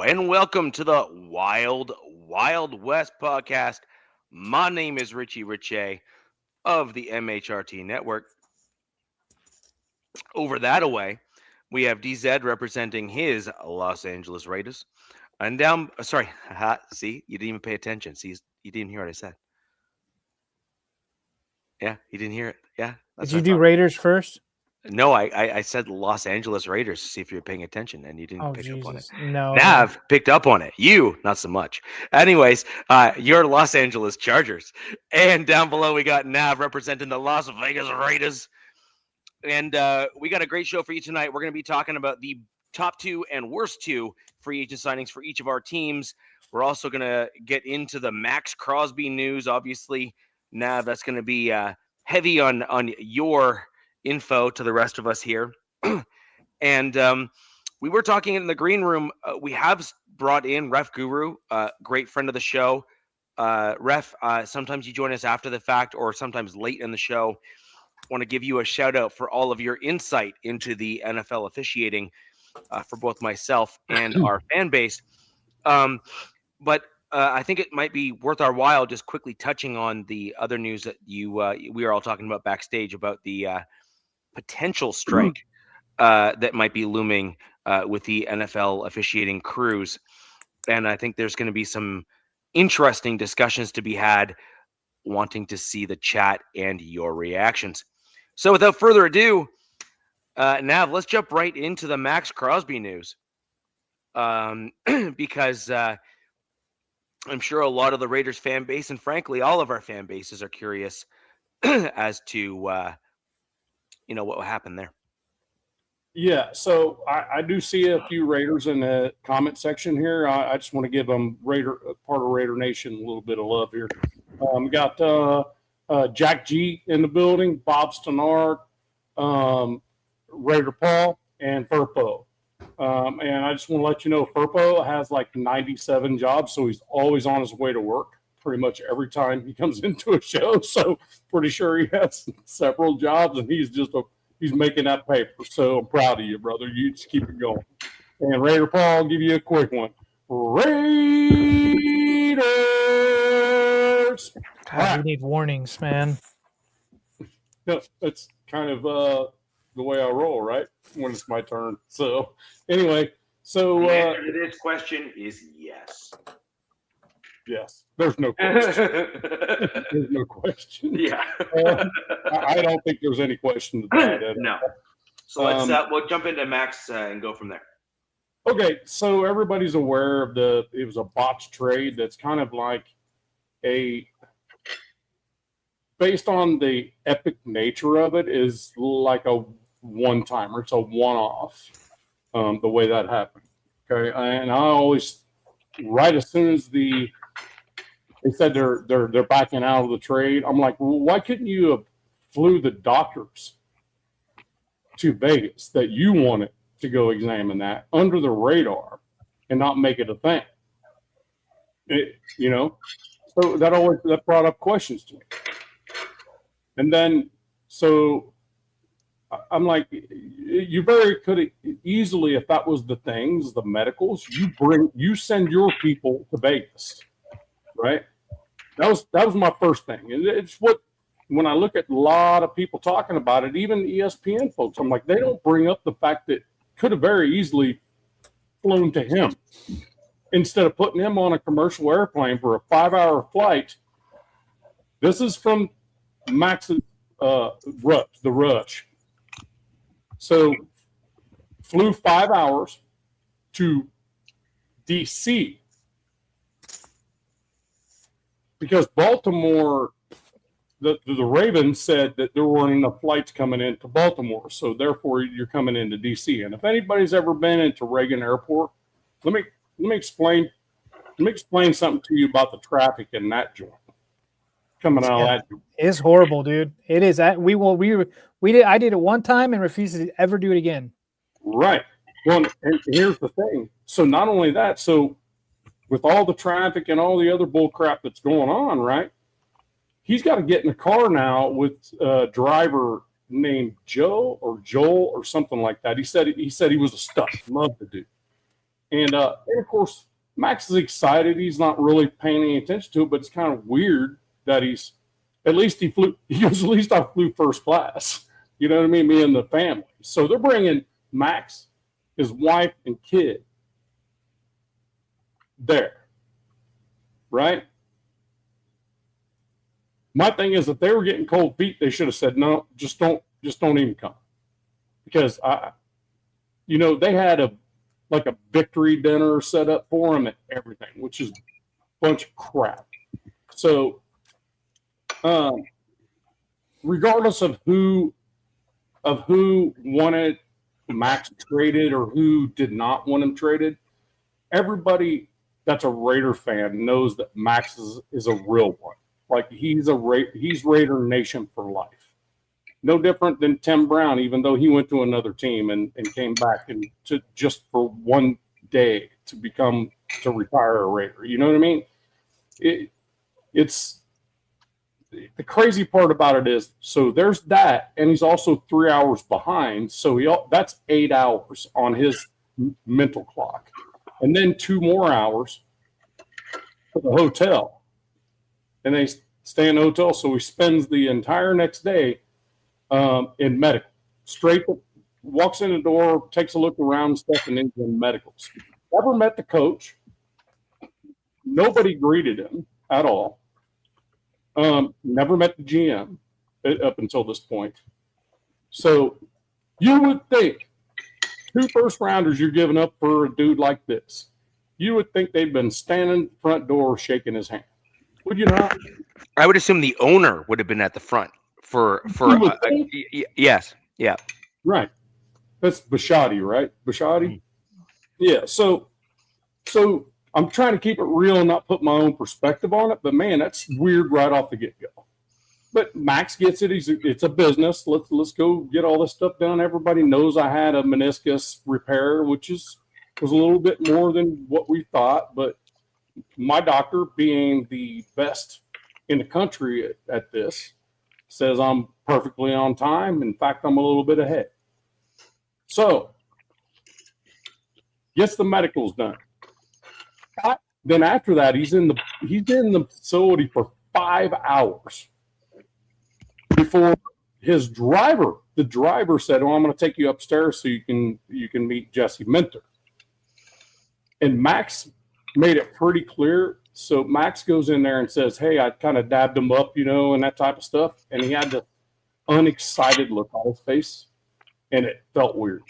and welcome to the Wild Wild West podcast. My name is Richie Riche of the MHRT Network. Over that away, we have DZ representing his Los Angeles Raiders. And down, sorry, see, you didn't even pay attention. See, you didn't hear what I said. Yeah, you didn't hear it. Yeah, that's Did you what I do thought. Raiders first? No, I said Los Angeles Raiders to see if you're paying attention, and you didn't Oh, pick up on it. Jesus. No. Nav picked up on it. You, not so much. Anyways, your Los Angeles Chargers. And down below, we got Nav representing the Las Vegas Raiders. And we got a great show for you tonight. We're going to be talking about the top two and worst two free agent signings for each of our teams. We're also going to get into the Maxx Crosby news. Obviously, Nav, that's going to be heavy on your info to the rest of us here. And we were talking in the green room. We have brought in Ref Guru, great friend of the show. Ref, sometimes you join us after the fact or sometimes late in the show. Want to give you a shout out for all of your insight into the NFL officiating for both myself and our fan base. But I think it might be worth our while just quickly touching on the other news that we are all talking about backstage about the potential strike that might be looming with the NFL officiating crews. And I think there's going to be some interesting discussions to be had, wanting to see the chat and your reactions. So without further ado, Nav, let's jump right into the Maxx Crosby news. Because I'm sure a lot of the Raiders fan base, and frankly, all of our fan bases are curious as to, what happened there. Yeah, so I do see a few Raiders in the comment section here. I just want to give them part of Raider Nation a little bit of love here. We got Jack G in the building, Bob Stenard, Raider Paul, and Furpo. And I just want to let you know, Furpo has like 97 jobs, so he's always on his way to work pretty much every time he comes into a show. So pretty sure he has several jobs, and he's making that paper. So I'm proud of you, brother. You just keep it going. And Raider Paul, I'll give you a quick one. Raiders! God, we need warnings, man. No, that's kind of the way I roll, right? When it's my turn. So anyway, the answer to this question is yes. Yes. There's no question. There's no question. Yeah. I don't think there's any question to that. No. So let's we'll jump into Maxx and go from there. Okay, so everybody's aware of it was a botched trade that's kind of like based on the epic nature of it, is like a one-timer. It's a one-off, the way that happened. Okay, and I always, right as soon as they said they're backing out of the trade, I'm like, well, why couldn't you have flew the doctors to Vegas that you wanted to go examine that under the radar and not make it a thing? So that brought up questions to me. And then, so I'm like, you very could have easily, if that was the things, the medicals, you send your people to Vegas, right? That was my first thing. And it's when I look at a lot of people talking about it, even ESPN folks, I'm like, they don't bring up the fact that could have very easily flown to him instead of putting him on a commercial airplane for a 5-hour flight. This is from Maxx's the Rush. So flew 5 hours to DC because Baltimore, the Ravens said that there weren't enough flights coming into Baltimore, so therefore you're coming into DC. And if anybody's ever been into Reagan Airport, let me explain something to you about the traffic in that joint. Coming out of that. It's horrible, dude. It is. I did it one time and refused to ever do it again. Right. Well, and here's the thing. So not only that, so with all the traffic and all the other bull crap that's going on, right? He's got to get in a car now with a driver named Joe or Joel or something like that. He said he was a stud. Loved the dude. And of course, Max is excited. He's not really paying any attention to it, but it's kind of weird that at least he flew. He goes, at least I flew first class. You know what I mean? Me and the family. So they're bringing Max, his wife, and kid there, right? My thing is, if they were getting cold feet, they should have said, no, just don't even come. Because they had a victory dinner set up for them and everything, which is a bunch of crap. So, regardless of who wanted Max traded or who did not want him traded, everybody that's a Raider fan knows that Max is a real one. Like he's Raider Nation for life. No different than Tim Brown, even though he went to another team and came back and to just for one day to retire a Raider. You know what I mean? It's the crazy part about it is, so there's that, and he's also 3 hours behind. So that's 8 hours on his mental clock, and then 2 more hours for the hotel. And they stay in the hotel, so he spends the entire next day in medical. Walks in the door, takes a look around and stuff, and then in medicals. Never met the coach. Nobody greeted him at all. Never met the GM up until this point. So you would think 2 first rounders you're giving up for a dude like this, you would think they've been standing at the front door shaking his hand. Would you not? I would assume the owner would have been at the front for yes, yeah, right. That's Bishotti, right? Bishotti, yeah. So I'm trying to keep it real and not put my own perspective on it, but man, that's weird right off the get go. But Max gets it. It's a business. Let's go get all this stuff done. Everybody knows I had a meniscus repair, which was a little bit more than what we thought, but my doctor, being the best in the country at this, says I'm perfectly on time. In fact, I'm a little bit ahead. So, gets the medicals done. Then after that, he's in the facility for 5 hours before the driver said, "Oh, I'm going to take you upstairs so you can meet Jesse Minter." And Max made it pretty clear. So Max goes in there and says, "Hey, I kind of dabbed him up, and that type of stuff." And he had this unexcited look on his face, and it felt weird.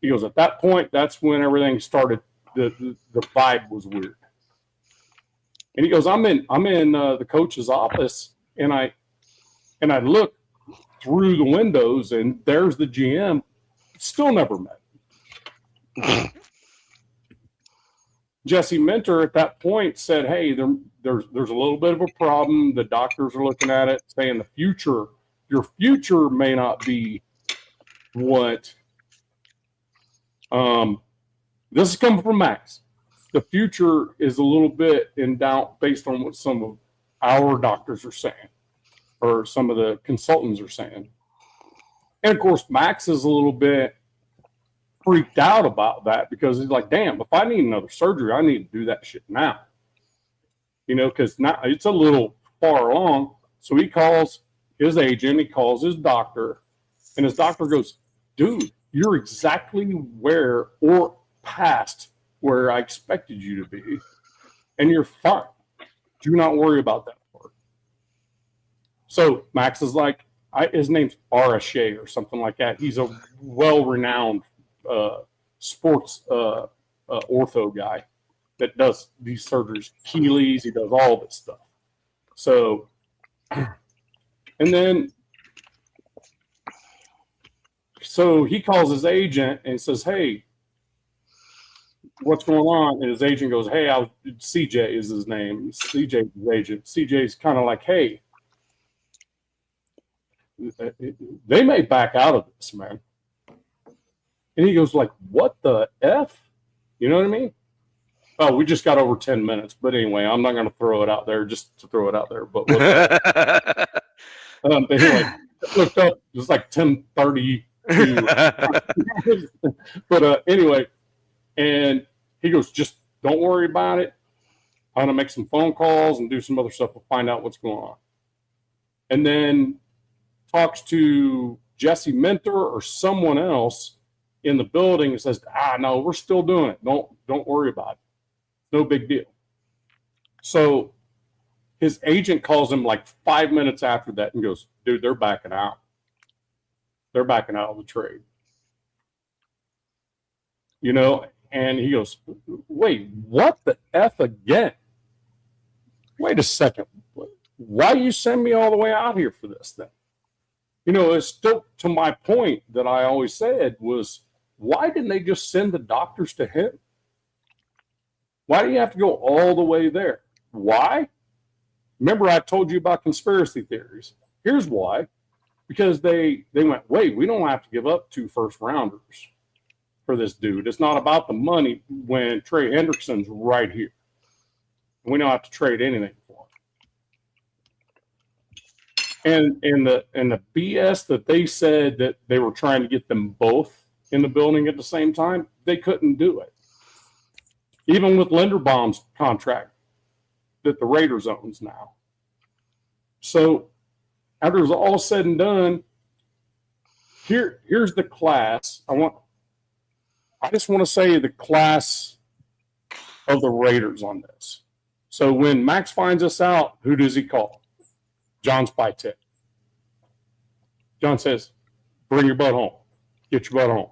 He goes, "At that point, that's when everything started. The vibe was weird." And he goes, "I'm in the coach's office, and I look through the windows, and there's the GM. Still never met." Jesse Minter at that point said, "Hey, there's a little bit of a problem. The doctors are looking at it, saying your future may not be what." This is coming from Max. The future is a little bit in doubt based on what some of our doctors are saying, or some of the consultants are saying. And of course, Max is a little bit freaked out about that because he's like, "Damn, if I need another surgery, I need to do that shit now." Because now it's a little far along. So he calls his agent, he calls his doctor, and his doctor goes, "Dude, you're exactly where or past where I expected you to be, and you're fine. Do not worry about that part." So Max is like, his name's Arache or something like that. He's a well-renowned sports ortho guy that does these surgeries, Keeley's, he does all this stuff. So, and then, so he calls his agent and says, "Hey, what's going on?" And his agent goes, "Hey, CJ is his name. CJ's his agent. CJ's kind of like, "Hey, they may back out of this, man." And he goes like, "What the F?" You know what I mean? Oh, we just got over 10 minutes. But anyway, I'm not going to throw it out there just to throw it out there. But anyway, looked up. It was like 10:32. But anyway, and he goes, just don't worry about it. I'm going to make some phone calls and do some other stuff to find out what's going on. And then talks to Jesse Mentor or someone else in the building and says, no, we're still doing it. Don't worry about it. No big deal. So his agent calls him like 5 minutes after that and goes, dude, they're backing out. They're backing out of the trade. You know, and he goes, wait, what the F again? Wait a second. Why you send me all the way out here for this thing? You know, it's still to my point that I always said was, why didn't they just send the doctors to him? Why do you have to go all the way there? Why? Remember, I told you about conspiracy theories. Here's why. Because they went, wait, we don't have to give up 2 first rounders for this dude. It's not about the money when Trey Hendrickson's right here. We don't have to trade anything for him. And the BS that they said that they were trying to get them both in the building at the same time, they couldn't do it. Even with Linderbaum's contract that the Raiders owns now. So after it's all said and done, here's the class. I just want to say the class of the Raiders on this. So when Maxx finds us out, who does he call? John Spytek. John says, bring your butt home. Get your butt home.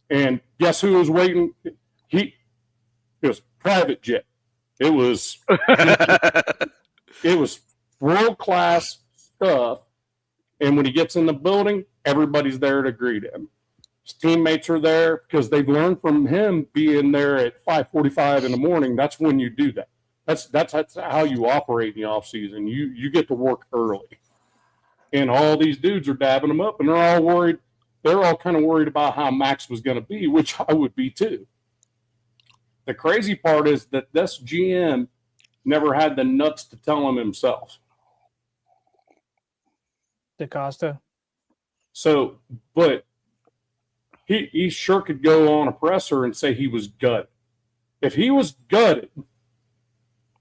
And guess who was waiting? It was private jet. It was world-class stuff. And when he gets in the building, everybody's there to greet him. His teammates are there because they've learned from him being there at 5:45 in the morning. That's when you do that. That's how you operate in the offseason. You get to work early. And all these dudes are dabbing them up, and they're all worried. They're all kind of worried about how Maxx was going to be, which I would be too. The crazy part is that this GM never had the nuts to tell him himself. DaCosta. So, but he sure could go on a presser and say he was gutted. If he was gutted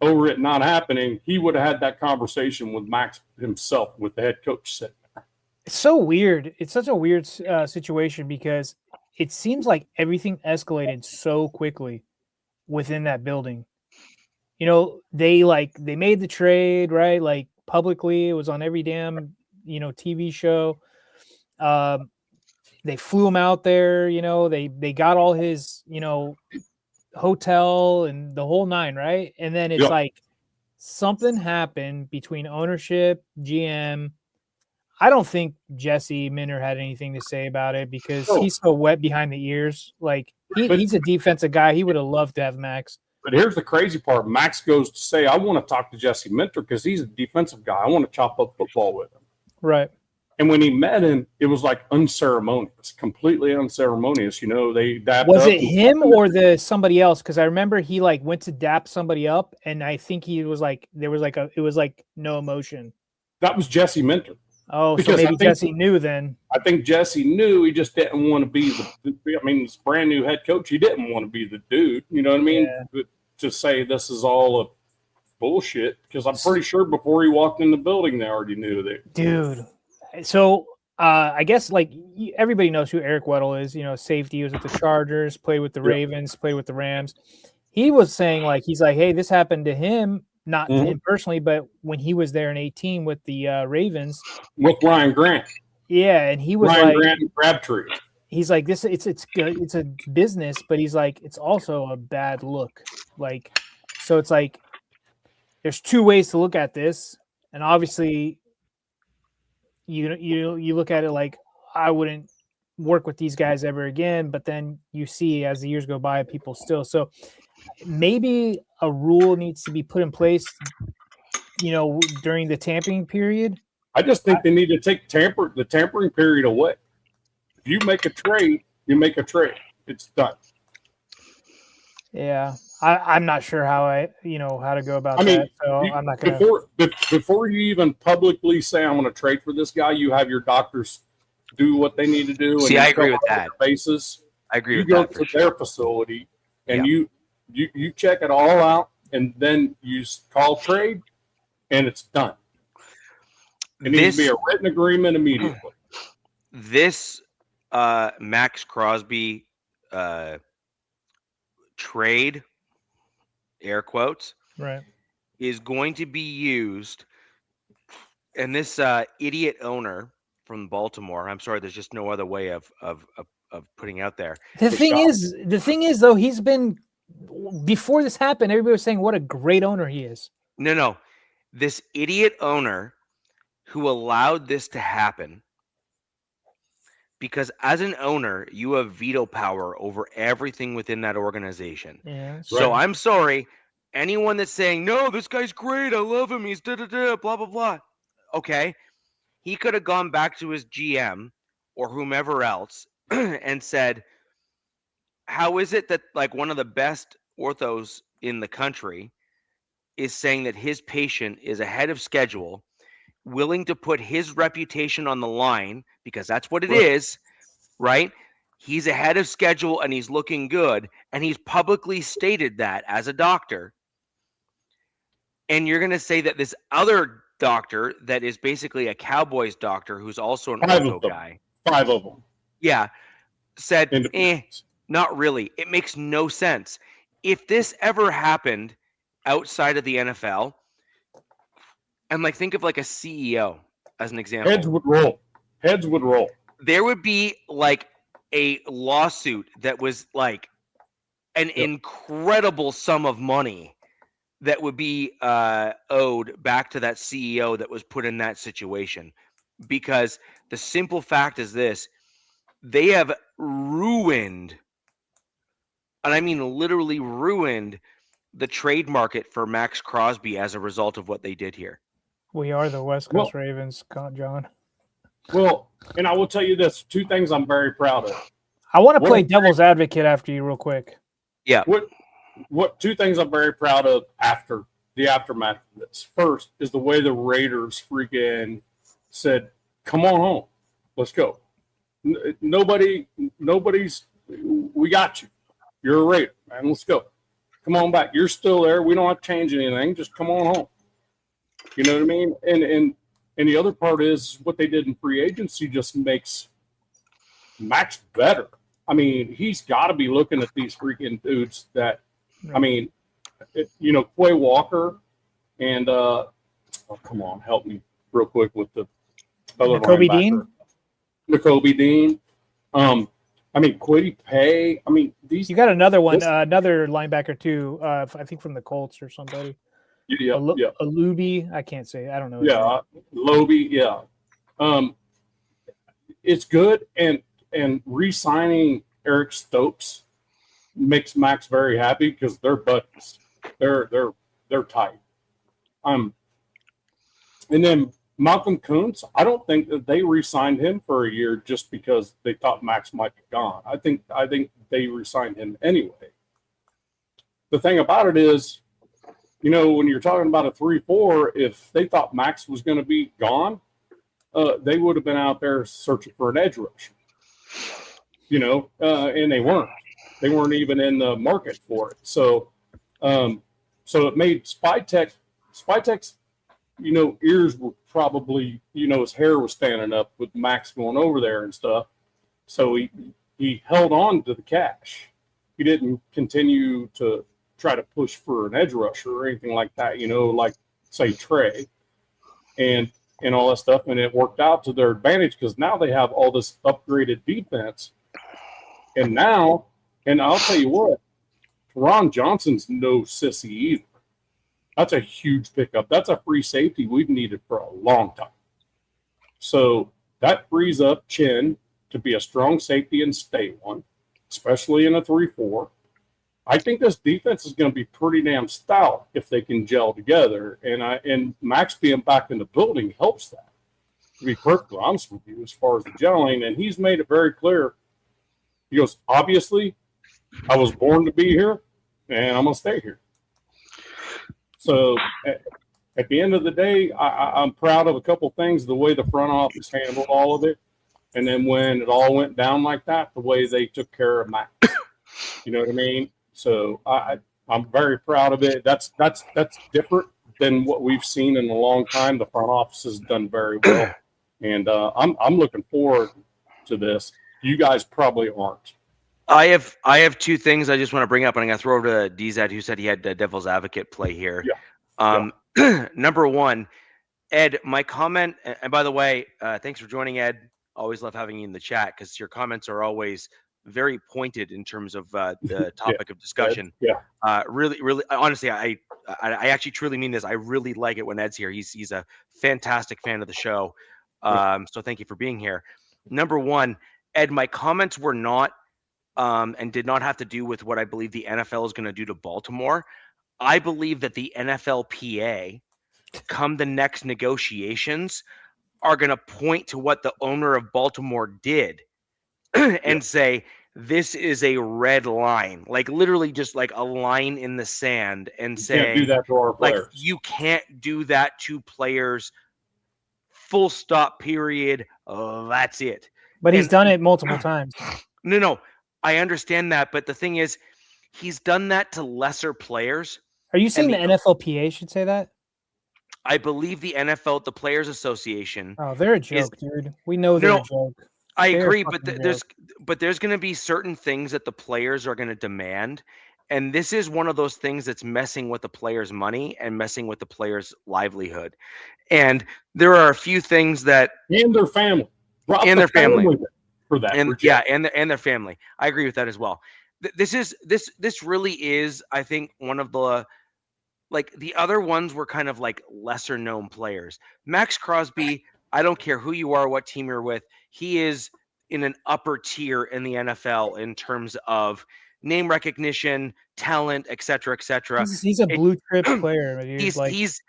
over it not happening, he would have had that conversation with Maxx himself, with the head coach sitting there. It's so weird. It's such a weird situation because it seems like everything escalated so quickly within that building. You know, they made the trade, right? Like publicly, it was on every damn, TV show. They flew him out there, they got all his, hotel and the whole nine, right? And then it's like something happened between ownership, GM. I don't think Jesse Minter had anything to say about it because he's so wet behind the ears. Like he's a defensive guy. He would have loved to have Maxx. But here's the crazy part. Maxx goes to say, I want to talk to Jesse Minter because he's a defensive guy. I want to chop up football with him. Right. And when he met him, it was like unceremonious, completely unceremonious. They dapped was up. it him or somebody else? Because I remember he went to dap somebody up, and I think he was it was no emotion. That was Jesse Minter. Oh, because so maybe Jesse knew then. I think Jesse knew. He just didn't want to be this brand new head coach. He didn't want to be the dude. You know what I mean? Yeah. But to say this is all a bullshit, because I'm pretty sure before he walked in the building, they already knew that. Dude. So I guess everybody knows who Eric Weddle is. Safety. He was at the Chargers, played with the Ravens, played with the Rams. He was saying hey, this happened to him, not to him personally, but when he was there in 2018 with the Ravens with Ryan Grant. Yeah, and he was Ryan Grant and Crabtree. He's like, this. It's good. It's a business, but he's like, it's also a bad look. So it's like, there's 2 ways to look at this, and obviously. You look at it like I wouldn't work with these guys ever again, but then you see as the years go by, people still. So maybe a rule needs to be put in place, during the tampering period. I just think they need to take the tampering period away. If you make a trade, you make a trade. It's done. Yeah. I'm not sure how how to go about that. So I'm not going to. Before you even publicly say I'm going to trade for this guy, you have your doctors do what they need to do. See, I agree with that. Basis, I agree You with go that to for sure. their facility and Yeah. you check it all out, and then you call trade, and it's done. It needs to be This a written agreement immediately. this Max Crosby trade, air quotes, Right. is going to be used, and this idiot owner from Baltimore. I'm sorry, there's just no other way of putting out there. The The thing shop. is, though, he's been before this happened. Everybody was saying what a great owner he is. No, this idiot owner who allowed this to happen, because as an owner, you have veto power over everything within that organization. Yeah. So Right. I'm sorry, anyone that's saying, no, this guy's great, I love him, he's da-da-da, blah, blah, blah. Okay, he could have gone back to his GM or whomever else and said, how is it that like one of the best orthos in the country is saying that his patient is ahead of schedule, willing to put his reputation on the line, because that's what it Right. is, right? He's ahead of schedule and he's looking good, and he's publicly stated that as a doctor. And you're going to say that this other doctor that is basically a Cowboys doctor who's also an Five ortho of them. guy, 5 of them. yeah, said, Independents. not really. It makes no sense. If this ever happened outside of the NFL, and like think of like a CEO as an example, Heads would roll. Heads would roll. there would be like a lawsuit that was like an Yep. incredible sum of money that would be owed back to that CEO that was put in that situation. Because the simple fact is this: they have ruined, and I mean literally ruined, the trade market for Max Crosby as a result of what they did here. We are the West Well- Coast Ravens, John. Well, and I will tell you this: 2 things I'm very proud of. I want to What play a- devil's advocate after you, real quick. Yeah. What 2 things I'm very proud of after the aftermath of this. First is the way the Raiders freaking said, "Come on home, let's go." Nobody's. We got you. You're a Raider, man. Let's go. Come on back. You're still there. We don't have to change anything. Just come on home. You know what I mean? And the other part is what they did in free agency just makes Max better. I mean, he's got to be looking at these freaking dudes that, I mean, Quay Walker and, come on, help me real quick with the other Nakobe linebacker. Dean? Nakobe Dean. I mean, Quiddy Pay. I mean, these. You got another one, This- another linebacker too. I think from the Colts or somebody. Yeah, Alubi, I can't say. I don't know. his name. yeah. Lobe, yeah. It's good, and re-signing Eric Stokes makes Max very happy because they're buddies. They're tight. And then Malcolm Kuntz, I don't think that they re-signed him for a year just because they thought Max might be gone. I think they re-signed him anyway. The thing about it is, when you're talking about a 3-4, if they thought Max was going to be gone, they would have been out there searching for an edge rusher. And they weren't. They weren't even in the market for it. So it made Spytek's, ears were probably, his hair was standing up with Max going over there and stuff. So he held on to the cash. He didn't continue to try to push for an edge rusher or anything like that, like say Trey and all that stuff. And it worked out to their advantage because now they have all this upgraded defense. And I'll tell you what, Ron Johnson's no sissy either. That's a huge pickup. That's a free safety we've needed for a long time. So that frees up Chin to be a strong safety and stay one, especially in a 3-4. I think this defense is going to be pretty damn stout if they can gel together. And Max being back in the building helps that. To be perfectly honest with you, as far as the gelling, and he's made it very clear. He goes, obviously, I was born to be here, and I'm going to stay here. So at the end of the day, I'm proud of a couple things, the way the front office handled all of it. And then when it all went down like that, the way they took care of Maxx, you know what I mean? So I'm very proud of it. That's different than what we've seen in a long time. The front office has done very well, and I'm looking forward to this. You guys probably aren't. I have two things I just want to bring up, and I'm going to throw over to DZ, who said he had Devil's Advocate play here. Yeah. Number one, Ed, my comment, and by the way, thanks for joining, Ed. Always love having you in the chat because your comments are always very pointed in terms of the topic of discussion. Yeah. Really, honestly, I actually truly mean this. I really like it when Ed's here. He's a fantastic fan of the show. So thank you for being here. Number one, Ed, my comments were not and did not have to do with what I believe the NFL is going to do to Baltimore. I believe that the NFLPA, come the next negotiations, are going to point to what the owner of Baltimore did and say, this is a red line, like literally just like a line in the sand, and say, can't do that to our players. Like, you can't do that to players. Full stop, period. That's it. But he's done it multiple times. No, I understand that. But the thing is, he's done that to lesser players. Are you saying the NFLPA should say that? I believe the NFL, the Players Association. Oh, they're a joke, dude. We know they're a joke. I agree, but there's going to be certain things that the players are going to demand, and this is one of those things that's messing with the players' money and messing with the players' livelihood. And there are a few things that and their family, and their family for that, and and their family. I agree with that as well. This really is, I think, one of the. Like, the other ones were kind of like lesser known players. Maxx Crosby, I don't care who you are, what team you're with, he is in an upper tier in the NFL in terms of name recognition, talent, et cetera, et cetera. He's a blue chip player. He is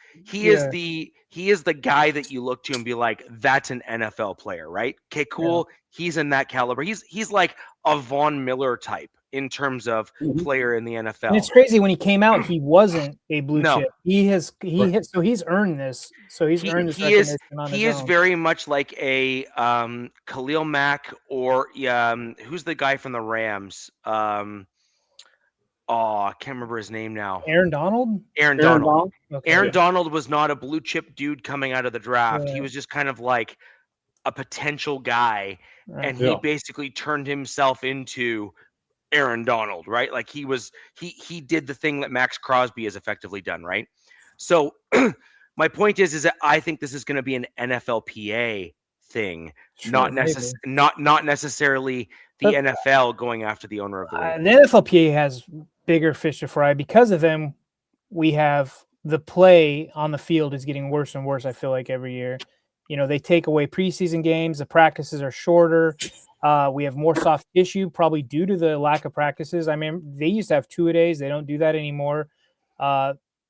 the guy that you look to and be like, that's an NFL player, right? Okay, cool. Yeah. He's in that caliber. He's like a Von Miller type in terms of player in the NFL. And it's crazy, when he came out, he wasn't a blue chip. So he's earned this. So he's earned this. He is very much like a Khalil Mack, or who's the guy from the Rams? I can't remember his name now. Aaron Donald? Aaron Donald. Okay. Aaron Donald was not a blue chip dude coming out of the draft. Yeah. He was just kind of like a potential guy, and he basically turned himself into Aaron Donald, right? Like, he did the thing that Maxx Crosby has effectively done, right? So my point is that I think this is going to be an NFLPA thing, not necessarily the NFL going after the owner of the league. The NFLPA has bigger fish to fry. Because of them, we have the play on the field is getting worse and worse, I feel like, every year. They take away preseason games. The practices are shorter. We have more soft tissue, probably due to the lack of practices. I mean, they used to have 2-a-days. They don't do that anymore.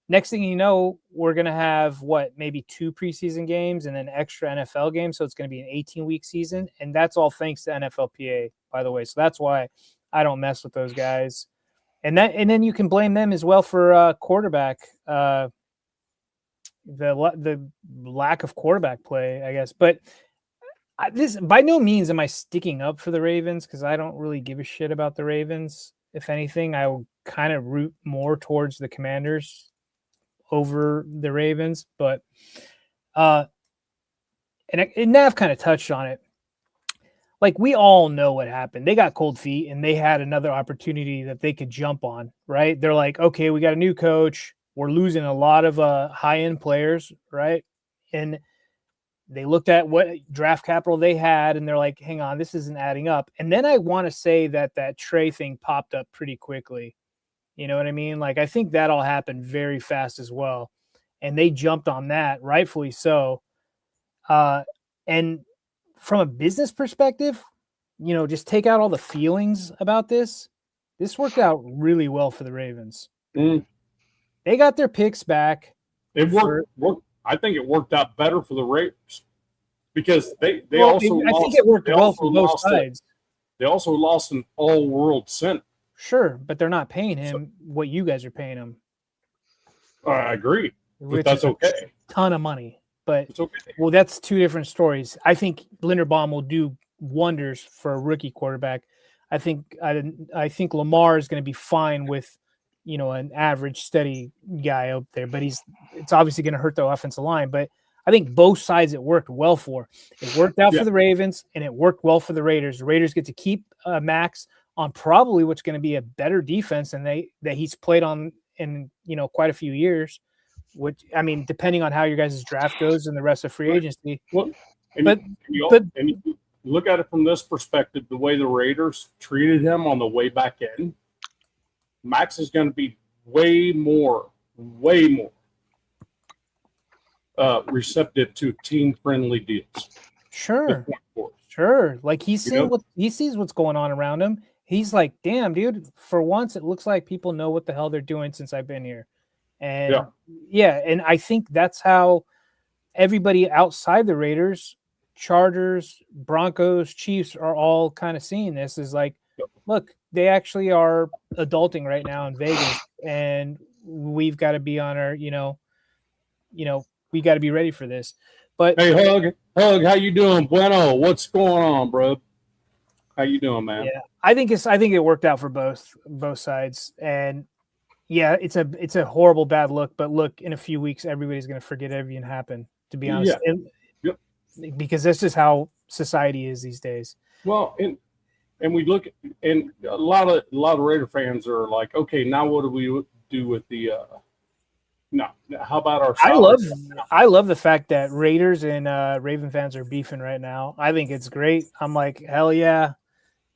Next thing you know, we're going to have maybe 2 preseason games and then extra NFL games. So it's going to be an 18-week season. And that's all thanks to NFLPA, by the way. So that's why I don't mess with those guys. And then you can blame them as well for quarterback, the lack of quarterback play, I guess. But this, by no means am I sticking up for the Ravens, because I don't really give a shit about the Ravens. If anything, I will kind of root more towards the Commanders over the Ravens. But and Nav kind of touched on it. Like, we all know what happened. They got cold feet, and they had another opportunity that they could jump on, right? They're like, okay, we got a new coach. We're losing a lot of high-end players, right? And they looked at what draft capital they had, and they're like, hang on, this isn't adding up. And then I want to say that Trey thing popped up pretty quickly. You know what I mean? Like, I think that all happened very fast as well. And they jumped on that, rightfully so. And from a business perspective, just take out all the feelings about this. This worked out really well for the Ravens. They got their picks back. It worked. I think it worked out better for the Ravens, because they also lost. I think it worked well for both sides. They also lost an all-world center. Sure, but they're not paying him what you guys are paying him. I agree, but that's okay. Ton of money, but it's okay. Well, that's two different stories. I think Linderbaum will do wonders for a rookie quarterback. I think Lamar is going to be fine with, an average, steady guy out there, but it's obviously going to hurt the offensive line. But I think both sides it worked well for. It worked out for the Ravens, and it worked well for the Raiders. The Raiders get to keep Maxx on probably what's going to be a better defense than that he's played on in quite a few years. Which, I mean, depending on how your guys' draft goes and the rest of free agency. Well, but you look at it from this perspective, the way the Raiders treated him on the way back in, Maxx is going to be way more receptive to team-friendly deals. Sure. Like he sees what's going on around him. He's like, damn, dude, for once it looks like people know what the hell they're doing since I've been here. And and I think that's how everybody outside the Raiders, Chargers, Broncos, Chiefs are all kind of seeing this is like, look, they actually are adulting right now in Vegas, and we've got to be on our, we got to be ready for this. But hey, Hug, how you doing? Bueno, what's going on, bro? How you doing, man? Yeah, I think it worked out for both sides, and yeah, it's a horrible bad look. But look, in a few weeks, everybody's going to forget everything happened. To be honest, because this is how society is these days. Well, and we look, and a lot of Raider fans are like, okay, now what do we do with the? No, how about our? I love the fact that Raiders and Raven fans are beefing right now. I think it's great. I'm like, hell yeah,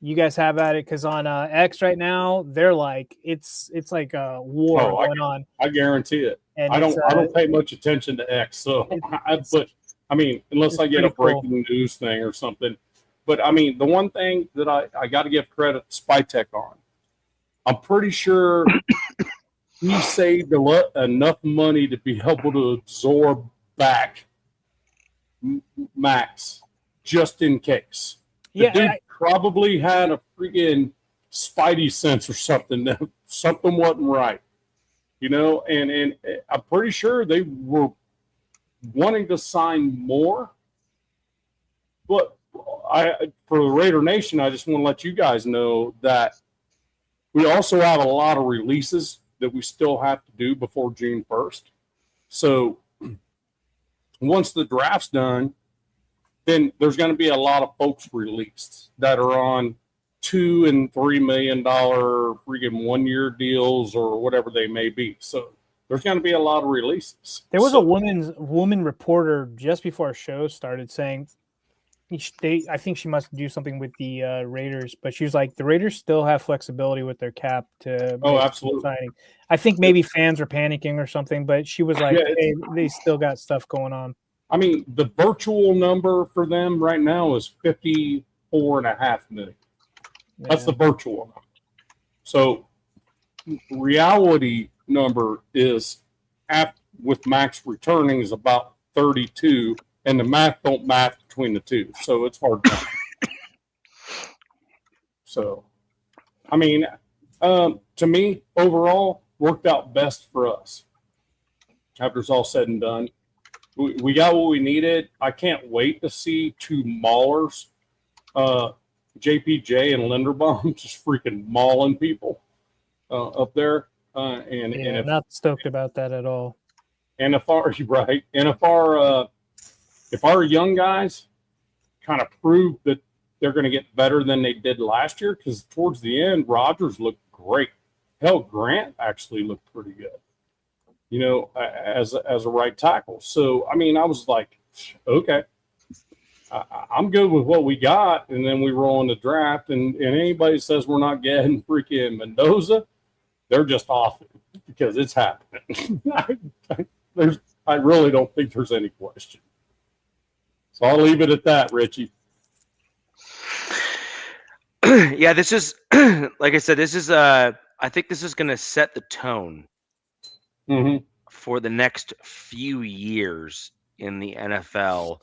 you guys have at it, because on X right now they're like, it's like a war going on. I guarantee it. And I don't pay much attention to X, so but I mean, unless I get a breaking news thing or something. But I mean, the one thing that I got to give credit to Spytek on, I'm pretty sure he saved enough money to be able to absorb back Maxx just in case. The dude probably had a freaking spidey sense or something. Something wasn't right, and I'm pretty sure they were wanting to sign more. But for the Raider Nation, I just want to let you guys know that we also have a lot of releases that we still have to do before June 1st. So once the draft's done, then there's going to be a lot of folks released that are on $2 and $3 million freaking 1-year deals or whatever they may be. So there's going to be a lot of releases. There was a woman reporter just before our show started saying, I think she must do something with the Raiders, but she was like, the Raiders still have flexibility with their cap to absolutely signing. I think maybe fans are panicking or something, but she was like, hey, they still got stuff going on. I mean, the virtual number for them right now is $54.5 million. That's the virtual number. So reality number is with Maxx returning is about 32, and the math don't math between the two, so it's hard to So, I mean, to me, overall, worked out best for us. After it's all said and done, we got what we needed. I can't wait to see two maulers, JPJ and Linderbaum, just freaking mauling people up there. And if, not stoked about that at all. And if our young guys kind of prove that they're going to get better than they did last year, because towards the end, Rodgers looked great. Hell, Grant actually looked pretty good, as a right tackle. So, I mean, I was like, okay, I'm good with what we got. And then we roll in the draft, and anybody says we're not getting freaking Mendoza, they're just off because it's happening. I really don't think there's any question. So I'll leave it at that, Richie. Yeah, this is, like I said, this is, I think this is going to set the tone for the next few years in the NFL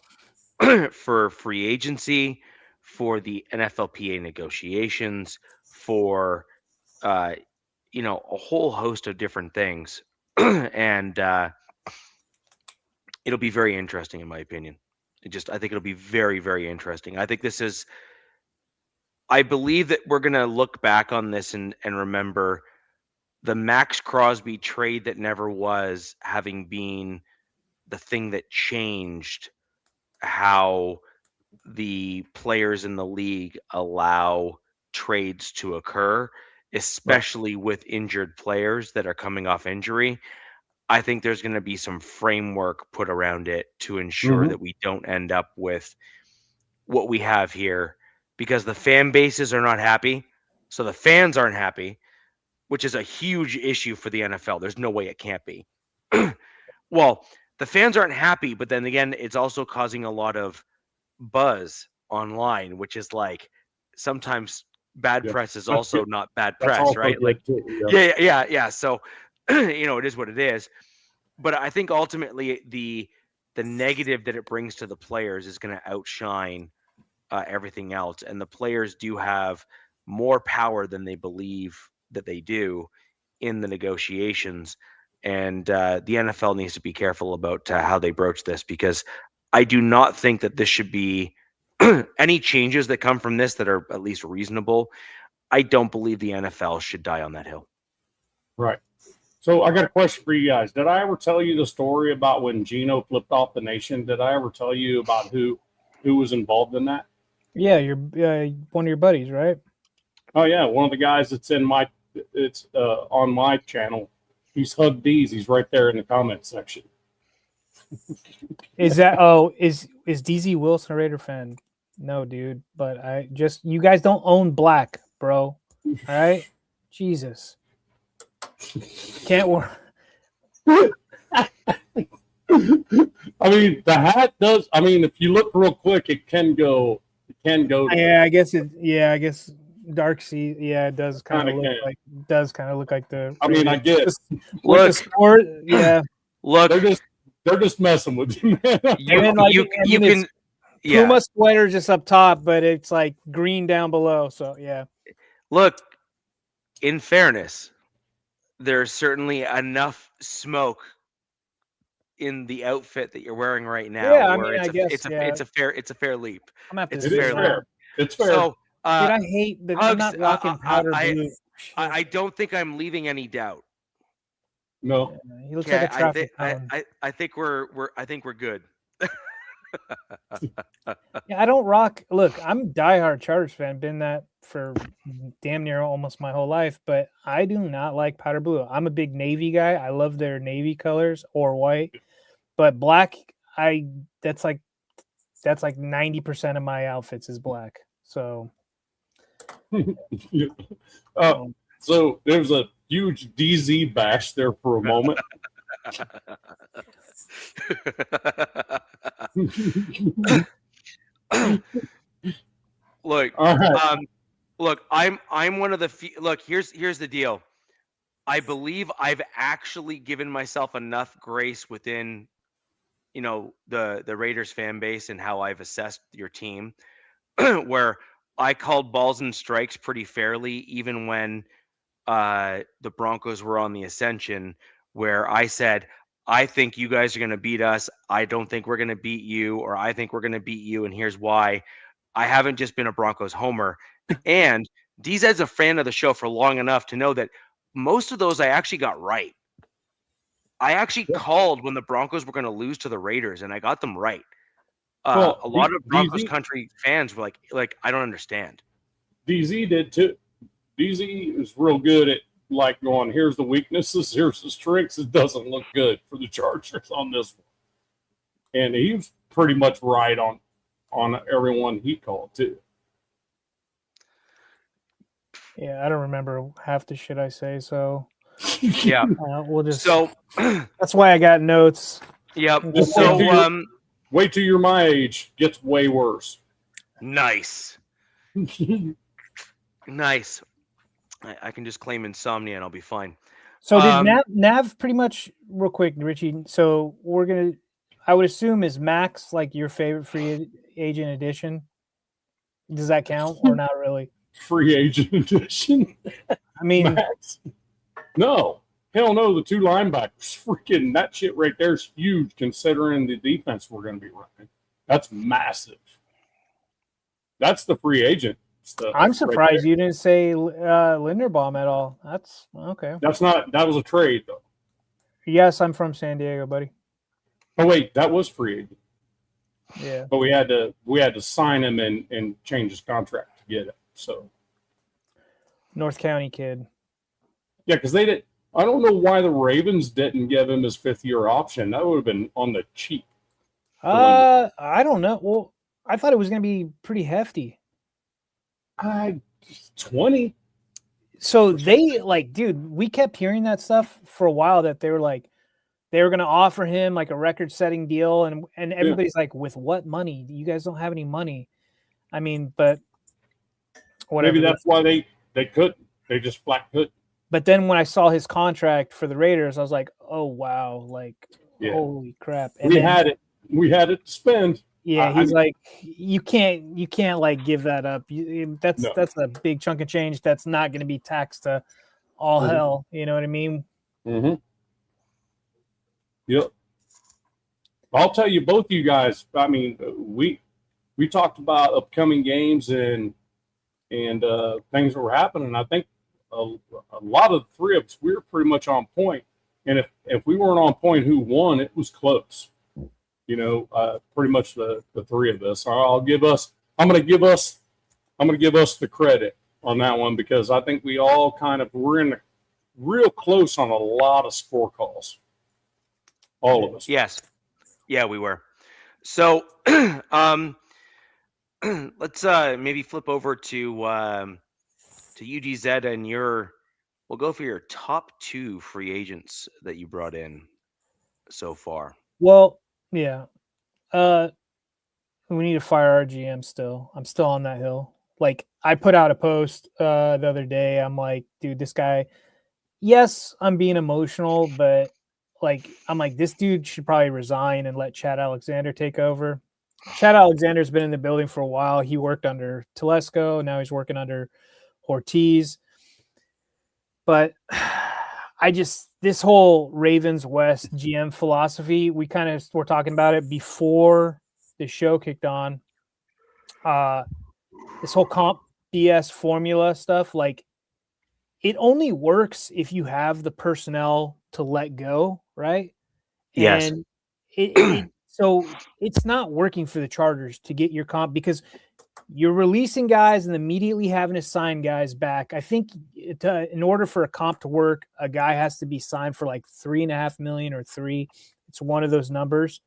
for free agency, for the NFLPA negotiations, for, a whole host of different things. And it'll be very interesting, in my opinion. I think it'll be very, very interesting. I think this is I believe that we're going to look back on this and remember the Max Crosby trade that never was having been the thing that changed how the players in the league allow trades to occur, especially with injured players that are coming off injury. I think there's going to be some framework put around it to ensure that we don't end up with what we have here, because the fan bases are not happy. So the fans aren't happy, which is a huge issue for the NFL. There's no way it can't be. Well, the fans aren't happy, but then again, it's also causing a lot of buzz online, which is like sometimes bad press is also not bad press, right? Like, yeah. So, it is what it is. But I think ultimately the negative that it brings to the players is going to outshine everything else, and the players do have more power than they believe that they do in the negotiations. And the NFL needs to be careful about how they broach this, because I do not think that this should be any changes that come from this that are at least reasonable. I don't believe the NFL should die on that hill. Right. So I got a question for you guys. Did I ever tell you the story about when Geno flipped off the nation? Did I ever tell you about who was involved in that? Yeah, you're one of your buddies, right? Oh yeah, one of the guys that's in it's on my channel. He's Hug D's. He's right there in the comment section. Is DZ Wilson a Raider fan? No, dude. But you guys don't own black, bro. All right, Jesus. Can't work. I mean, the hat does. I mean, if you look real quick, it can go. Yeah, I guess dark sea. Yeah, it does kind of look like the. I mean, I guess. Look, the sport. Yeah. Look, they're just messing with you, man. You can. Yeah. Puma sweater just up top, but it's like green down below. So yeah. Look, in fairness, there's certainly enough smoke in the outfit that you're wearing right now. Yeah, I mean, I guess it's a fair leap. I'm gonna have to. It's fair. It's fair. So, dude, I hate that I'm not rocking powder blue. I don't think I'm leaving any doubt. No, he looks like a traffic cone. I think we're good. Yeah, I don't rock. Look, I'm a diehard Chargers fan. Been that for damn near almost my whole life. But I do not like powder blue. I'm a big navy guy. I love their navy colors or white. But black, that's like 90% of my outfits is black. So, so there was a huge DZ bash there for a moment. Look, look, I'm one of the few. Look, here's the deal. I believe I've actually given myself enough grace within, the Raiders fan base and how I've assessed your team, where I called balls and strikes pretty fairly, even when the Broncos were on the ascension, where I said, I think you guys are going to beat us. I don't think we're going to beat you, or I think we're going to beat you, and here's why. I haven't just been a Broncos homer. And DZ's a fan of the show for long enough to know that most of those I actually got right. I actually called when the Broncos were going to lose to the Raiders, and I got them right. A lot of Broncos country fans were like, I don't understand. DZ did too. DZ is real good at going, here's the weaknesses, here's the strengths. It doesn't look good for the Chargers on this one. And he was pretty much right on everyone he called too. Yeah, I don't remember half the shit I say, so yeah, we'll just. So that's why I got notes. Yep. Wait till you're my age. Gets way worse. Nice. Nice. I can just claim insomnia and I'll be fine. So did Nav pretty much real quick, Richie? So I would assume is Maxx like your favorite free agent edition? Does that count or not really? Free agent edition? I mean, Maxx. No. Hell no, the two linebackers. Freaking that shit right there is huge considering the defense we're going to be running. That's massive. That's the free agent I'm surprised you didn't say Linderbaum at all. That's okay. That was a trade though. Yes, I'm from San Diego, buddy. Oh wait, that was free agent. Yeah. But we had to sign him and change his contract to get it. So North County kid. yeah, because they did. I don't know why the Ravens didn't give him his 5th-year option. That would have been on the cheap. I don't know. Well, I thought it was going to be pretty hefty. 20. So they like, dude, we kept hearing that stuff for a while that they were going to offer him like a record-setting deal, and everybody's like, with what money? You guys don't have any money. I mean, but whatever. Maybe that's why they couldn't. They just flat couldn't. But then when I saw his contract for the Raiders, I was like, oh wow, like holy crap. And we had it to spend. Yeah, he's like, you can't like give that up. That's a big chunk of change that's not going to be taxed to all hell. You know what I mean? Mm-hmm. Yep. I'll tell you, both you guys. I mean, we talked about upcoming games and things that were happening. I think a lot of the three of us, we were pretty much on point. And if we weren't on point, who won? It was close. You know, pretty much the three of us. I'm going to give us the credit on that one, because I think we all were in real close on a lot of score calls. All of us. Yes. Yeah, we were. So let's maybe flip over to UGZ, and we'll go for your top 2 free agents that you brought in so far. Well, yeah. We need to fire our GM still. I'm still on that hill. Like, I put out a post the other day. I'm like, dude, this guy, yes, I'm being emotional, but like, I'm like, this dude should probably resign and let Chad Alexander take over. Chad Alexander's been in the building for a while. He worked under Telesco. Now he's working under Ortiz. But this whole Ravens West GM philosophy, we kind of were talking about it before the show kicked on. This whole comp BS formula stuff, like, it only works if you have the personnel to let go, right? Yes. And so it's not working for the Chargers to get your comp, because you're releasing guys and immediately having to sign guys back. I think in order for a comp to work, a guy has to be signed for like $3.5 million or $3 million. It's one of those numbers.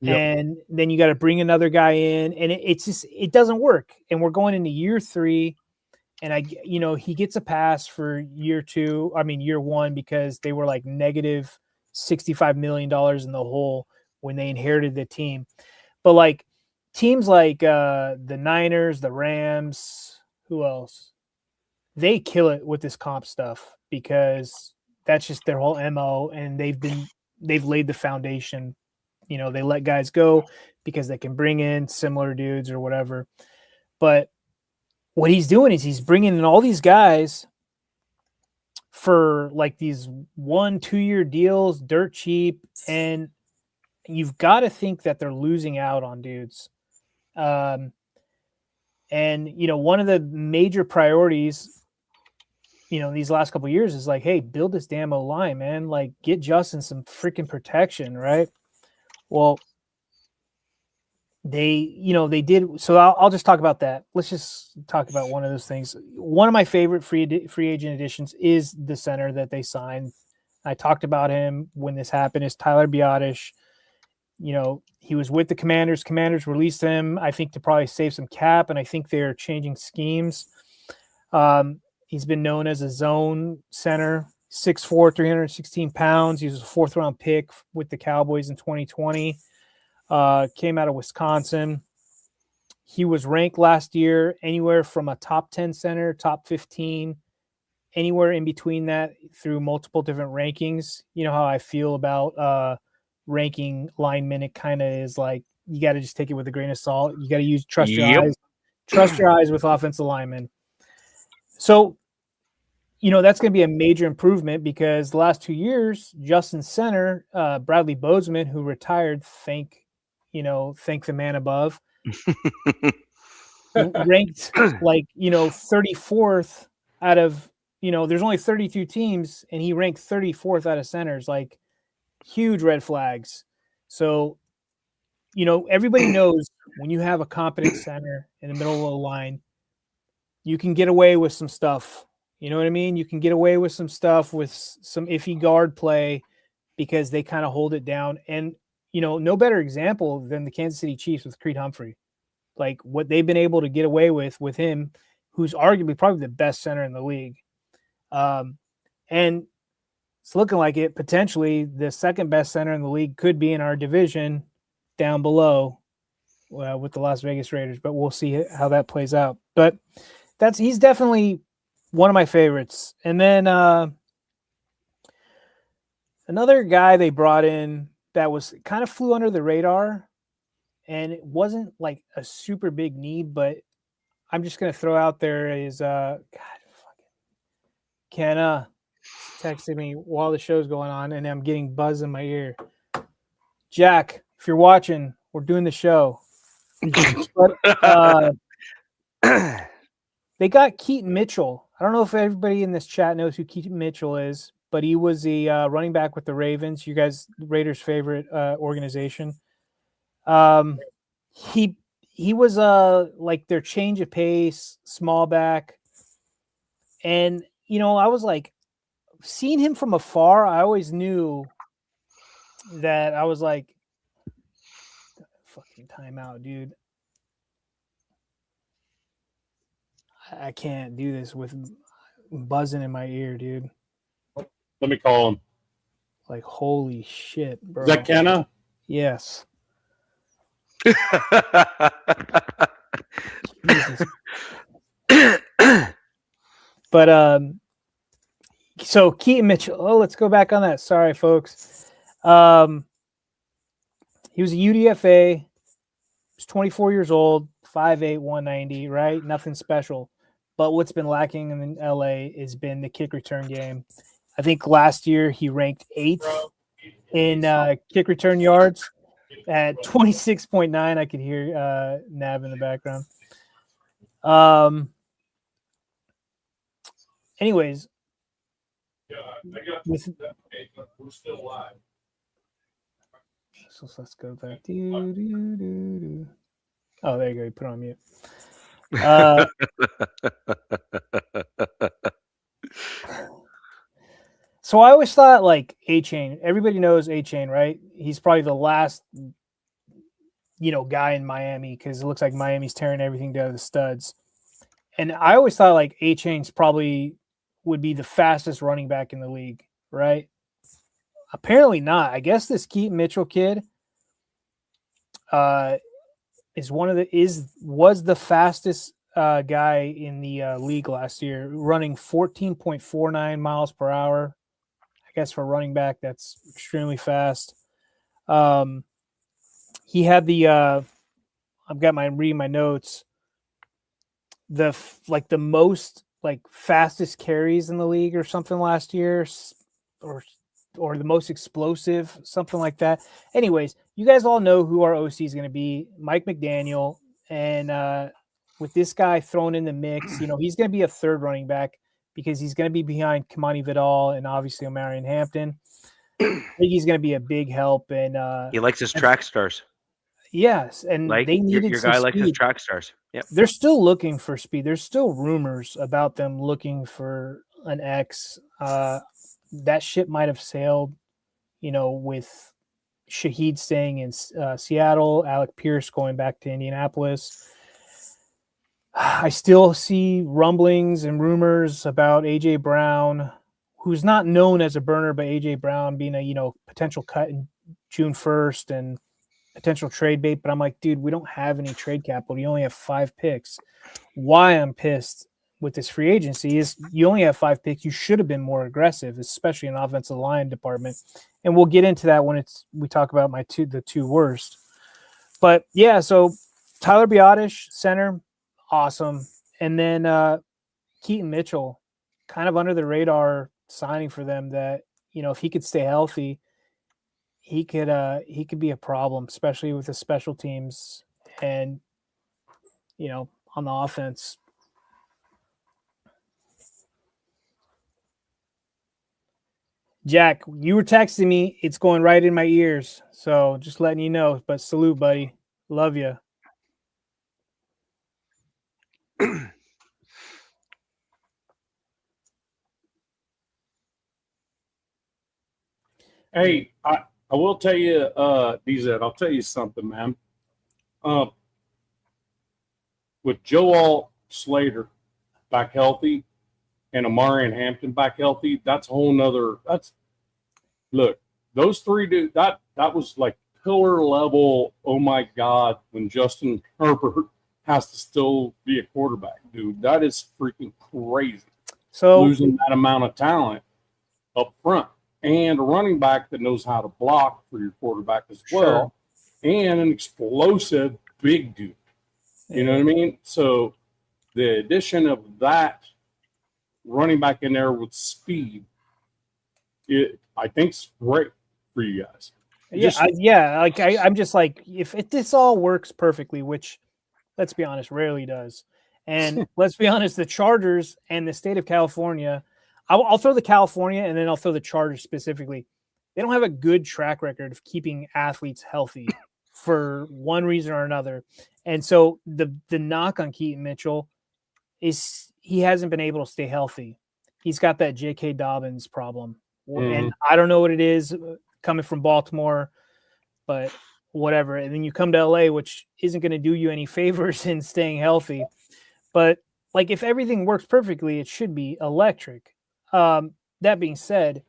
Yep. And then you got to bring another guy in, and it doesn't work. And we're going into year 3, and he gets a pass for year 1, because they were like negative $65 million in the hole when they inherited the team. But like, teams like the Niners, the Rams, who else? They kill it with this comp stuff, because that's just their whole MO, and they've laid the foundation. You know, they let guys go because they can bring in similar dudes or whatever. But what he's doing is he's bringing in all these guys for like these 1-2 year deals, dirt cheap, and you've got to think that they're losing out on dudes. And one of the major priorities, these last couple of years is like, hey, build this damn O-line, man. Like, get Justin some freaking protection, right? Well, they did. So I'll just talk about that. Let's just talk about one of those things. One of my favorite free agent additions is the center that they signed. I talked about him when this happened. Is Tyler Biotish. He was with the Commanders. Commanders released him, I think, to probably save some cap, and I think they're changing schemes. He's been known as a zone center, 6'4", 316 pounds. He was a 4th-round pick with the Cowboys in 2020. Came out of Wisconsin. He was ranked last year anywhere from a top 10 center, top 15, anywhere in between that through multiple different rankings. You know how I feel about ranking linemen. It kind of is like, you got to just take it with a grain of salt. You got to trust your eyes with offensive linemen. So, that's going to be a major improvement, because the last 2 years, Justin center, Bradley Bozeman, who retired, thank the man above. ranked like 34th out of there's only 32 teams, and he ranked 34th out of centers. Like, huge red flags. So everybody knows when you have a competent center in the middle of the line, you can get away with some stuff. You know what I mean? You can get away with some stuff with some iffy guard play because they kind of hold it down. And, no better example than the Kansas City Chiefs with Creed Humphrey. Like, what they've been able to get away with him, who's arguably probably the best center in the league. And it's looking like it potentially the second best center in the league could be in our division down below with the Las Vegas Raiders, but we'll see how that plays out. But he's definitely one of my favorites. And then another guy they brought in that was kind of flew under the radar, and it wasn't like a super big need, but I'm just going to throw out there is Kenna texted me while the show's going on, and I'm getting buzz in my ear. Jack, if you're watching, we're doing the show. But, they got Keaton Mitchell. I don't know if everybody in this chat knows who Keaton Mitchell is, but he was the running back with the Ravens. You guys, Raiders' favorite organization. He was like their change of pace, small back, and I was like, seeing him from afar, I always knew that I was like, fucking timeout, dude. I can't do this with buzzing in my ear, dude. Let me call him. Like, holy shit, bro. Is that Kenna? Yes. But so Keaton Mitchell. Oh, let's go back on that. Sorry, folks. He was a UDFA. He was 24 years old, 5'8", 190, right? Nothing special. But what's been lacking in LA has been the kick return game. I think last year he ranked 8th in kick return yards at 26.9. I could hear Nav in the background. Anyways, we're still live. So let's go back. Oh, there you go. You put it on mute. So I always thought like A-Chain. Everybody knows A-Chain, right? He's probably the last, guy in Miami because it looks like Miami's tearing everything down to the studs. And I always thought like A-Chain's probably would be the fastest running back in the league, right? Apparently not. I guess this Keaton Mitchell kid was the fastest guy in the league last year, running 14.49 miles per hour. I guess for a running back, that's extremely fast. He had the reading my notes. The most fastest carries in the league or something last year, or the most explosive, something like that. Anyways, you guys all know who our OC is going to be, Mike McDaniel, and with this guy thrown in the mix, he's going to be a third running back because he's going to be behind Kamani Vidal and obviously Omarion Hampton. I think he's going to be a big help, and he likes his track stars. Yes, and they needed your some guy speed. likes his track stars. Yeah, they're still looking for speed. There's still rumors about them looking for an X. That ship might have sailed, with Shaheed staying in Seattle, Alec Pierce going back to Indianapolis. I still see rumblings and rumors about A.J. Brown, who's not known as a burner, but A.J. Brown being a, potential cut in June 1st and potential trade bait. But I'm like, dude, we don't have any trade capital. You only have 5 picks. Why I'm pissed with this free agency is you only have 5 picks. You should have been more aggressive, especially in the offensive line department. And we'll get into that when we talk about the two worst. But yeah, so Tyler Biotish, center, awesome. And then Keaton Mitchell, kind of under the radar signing for them that, if he could stay healthy, he could be a problem, especially with the special teams. And, on the offense. Jack, you were texting me. It's going right in my ears. So just letting you know. But salute, buddy. Love you. Hey, I will tell you, DZ, I'll tell you something, man. With Joel Slater back healthy and Amari and Hampton back healthy, that's a whole nother. Look, those three dudes. That was like pillar level. Oh my God, when Justin Herbert has to still be a quarterback, dude, that is freaking crazy. So losing that amount of talent up front, and a running back that knows how to block for your quarterback as well, and an explosive big dude. You know what I mean? So the addition of that running back in there with speed, I think is great for you guys. I'm just like, if this all works perfectly, which, let's be honest, rarely does. And let's be honest, the Chargers and the state of California, I'll throw the California and then I'll throw the Chargers specifically. They don't have a good track record of keeping athletes healthy for one reason or another. And so the knock on Keaton Mitchell is he hasn't been able to stay healthy. He's got that J.K. Dobbins problem. And I don't know what it is coming from Baltimore, but whatever. And then you come to LA, which isn't going to do you any favors in staying healthy. But like, if everything works perfectly, it should be electric. That being said,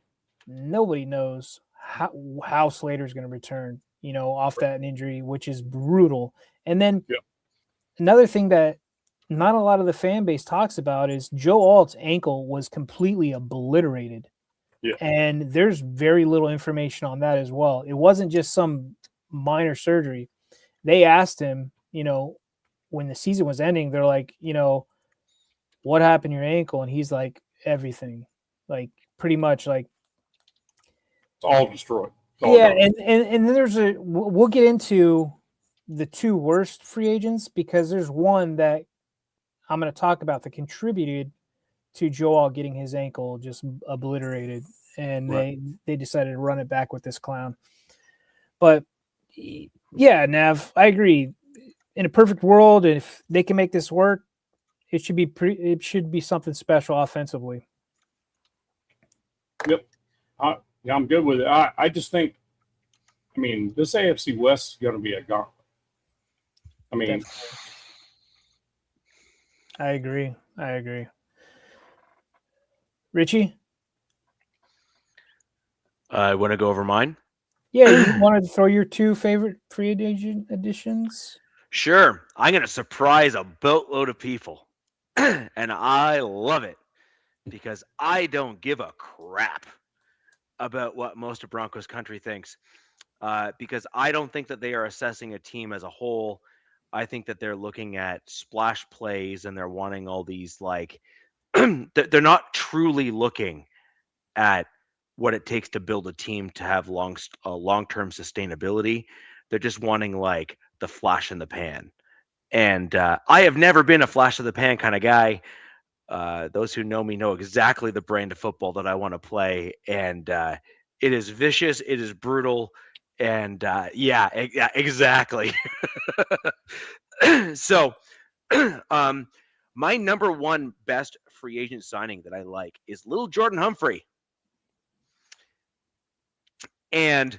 nobody knows how Slater's going to return, off that injury, which is brutal. And then another thing that not a lot of the fan base talks about is Joe Alt's ankle was completely obliterated. Yeah. And there's very little information on that as well. It wasn't just some minor surgery. They asked him, when the season was ending, they're like, what happened to your ankle? And he's like, everything. Like, pretty much like it's all destroyed. All done. And then we'll get into the two worst free agents, because there's one that I'm going to talk about that contributed to Joel getting his ankle just obliterated, and they decided to run it back with this clown. But yeah, Nav, I agree. In a perfect world, if they can make this work, it should be something special offensively. Yep. Yeah, I'm good with it. I just think, this AFC West is going to be a gauntlet. Definitely. I agree. Richie? I want to go over mine. Yeah, you wanted to throw your two favorite free agent additions? Sure. I'm going to surprise a boatload of people. And I love it, because I don't give a crap about what most of Broncos country thinks, because I don't think that they are assessing a team as a whole. I think that they're looking at splash plays and they're wanting all these, like, they're not truly looking at what it takes to build a team to have long-term sustainability. They're just wanting, like, the flash in the pan. And I have never been a flash of the pan kind of guy. Those who know me know exactly the brand of football that I want to play. And it is vicious. It is brutal. And yeah, exactly. So my number one best free agent signing that I like is little Jordan Humphrey. And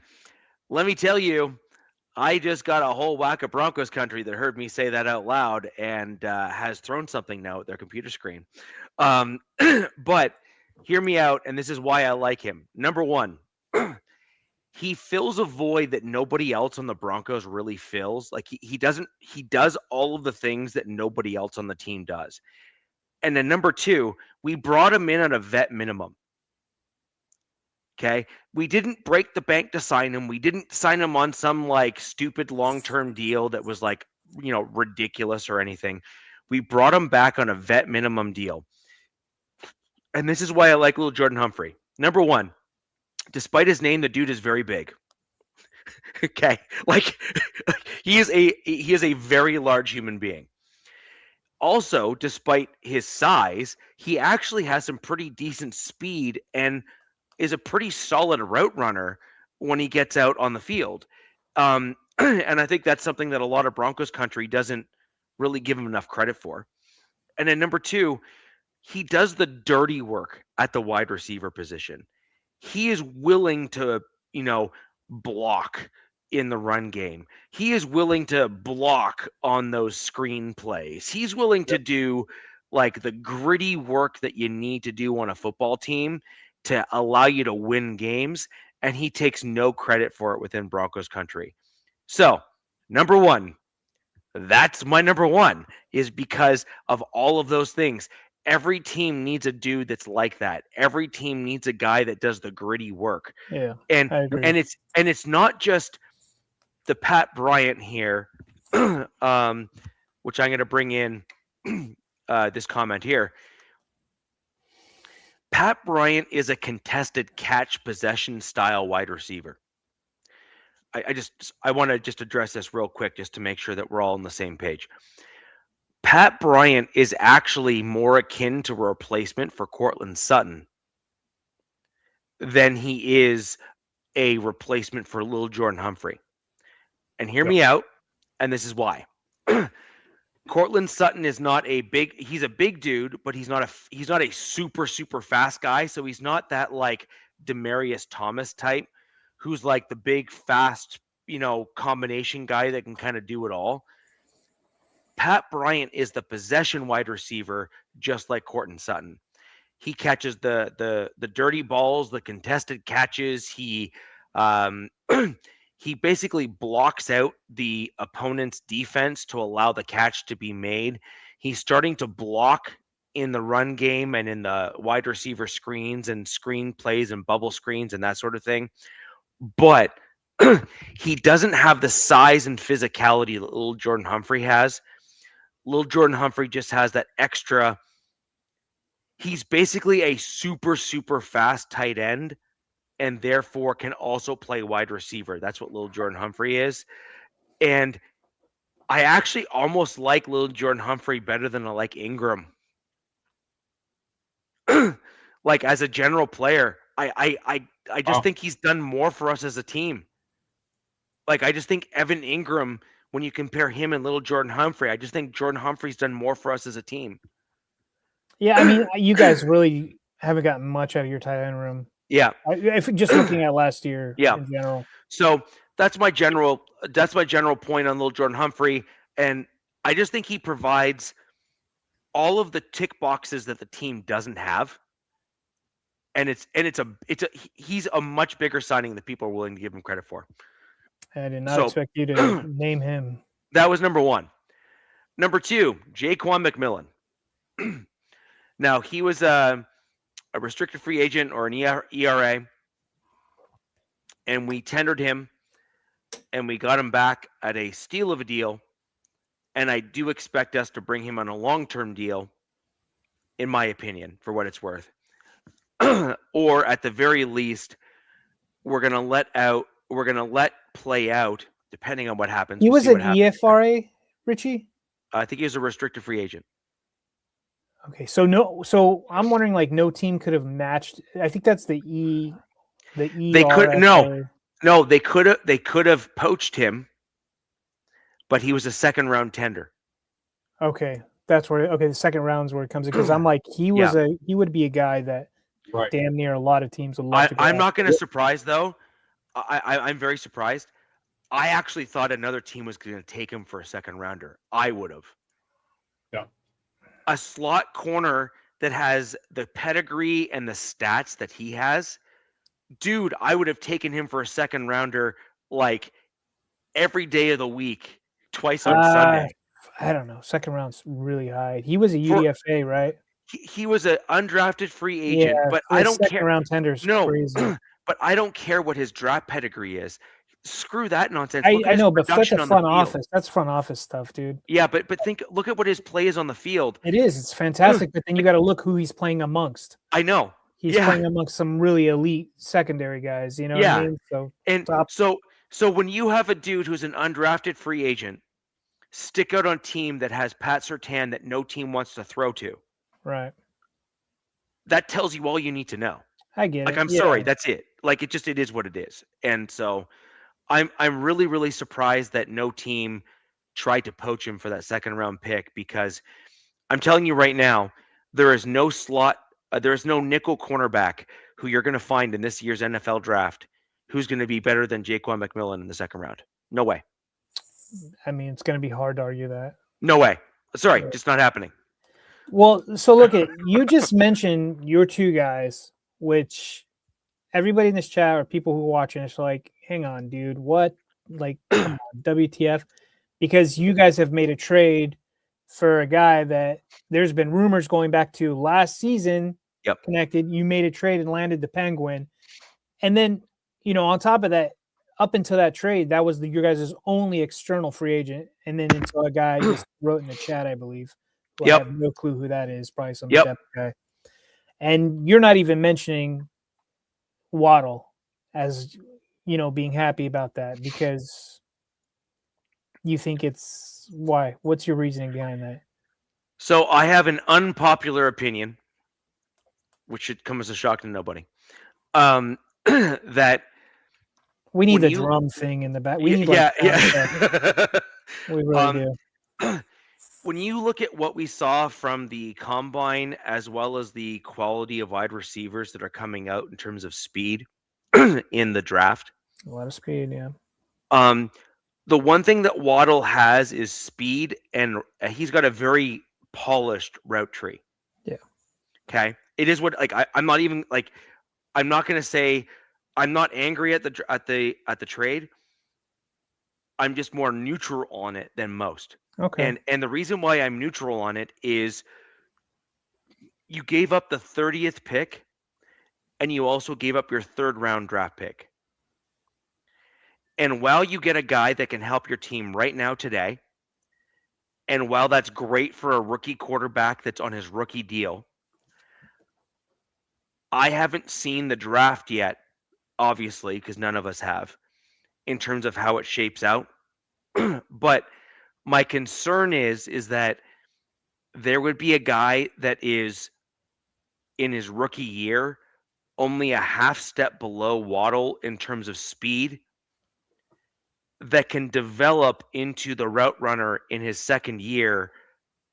let me tell you, I just got a whole whack of Broncos country that heard me say that out loud and has thrown something now at their computer screen. But hear me out, and this is why I like him. Number one, he fills a void that nobody else on the Broncos really fills. Like, he does all of the things that nobody else on the team does. And then number two, we brought him in on a vet minimum. Okay. We didn't break the bank to sign him. We didn't sign him on some, like, stupid long-term deal that was, like, ridiculous or anything. We brought him back on a vet minimum deal. And this is why I like little Jordan Humphrey. Number one, despite his name, the dude is very big. Okay. Like, he is a very large human being. Also, despite his size, he actually has some pretty decent speed and is a pretty solid route runner when he gets out on the field. And I think that's something that a lot of Broncos country doesn't really give him enough credit for. And then number two, he does the dirty work at the wide receiver position. He is willing to, block in the run game. He is willing to block on those screen plays. He's willing to do like the gritty work that you need to do on a football team to allow you to win games. And he takes no credit for it within Broncos country. So, number one, that's my number one, is because of all of those things. Every team needs a dude that's like that. Every team needs a guy that does the gritty work. Yeah, And I agree. and it's not just the Pat Bryant here, which I'm going to bring in this comment here. Pat Bryant is a contested catch possession style wide receiver. I want to just address this real quick just to make sure that we're all on the same page. Pat Bryant is actually more akin to a replacement for Courtland Sutton than he is a replacement for Lil Jordan Humphrey. And hear me out, and this is why. Courtland Sutton is not he's a big dude, but he's not a super, super fast guy. So he's not that like Demaryius Thomas type who's like the big, fast, combination guy that can kind of do it all. Pat Bryant is the possession wide receiver, just like Courtland Sutton. He catches the dirty balls, the contested catches. He he basically blocks out the opponent's defense to allow the catch to be made. He's starting to block in the run game and in the wide receiver screens and screen plays and bubble screens and that sort of thing. But he doesn't have the size and physicality that Lil Jordan Humphrey has. Lil Jordan Humphrey just has that extra. He's basically a super, super fast tight end and therefore can also play wide receiver. That's what Lil Jordan Humphrey is. And I actually almost like Lil Jordan Humphrey better than I like Ingram. Like as a general player, I just think he's done more for us as a team. Like I just think Evan Ingram, when you compare him and Lil Jordan Humphrey, I just think Jordan Humphrey's done more for us as a team. Yeah, I mean, you guys really haven't gotten much out of your tight end room. Yeah. If just looking at last year in general. So that's my general point on Lil Jordan Humphrey. And I just think he provides all of the tick boxes that the team doesn't have. And he's a much bigger signing than people are willing to give him credit for. I did not expect you to name him. That was number one. Number two, Jaquan McMillan. Now, he was a restricted free agent or an ERA, and we tendered him, and we got him back at a steal of a deal, and I do expect us to bring him on a long-term deal, in my opinion, for what it's worth. Or at the very least, we're going to let play out, depending on what happens. He was an EFRA, Richie? I think he was a restricted free agent. Okay, so I'm wondering, like, no team could have matched. I think that's the E. They could they could have poached him, but he was a second round tender. Okay, that's where. Okay, the second round's where it comes in, because I'm like, he would be a guy that damn near a lot of teams would love to go I'm not going to surprise though. I'm very surprised. I actually thought another team was going to take him for a second rounder. I would have. Yeah. A slot corner that has the pedigree and the stats that he has, dude, I would have taken him for a second rounder like every day of the week, twice on Sunday. I don't know. Second round's really high. He was a UDFA, right? He was an undrafted free agent, but I don't care. Second round tenders, crazy. But I don't care what his draft pedigree is. Screw that nonsense. I know, but that's a front office. That's front office stuff, dude. Yeah, but look at what his play is on the field. It is. It's fantastic, but then you got to look who he's playing amongst. I know. He's playing amongst some really elite secondary guys, you know what I mean? So when you have a dude who's an undrafted free agent stick out on team that has Pat Surtain that no team wants to throw to. Right. That tells you all you need to know. I get Like, it. I'm Yeah. sorry, that's it. Like, it is what it is. And so I'm really, really surprised that no team tried to poach him for that second round pick, because I'm telling you right now, there is no slot, there is no nickel cornerback who you're going to find in this year's NFL draft who's going to be better than Jaquan McMillan in the second round. No way. I mean, it's going to be hard to argue that. No way. Sorry, Yeah. just not happening. Well, so look at you just mentioned your two guys, which everybody in this chat or people who are watching it's like, hang on, dude, what? Like, come on, WTF? Because you guys have made a trade for a guy that there's been rumors going back to last season. Yep. Connected. You made a trade and landed the Penguin, and then on top of that, up until that trade, that was your guys' only external free agent, and then until a guy just wrote in the chat, I believe. Who I have no clue who that is. Probably some depth guy. And you're not even mentioning Waddle as being happy about that, because you think it's why? What's your reasoning behind that? So I have an unpopular opinion, which should come as a shock to nobody. That we need the drum thing in the back. We need we really do. When you look at what we saw from the combine, as well as the quality of wide receivers that are coming out in terms of speed in the draft, a lot of speed, yeah. The one thing that Waddle has is speed, and he's got a very polished route tree. Yeah. Okay. It is what, like, I'm not even like, I'm not going to say I'm not angry at the trade. I'm just more neutral on it than most. Okay. And the reason why I'm neutral on it is you gave up the 30th pick, and you also gave up your third round draft pick. And while you get a guy that can help your team right now today, and while that's great for a rookie quarterback that's on his rookie deal, I haven't seen the draft yet, obviously, because none of us have, in terms of how it shapes out. But my concern is that there would be a guy that is in his rookie year only a half step below Waddle in terms of speed, that can develop into the route runner in his second year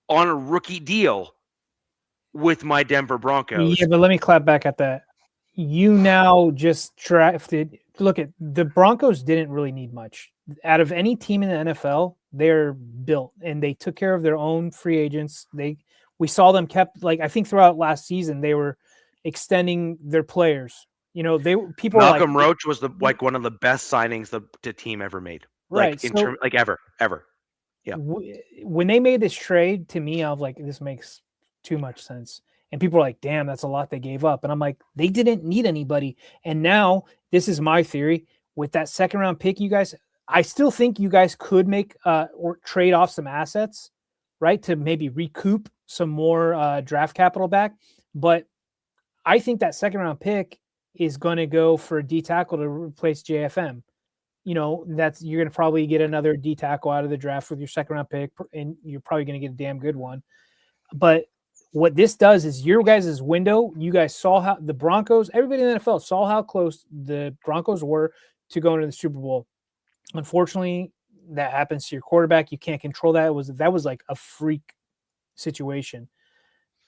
on a rookie deal with my Denver Broncos. Yeah, but let me clap back at that. You now just drafted. Look at the Broncos. Didn't really need much out of any team in the NFL. They're built, and they took care of their own free agents. We saw them kept, like, I think throughout last season they were extending their players. People Malcolm Roach was one of the best signings the team ever made. Right. Like, ever. Yeah. When they made this trade, to me, I was like, this makes too much sense. And people are like, damn, that's a lot they gave up. And I'm like, they didn't need anybody. And now, this is my theory, with that second round pick, you guys, I still think you guys could make or trade off some assets, right, to maybe recoup some more draft capital back. But I think that second round pick is going to go for a D tackle to replace JFM. You're going to probably get another D tackle out of the draft with your second round pick, and you're probably going to get a damn good one. But what this does is your guys' window, you guys saw how the Broncos, everybody in the NFL saw how close the Broncos were to going to the Super Bowl. Unfortunately, that happens to your quarterback. You can't control that. That was like a freak situation.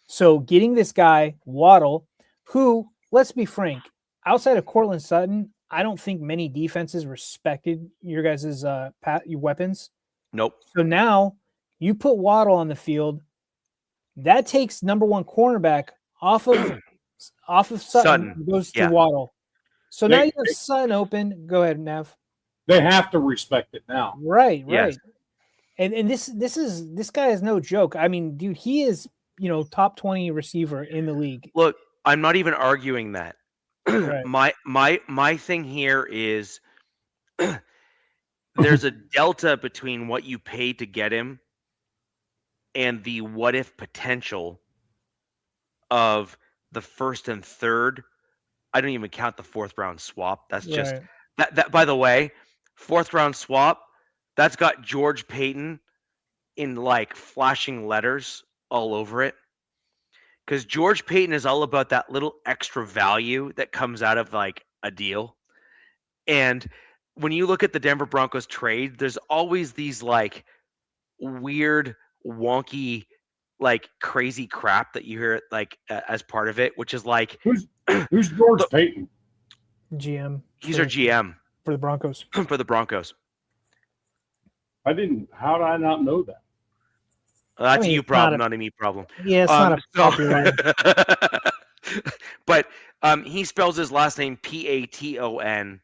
So getting this guy, Waddle, who, let's be frank, outside of Cortland Sutton, I don't think many defenses respected your guys' your weapons. Nope. So now you put Waddle on the field. That takes number one cornerback off of Sutton. Goes to Waddle. So now you have Sutton open. Go ahead, Nav. They have to respect it now. Right. Yes. And this guy is no joke. I mean, dude, he is, top 20 receiver in the league. Look, I'm not even arguing that. Right. My thing here is there's a delta between what you paid to get him and the what if potential of the first and third. I don't even count the fourth round swap. That's just that by the way, fourth round swap, that's got George Payton in like flashing letters all over it. Because George Payton is all about that little extra value that comes out of like a deal. And when you look at the Denver Broncos trade, there's always these like weird, wonky, like crazy crap that you hear like as part of it, which is like Who's George Payton? GM. He's our GM for the Broncos. for the Broncos. How did I not know that? That's a you problem, not a me problem. Yeah, it's not a popular. But he spells his last name Paton,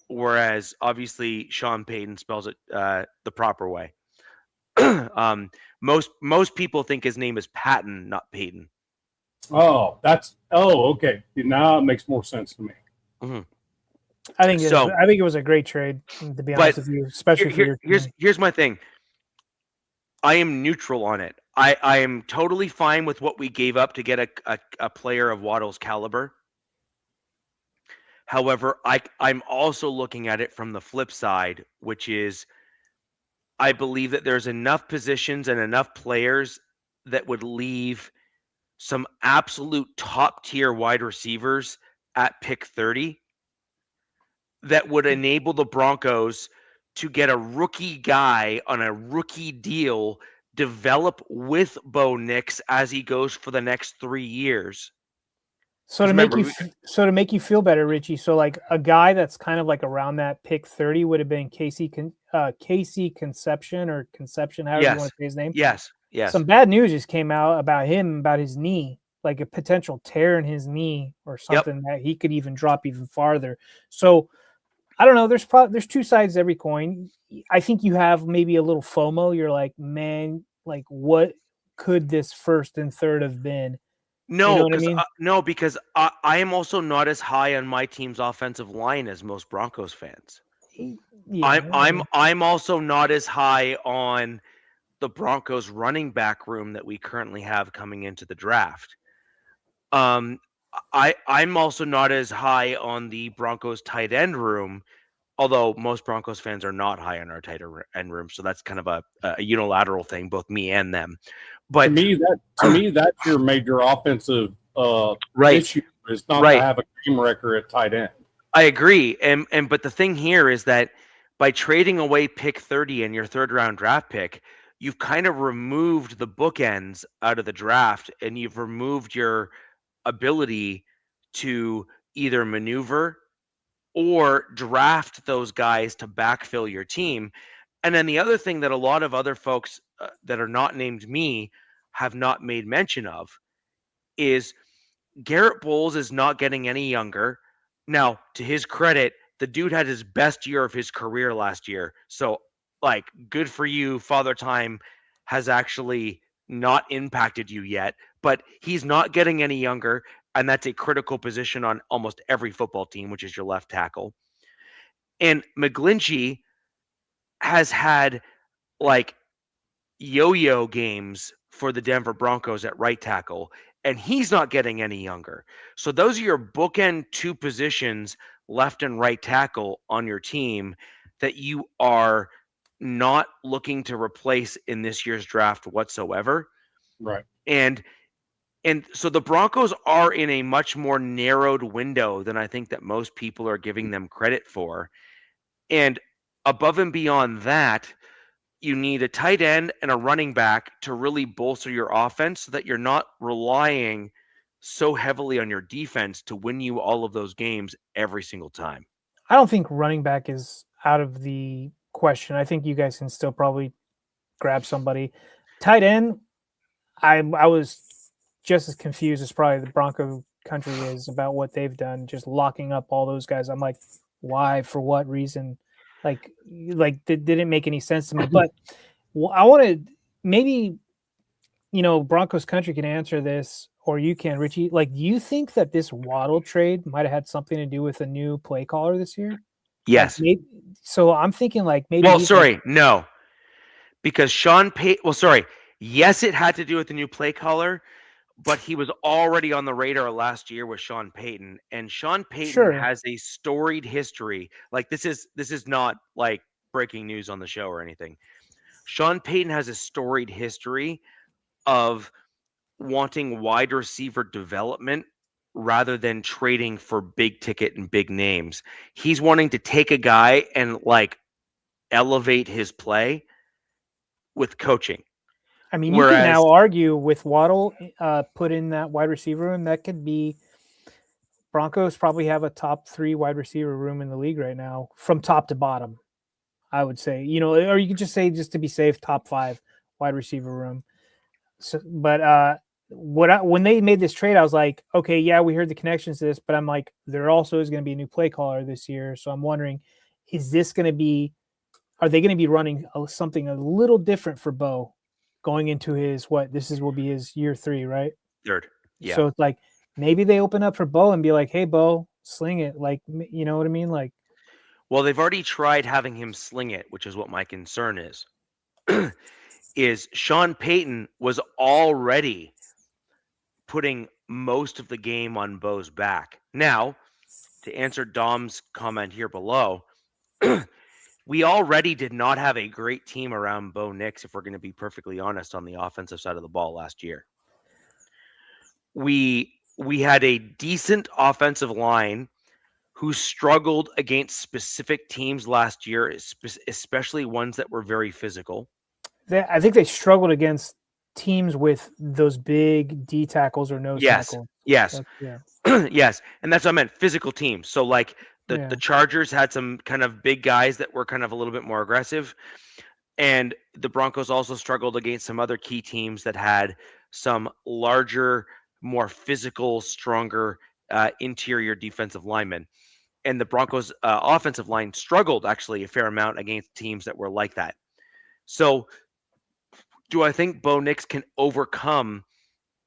whereas obviously Sean Payton spells it the proper way. Most people think his name is Patton, not Payton. Oh, okay. Now it makes more sense to me. Mm-hmm. I think it was a great trade, to be honest with you, especially for your team. Here's my thing. I am neutral on it. I am totally fine with what we gave up to get a player of Waddle's caliber. However, I'm also looking at it from the flip side, which is I believe that there's enough positions and enough players that would leave some absolute top tier wide receivers at pick 30 that would enable the Broncos to get a rookie guy on a rookie deal, develop with Bo Nix as he goes for the next 3 years. So to make you feel better, Richie, so like a guy that's kind of like around that pick 30 would have been Casey Conception, however you want to say his name. Yes. Some bad news just came out about him, about his knee, like a potential tear in his knee or something that he could even drop even farther. So I don't know. There's two sides to every coin. I think you have maybe a little FOMO. You're like, man, like what could this first and third have been? No, because I am also not as high on my team's offensive line as most Broncos fans. Yeah, I'm also not as high on the Broncos running back room that we currently have coming into the draft. I'm also not as high on the Broncos tight end room, although most Broncos fans are not high on our tight end room, so that's kind of a unilateral thing, both me and them. But to me, that's your major offensive issue is not to have a game wrecker at tight end. I agree, but the thing here is that by trading away pick 30 and your third round draft pick, you've kind of removed the bookends out of the draft, and you've removed your ability to either maneuver or draft those guys to backfill your team. And then the other thing that a lot of other folks that are not named me have not made mention of is Garrett Bowles is not getting any younger. Now, to his credit, the dude had his best year of his career last year. So, like, good for you. Father Time has actually not impacted you yet, but he's not getting any younger. And that's a critical position on almost every football team, which is your left tackle. And McGlinchey has had like yo-yo games for the Denver Broncos at right tackle, and he's not getting any younger. So those are your bookend two positions, left and right tackle on your team, that you are not looking to replace in this year's draft whatsoever. Right. And so the Broncos are in a much more narrowed window than I think that most people are giving them credit for. And above and beyond that, you need a tight end and a running back to really bolster your offense so that you're not relying so heavily on your defense to win you all of those games every single time. I don't think running back is out of the question. I think you guys can still probably grab somebody. Tight end, I was just as confused as probably the Bronco country is about what they've done, just locking up all those guys. I'm like, why? For what reason? Like that didn't make any sense to me. But I want to maybe, Broncos country can answer this, or you can, Richie. Like, do you think that this Waddle trade might have had something to do with a new play caller this year? Yes. Like so I'm thinking like maybe. No, because Sean Payton. Well, sorry. Yes, it had to do with the new play caller, but he was already on the radar last year with Sean Payton, and Sean Payton has a storied history. Like this is not like breaking news on the show or anything, Sean Payton has a storied history of wanting wide receiver development rather than trading for big ticket and big names. He's wanting to take a guy and like elevate his play with coaching. I mean, you can Whereas now argue with Waddle put in that wide receiver room. That could be Broncos probably have a top 3 wide receiver room in the league right now, from top to bottom. I would say, or you could just say, just to be safe, top 5 wide receiver room. So, but when they made this trade, I was like, okay, yeah, we heard the connections to this, but I'm like, there also is going to be a new play caller this year. So I'm wondering, is this going to be? Are they going to be running something a little different for Bo going into his will be his year 3, right? third. Yeah. So it's like maybe they open up for Bo and be like, hey, Bo, sling it. Like, you know what I mean? Like, Well, they've already tried having him sling it, which is what my concern is. Is Sean Payton was already putting most of the game on Bo's back. Now, to answer Dom's comment here below, we already did not have a great team around Bo Nix, if we're going to be perfectly honest, on the offensive side of the ball last year. We had a decent offensive line who struggled against specific teams last year, especially ones that were very physical. I think they struggled against teams with those big D tackles or nose tackles. Yes. Yeah. Yes. And that's what I meant, physical teams. So like the Chargers had some kind of big guys that were kind of a little bit more aggressive. And the Broncos also struggled against some other key teams that had some larger, more physical, stronger interior defensive linemen. And the Broncos' offensive line struggled actually a fair amount against teams that were like that. So, do I think Bo Nix can overcome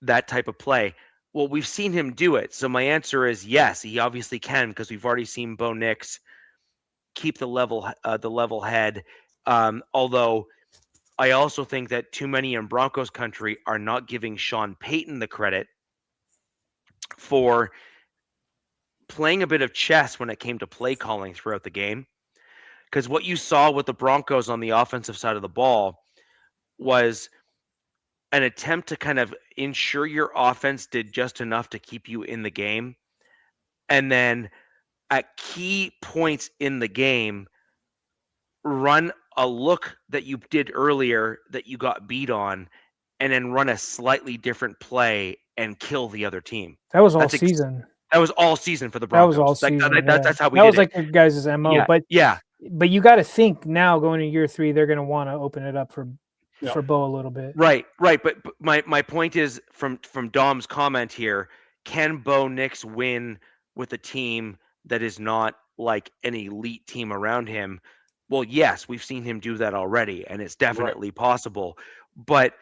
that type of play? Well, we've seen him do it. So my answer is yes, he obviously can, because we've already seen Bo Nix keep the level head. Although I also think that too many in Broncos country are not giving Sean Payton the credit for playing a bit of chess when it came to play calling throughout the game. Because what you saw with the Broncos on the offensive side of the ball was an attempt to kind of ensure your offense did just enough to keep you in the game. And then at key points in the game, run a look that you did earlier that you got beat on, and then run a slightly different play and kill the other team. That was all season. That was all season for the Broncos. That was all season. That's how we did it. That was like your guys' MO. Yeah. But you got to think now going to year 3, they're going to want to open it up for Bo a little bit. Right. But my point is from Dom's comment here, can Bo Nix win with a team that is not like an elite team around him? Well, yes, we've seen him do that already, and it's definitely possible. But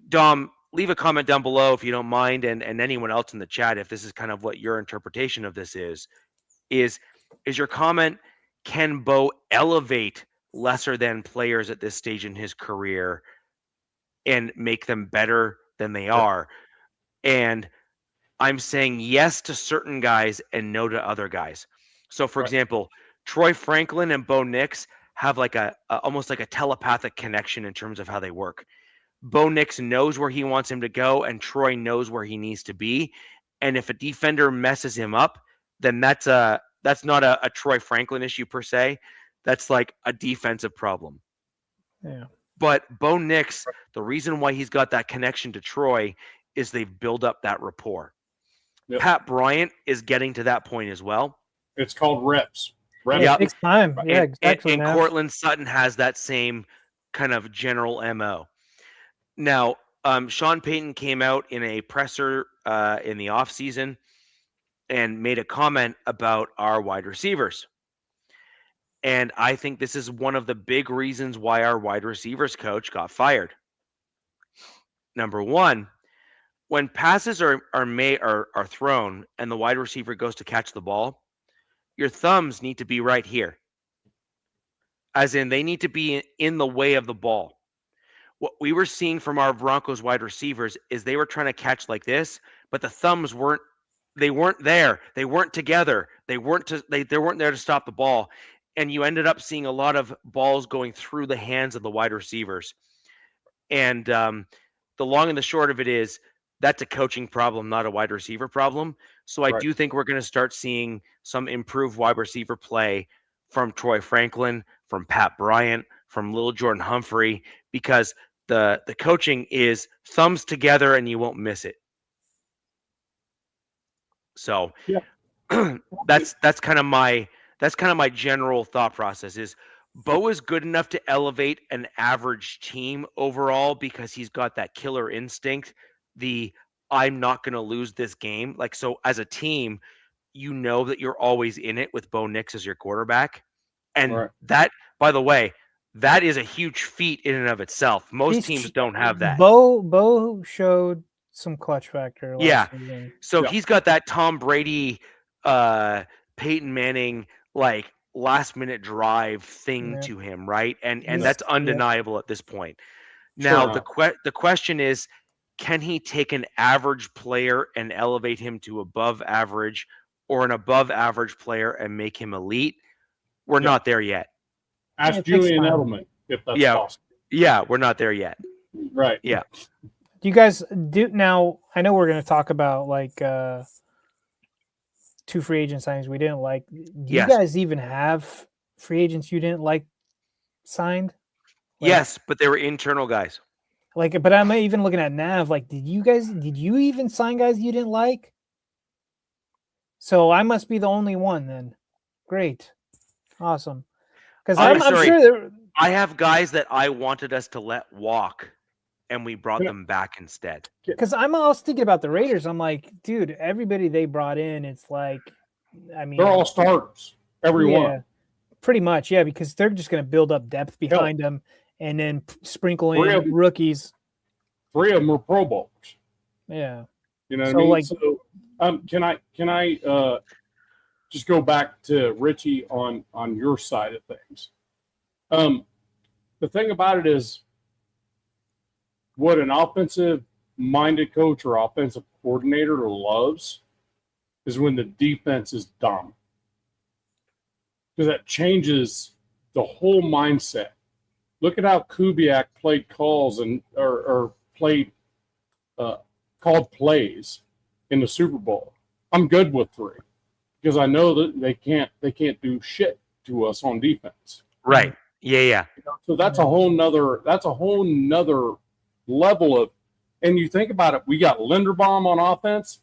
Dom, leave a comment down below if you don't mind, and anyone else in the chat, if this is kind of what your interpretation of this is your comment, can Bo elevate lesser than players at this stage in his career and make them better than they are? And I'm saying yes to certain guys and no to other guys. So for example, Troy Franklin and Bo Nix have like a almost like a telepathic connection in terms of how they work. Bo Nix knows where he wants him to go, and Troy knows where he needs to be. And if a defender messes him up, then that's not a Troy Franklin issue per se. That's like a defensive problem. Yeah. But Bo Nix, the reason why he's got that connection to Troy is they've built up that rapport. Yep. Pat Bryant is getting to that point as well. It's called reps. It takes time. Yeah, exactly. And Courtland Sutton has that same kind of general MO. Now, Sean Payton came out in a presser in the offseason and made a comment about our wide receivers. And I think this is one of the big reasons why our wide receivers coach got fired. Number one, when passes are thrown and the wide receiver goes to catch the ball, your thumbs need to be right here. As in, they need to be in the way of the ball. What we were seeing from our Broncos wide receivers is they were trying to catch like this, but the thumbs weren't there. They weren't together. They weren't there to stop the ball. and you ended up seeing a lot of balls going through the hands of the wide receivers. And the long and the short of it is that's a coaching problem, not a wide receiver problem. So I Right. do think we're going to start seeing some improved wide receiver play from Troy Franklin, from Pat Bryant, from Lil Jordan Humphrey, because the coaching is thumbs together and you won't miss it. So Yeah. that's kind of my general thought process is Bo is good enough to elevate an average team overall because he's got that killer instinct. The I'm not going to lose this game. Like, so as a team, you know that you're always in it with Bo Nix as your quarterback. And Right. that, by the way, that is a huge feat in and of itself. Most He's teams don't have that. Bo showed some clutch factor Yeah. last season. So Yeah. he's got that Tom Brady, Peyton Manning, like last minute drive thing Yeah. to him, right? And He's- that's yeah. undeniable at this point. Sure Now enough. the question is, can he take an average player and elevate him to above average, or an above average player and make him elite? We're Yeah. not there yet. Ask it takes Julian time. Edelman if that's Yeah. possible. Yeah, we're not there yet. Right. Yeah. Do you guys do now? I know we're going to talk about like 2 free agent signings we didn't like. Do Yes. you guys even have free agents you didn't like signed? Like, Yes, but they were internal guys. Like, but I'm even looking at Nav. Like, did you even sign guys you didn't like? So I must be the only one then. Great, awesome. Because I'm sorry. sure there. I have guys that I wanted us to let walk, and we brought them back instead. Because I was thinking about the Raiders. I'm like, dude, everybody they brought in, it's like, I mean, They're all starters. Every yeah, one. pretty much, yeah, because they're just going to build up depth behind them and then sprinkle Three in of 'em- rookies. 3 of them are Pro Bowls. Yeah. You know what So, I mean? like- So, can I just go back to Richie on your side of things? The thing about it is, what an offensive-minded coach or offensive coordinator loves is when the defense is dominant, because that changes the whole mindset. Look at how Kubiak played calls or played called plays in the Super Bowl. I'm good with 3 because I know that they can't do shit to us on defense. Right. Yeah. So that's a whole nother level of, and you think about it, we got Linderbaum on offense.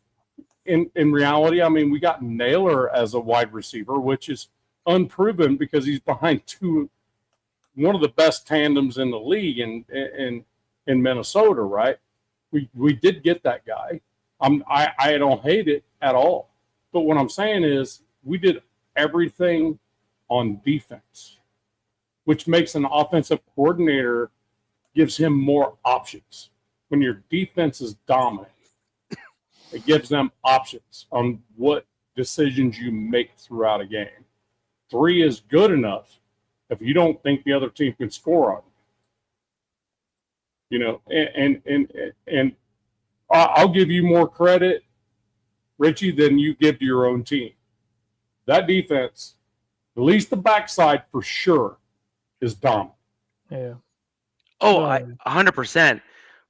In reality, I mean, we got Naylor as a wide receiver, which is unproven because he's behind one of the best tandems in the league in Minnesota, right? We did get that guy. I don't hate it at all. But what I'm saying is we did everything on defense, which makes an offensive coordinator, gives him more options. When your defense is dominant, it gives them options on what decisions you make throughout a game. 3 is good enough if you don't think the other team can score on you. You know, and I'll give you more credit, Richie, than you give to your own team. That defense, at least the backside for sure, is dominant. Yeah. Oh, Well, 100%.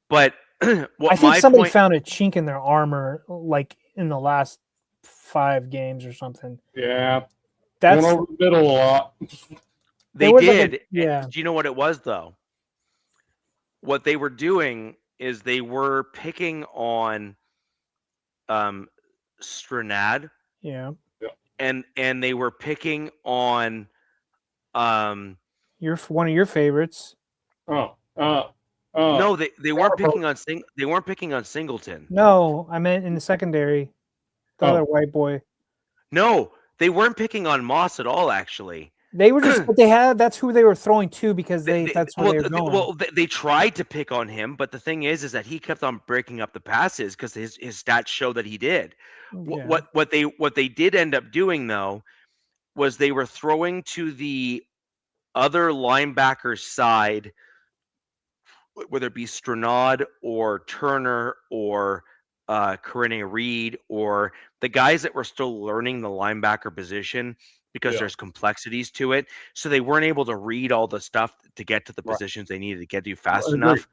But what I think my somebody point, found a chink in their armor, like in the last 5 games or something. Yeah, That's going over the middle a lot. they there was like a- did. yeah. Do you know what it was though? What they were doing is they were picking on Stranad, Yeah. and they were picking on You're one of your favorites. no, they weren't picking on they weren't picking on Singleton. No, I meant in the secondary. The other white boy. No, they weren't picking on Moss at all, actually. They were just, but that's who they were throwing to because that's where they were going. They tried to pick on him, but the thing is that he kept on breaking up the passes because his stats show that he did. Yeah. What they did end up doing though was they were throwing to the other linebacker's side, whether it be Stranad or Turner or Corinne Reed or the guys that were still learning the linebacker position. because Yeah. there's complexities to it. So they weren't able to read all the stuff to get to the Right. positions they needed to get to fast I agree. enough.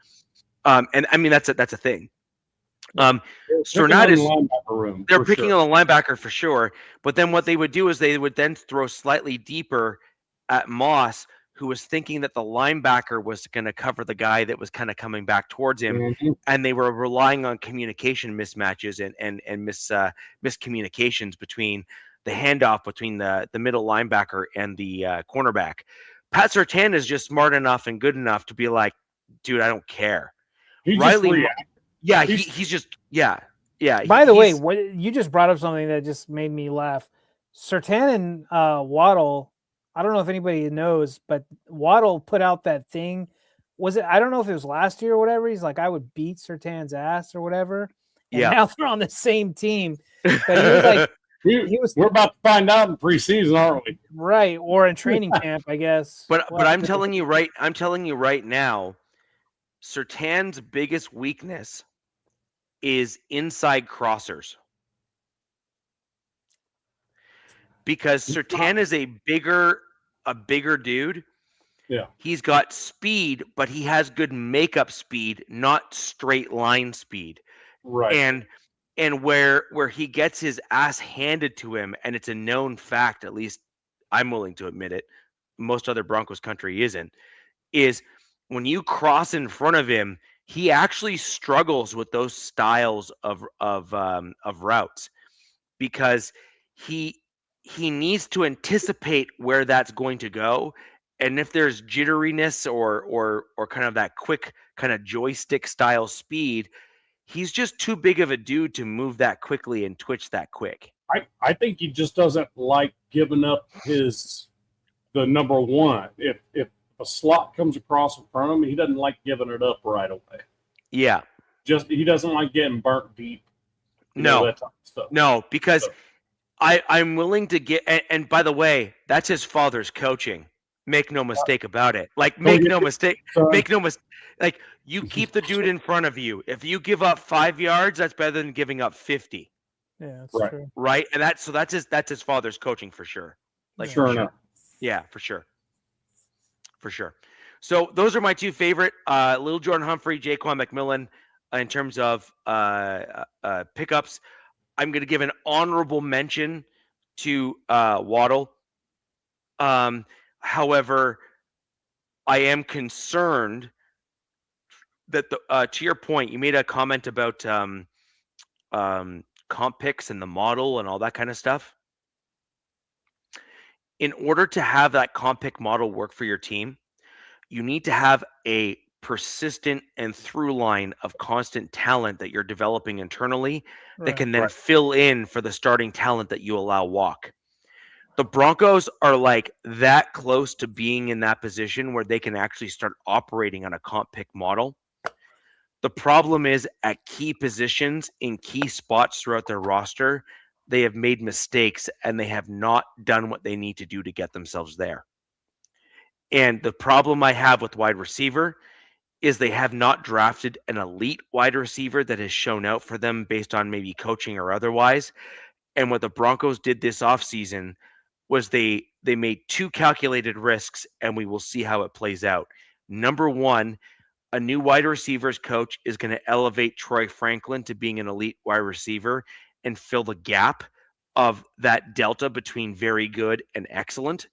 And I mean, that's a thing. Yeah. Picking on the Sternat linebacker room they're for picking sure. on the linebacker for sure. But then what they would do is they would then throw slightly deeper at Moss, who was thinking that the linebacker was going to cover the guy that was kind of coming back towards him. Mhm. And they were relying on communication mismatches and miscommunications between the handoff between the middle linebacker and the cornerback. Pat Surtain is just smart enough and good enough to be like, dude, I don't care. He just Riley, reacted. yeah, He's- he's just, yeah. Yeah. By the way, he's- what you just brought up something that just made me laugh. Sertan and Waddle. I don't know if anybody knows, but Waddle put out that thing. Was it? I don't know if it was last year or whatever. He's like, I would beat Sertan's ass or whatever. And Yeah. now they're on the same team. But he was like, he was We're about to find out in preseason, aren't we? right, or in training camp, I guess. But Well, I'm telling you right now, Sertan's biggest weakness is inside crossers. Because Sertan is a bigger dude. Yeah. He's got speed, but he has good makeup speed, not straight line speed. Right. And where he gets his ass handed to him, and it's a known fact, at least I'm willing to admit it, most other Broncos country isn't, is when you cross in front of him, he actually struggles with those styles of routes because he needs to anticipate where that's going to go, and if there's jitteriness or kind of that quick kind of joystick style speed, he's just too big of a dude to move that quickly and twitch that quick. I think he just doesn't like giving up the number one. If a slot comes across in front of him, he doesn't like giving it up right away. Yeah. Just he doesn't like getting burnt deep. No. That type of stuff. No, because So- I'm willing to get and by the way, that's his father's coaching. Make no mistake about it. Like make no mistake. Make no mistake. Like you keep the dude in front of you. If you give up 5 yards, that's better than giving up 50. yeah, that's Right. true. Right? And that's his father's coaching for sure. Like Sure for enough. Yeah, for sure. For sure. So those are my two favorite, Little Jordan Humphrey, Jaquan McMillan, in terms of pickups. I'm going to give an honorable mention to Waddle. However, I am concerned that to your point, you made a comment about comp picks and the model and all that kind of stuff. In order to have that comp pick model work for your team, you need to have a persistent and through line of constant talent that you're developing internally that can then fill in for the starting talent that you allow walk. The Broncos are like that close to being in that position where they can actually start operating on a comp pick model. The problem is at key positions in key spots throughout their roster, they have made mistakes and they have not done what they need to do to get themselves there. And the problem I have with wide receiver is they have not drafted an elite wide receiver that has shown out for them based on maybe coaching or otherwise. And what the Broncos did this offseason was they made two calculated risks, and we will see how it plays out. Number one, a new wide receivers coach is going to elevate Troy Franklin to being an elite wide receiver and fill the gap of that delta between very good and excellent,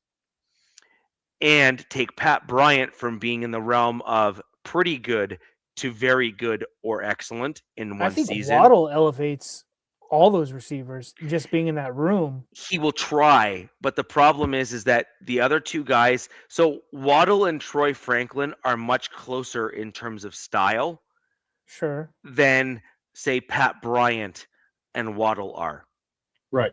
and take Pat Bryant from being in the realm of pretty good to very good or excellent in one I think season. Waddle elevates all those receivers just being in that room. He will try, but the problem is that the other two guys, so Waddle and Troy Franklin are much closer in terms of style Sure. than say Pat Bryant and Waddle are. Right.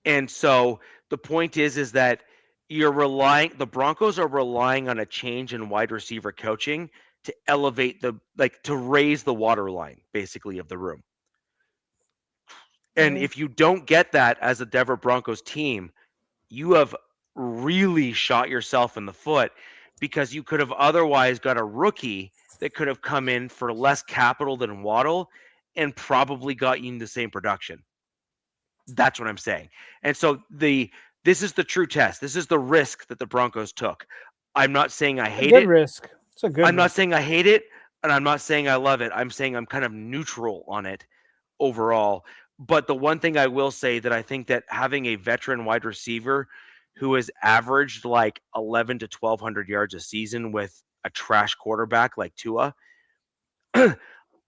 And so the point is that the Broncos are relying on a change in wide receiver coaching to elevate to raise the water line basically of the room. And if you don't get that as a Denver Broncos team, you have really shot yourself in the foot, because you could have otherwise got a rookie that could have come in for less capital than Waddle and probably got you the same production. That's what I'm saying. And so the This is the true test. This is the risk that the Broncos took. I'm not saying I A hate good it. risk. It's a good I'm not risk. saying I hate it, and I'm not saying I love it. I'm saying I'm kind of neutral on it overall. But the one thing I will say that I think that having a veteran wide receiver who has averaged like 11 to 1200 yards a season with a trash quarterback like Tua,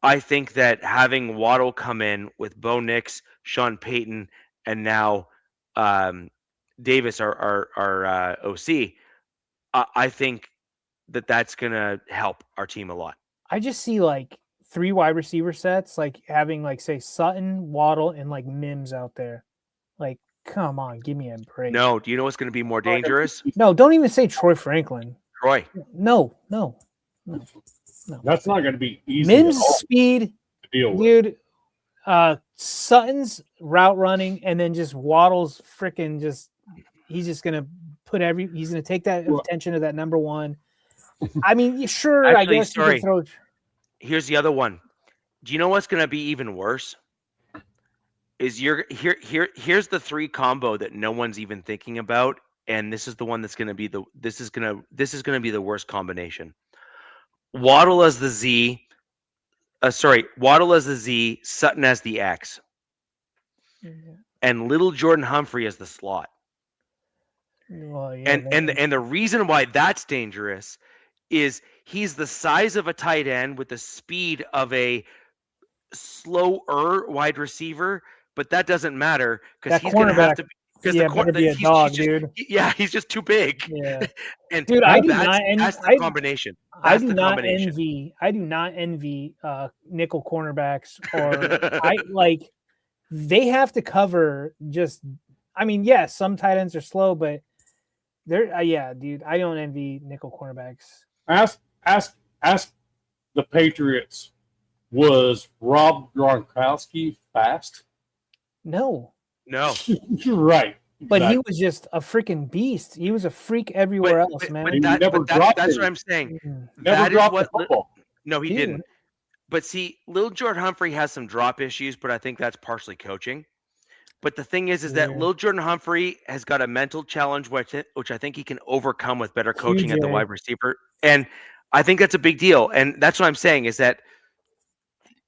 I think that having Waddle come in with Bo Nix, Sean Payton, and now um, Davis, our OC, I think that that's gonna help our team a lot. I just see like 3 wide receiver sets, like having like say Sutton, Waddle, and like Mims out there. Like, come on, give me a break. No, do you know what's going to be more dangerous? No, don't even say Troy Franklin. Troy. No. That's not going to be easy Mims at all speed, to deal with. dude. Sutton's route running, and then just Waddle's freaking just. He's just gonna he's gonna take that attention to that number one. I mean, sure, Actually, I guess you can throw. Here's the other one. Do you know what's going to be even worse? Is here's the 3 combo that no one's even thinking about, and this is the one that's going to be this is going to be the worst combination. Waddle as the Z, Waddle as the Z, Sutton as the X, and little Jordan Humphrey as the slot. Well, yeah, and the reason why that's dangerous is he's the size of a tight end with the speed of a slower wide receiver, but that doesn't matter because he's going to have to. Because better be a dog, dude. He's just too big. Yeah, and dude, that's the combination. I do not envy nickel cornerbacks or they have to cover just. I mean, yes, some tight ends are slow, but they're dude. I don't envy nickel cornerbacks. Ask the Patriots. Was Rob Gronkowski fast? No. You're right. But he was just a freaking beast. He was a freak everywhere else, man. That's what I'm saying. Never dropped the football. No, he didn't. But see, Lil Jordan Humphrey has some drop issues, but I think that's partially coaching. But the thing is that Lil Jordan Humphrey has got a mental challenge, which I think he can overcome with better coaching at the wide receiver. And I think that's a big deal. And that's what I'm saying is that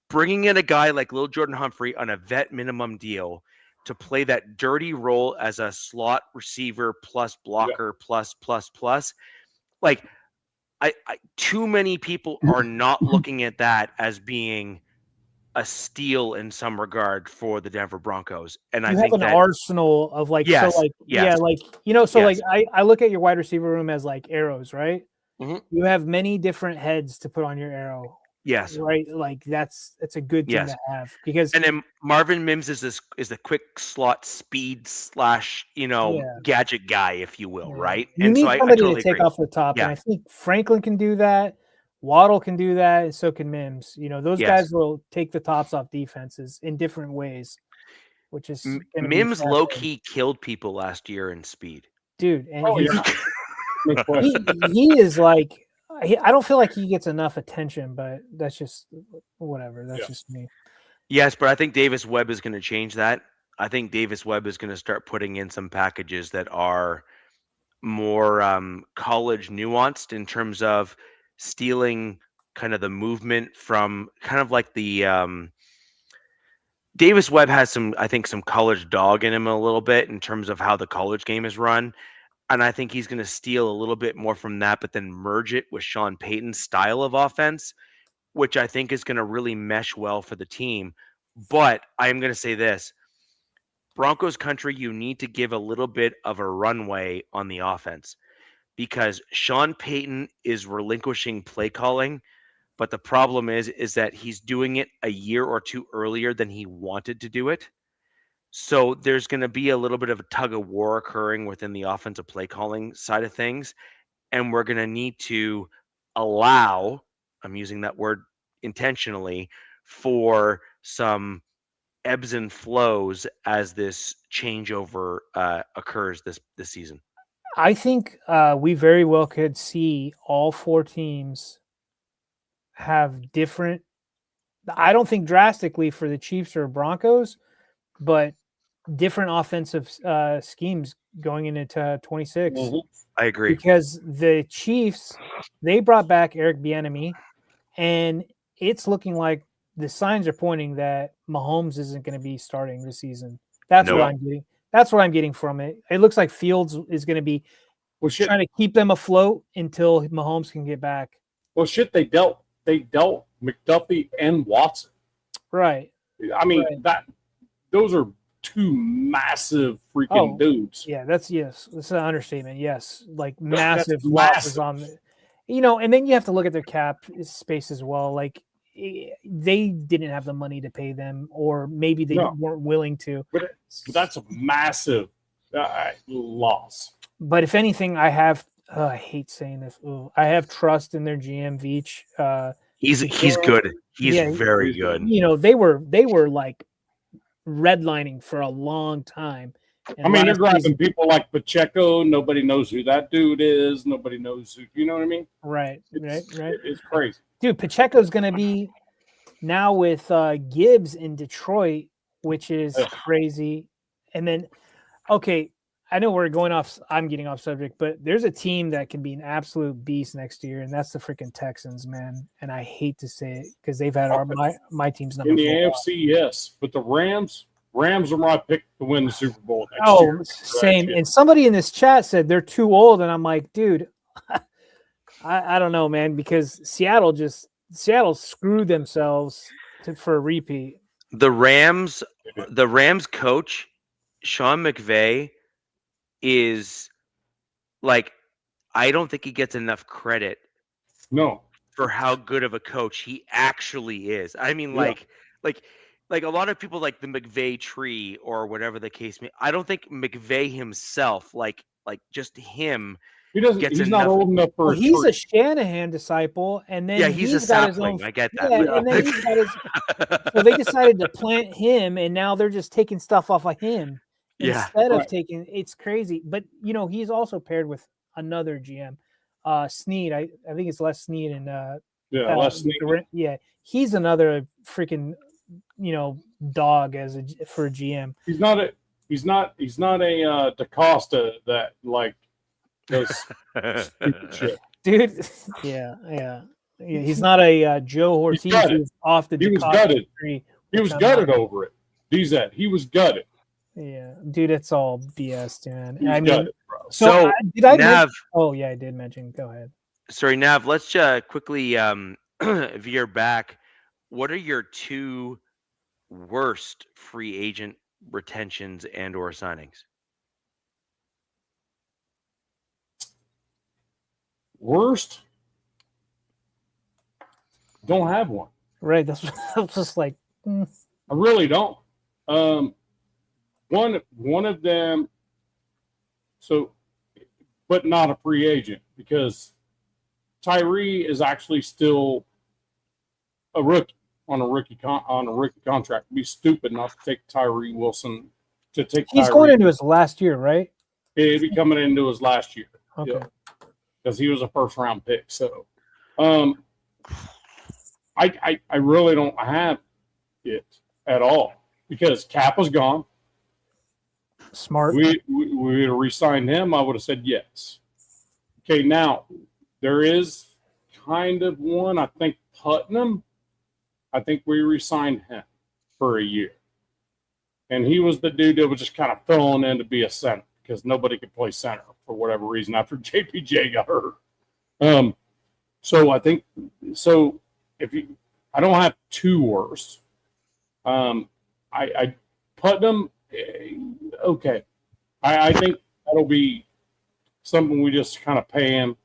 bringing in a guy like Lil Jordan Humphrey on a vet minimum deal to play that dirty role as a slot receiver plus blocker plus, like I too many people are not looking at that as being a steal in some regard for the Denver Broncos. And I think an arsenal of I look at your wide receiver room as like arrows, right? Mm-hmm. You have many different heads to put on your arrow. Yes. Right. Like it's a good thing to have because. And then Marvin Mims is the quick slot speed / gadget guy, if you will. Yeah. Right. You need somebody to take off the top. Yeah. And I think Franklin can do that. Waddle can do that. And so can Mims. Those guys will take the tops off defenses in different ways, which is Mims low key killed people last year in speed. Dude. And he is like, I don't feel like he gets enough attention, but that's just whatever. That's just me. Yes, but I think Davis Webb is going to change that. I think Davis Webb is going to start putting in some packages that are more college nuanced in terms of stealing kind of the movement from kind of like the Davis Webb has some college dog in him a little bit in terms of how the college game is run. And I think he's going to steal a little bit more from that, but then merge it with Sean Payton's style of offense, which I think is going to really mesh well for the team. But I am going to say this. Broncos country, you need to give a little bit of a runway on the offense because Sean Payton is relinquishing play calling, but the problem is that he's doing it a year or two earlier than he wanted to do it. So there's going to be a little bit of a tug of war occurring within the offensive play calling side of things. And we're going to need to allow, I'm using that word intentionally, for some ebbs and flows as this changeover occurs this season. I think we very well could see all 4 teams have different, I don't think drastically for the Chiefs or Broncos, but different offensive schemes going into 26. Mhm. I agree. Because the Chiefs, they brought back Eric Bieniemy, and it's looking like the signs are pointing that Mahomes isn't going to be starting this season. That's what Nope. I'm getting. That's what I'm getting from it. It looks like Fields is going to be Well, shit. trying to keep them afloat until Mahomes can get back. Well, shit. They dealt McDuffie and Watson. Right. I mean Right. those are two massive freaking dudes. Yeah, that's an understatement. Yes, like That's massive losses massive. on the, and then you have to look at their cap space as well. Like they didn't have the money to pay them, or maybe they No. weren't willing to. But that's a massive loss. But if anything, I hate saying this. I have trust in their GM Veach. He's good. He's Yeah, very good. They were like redlining for a long time. And I mean, they're last grabbing season- people like Pacheco. Nobody knows who that dude is. Nobody knows who. You know what I mean? right. It's crazy. Dude, Pacheco's going to be now with Gibbs in Detroit, which is Ugh. crazy. And then, okay, I know I'm getting off subject, but there's a team that can be an absolute beast next year, and that's the freaking Texans, man. And I hate to say it because they've had my team's number In the 4. AFC, yes, but the Rams are my pick to win the Super Bowl next Oh, year. same. Right. And somebody in this chat said they're too old, and I'm like, dude, I don't know, man, because Seattle screwed themselves for a repeat. The Rams coach, Sean McVay, is like, I don't think he gets enough credit No, for how good of a coach he actually is. I mean, Yeah. like a lot of people like the McVay tree or whatever the case may. I don't think McVay himself, like just him, he doesn't. Gets He's not enough- old enough for. Well, a he's tree. a Shanahan disciple, and then yeah, he's a got his sapling. own. I get that. Yeah, but- and then he's got his. So they decided to plant him, and now they're just taking stuff off of him Yeah. instead of Right. taking. It's crazy, but he's also paired with another GM, Snead. I think it's Les Snead, and Les Snead. yeah, he's another freaking dog for a GM. He's not a DaCosta that like does stupid shit. Dude. Yeah. He's not a Joe Ortiz gutted. who's off the. He was DeCosta gutted. tree. He was I'm gutted over it. He was gutted. Yeah, dude, it's all BS, man. He was I mean, gutted, bro. So, did I Nav, mention? Oh yeah, I did mention. Go ahead. sorry, Nav. Let's quickly veer back. What are your 2 worst free agent retentions and/or signings? Worst? Don't have one. Right, that's just like. I really don't. One of them. So, but not a free agent because Tyree is actually still a rookie on a rookie contract. It'd be stupid not to take Tyree Wilson to take. He's Tyree. going into his last year, right? He'd be coming into his last year. Okay. Because he was a first round pick. So, I really don't have it at all because Cap was gone. Smart. We would have re-signed him. I would have said yes. Okay, now there is kind of one. I think Putnam. I think we re-signed him for a year, and he was the dude that was just kind of thrown in to be a center because nobody could play center for whatever reason after JPJ got hurt. So I think so. I don't have 2 worse. I Putnam. Okay, I think that'll be something we just kind of pay him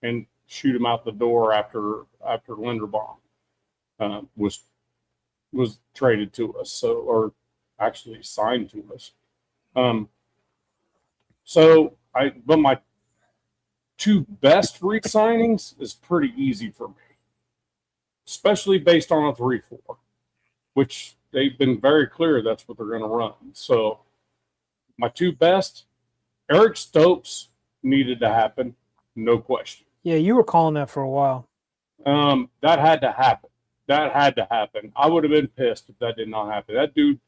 and shoot him out the door after Linderbaum was traded to us, so or actually signed to us. But my 2 best re-signings is pretty easy for me, especially based on a 3-4, which they've been very clear that's what they're going to run. So my 2 best, Eric Stokes needed to happen, no question. Yeah, you were calling that for a while. That had to happen. I would have been pissed if that did not happen. That dude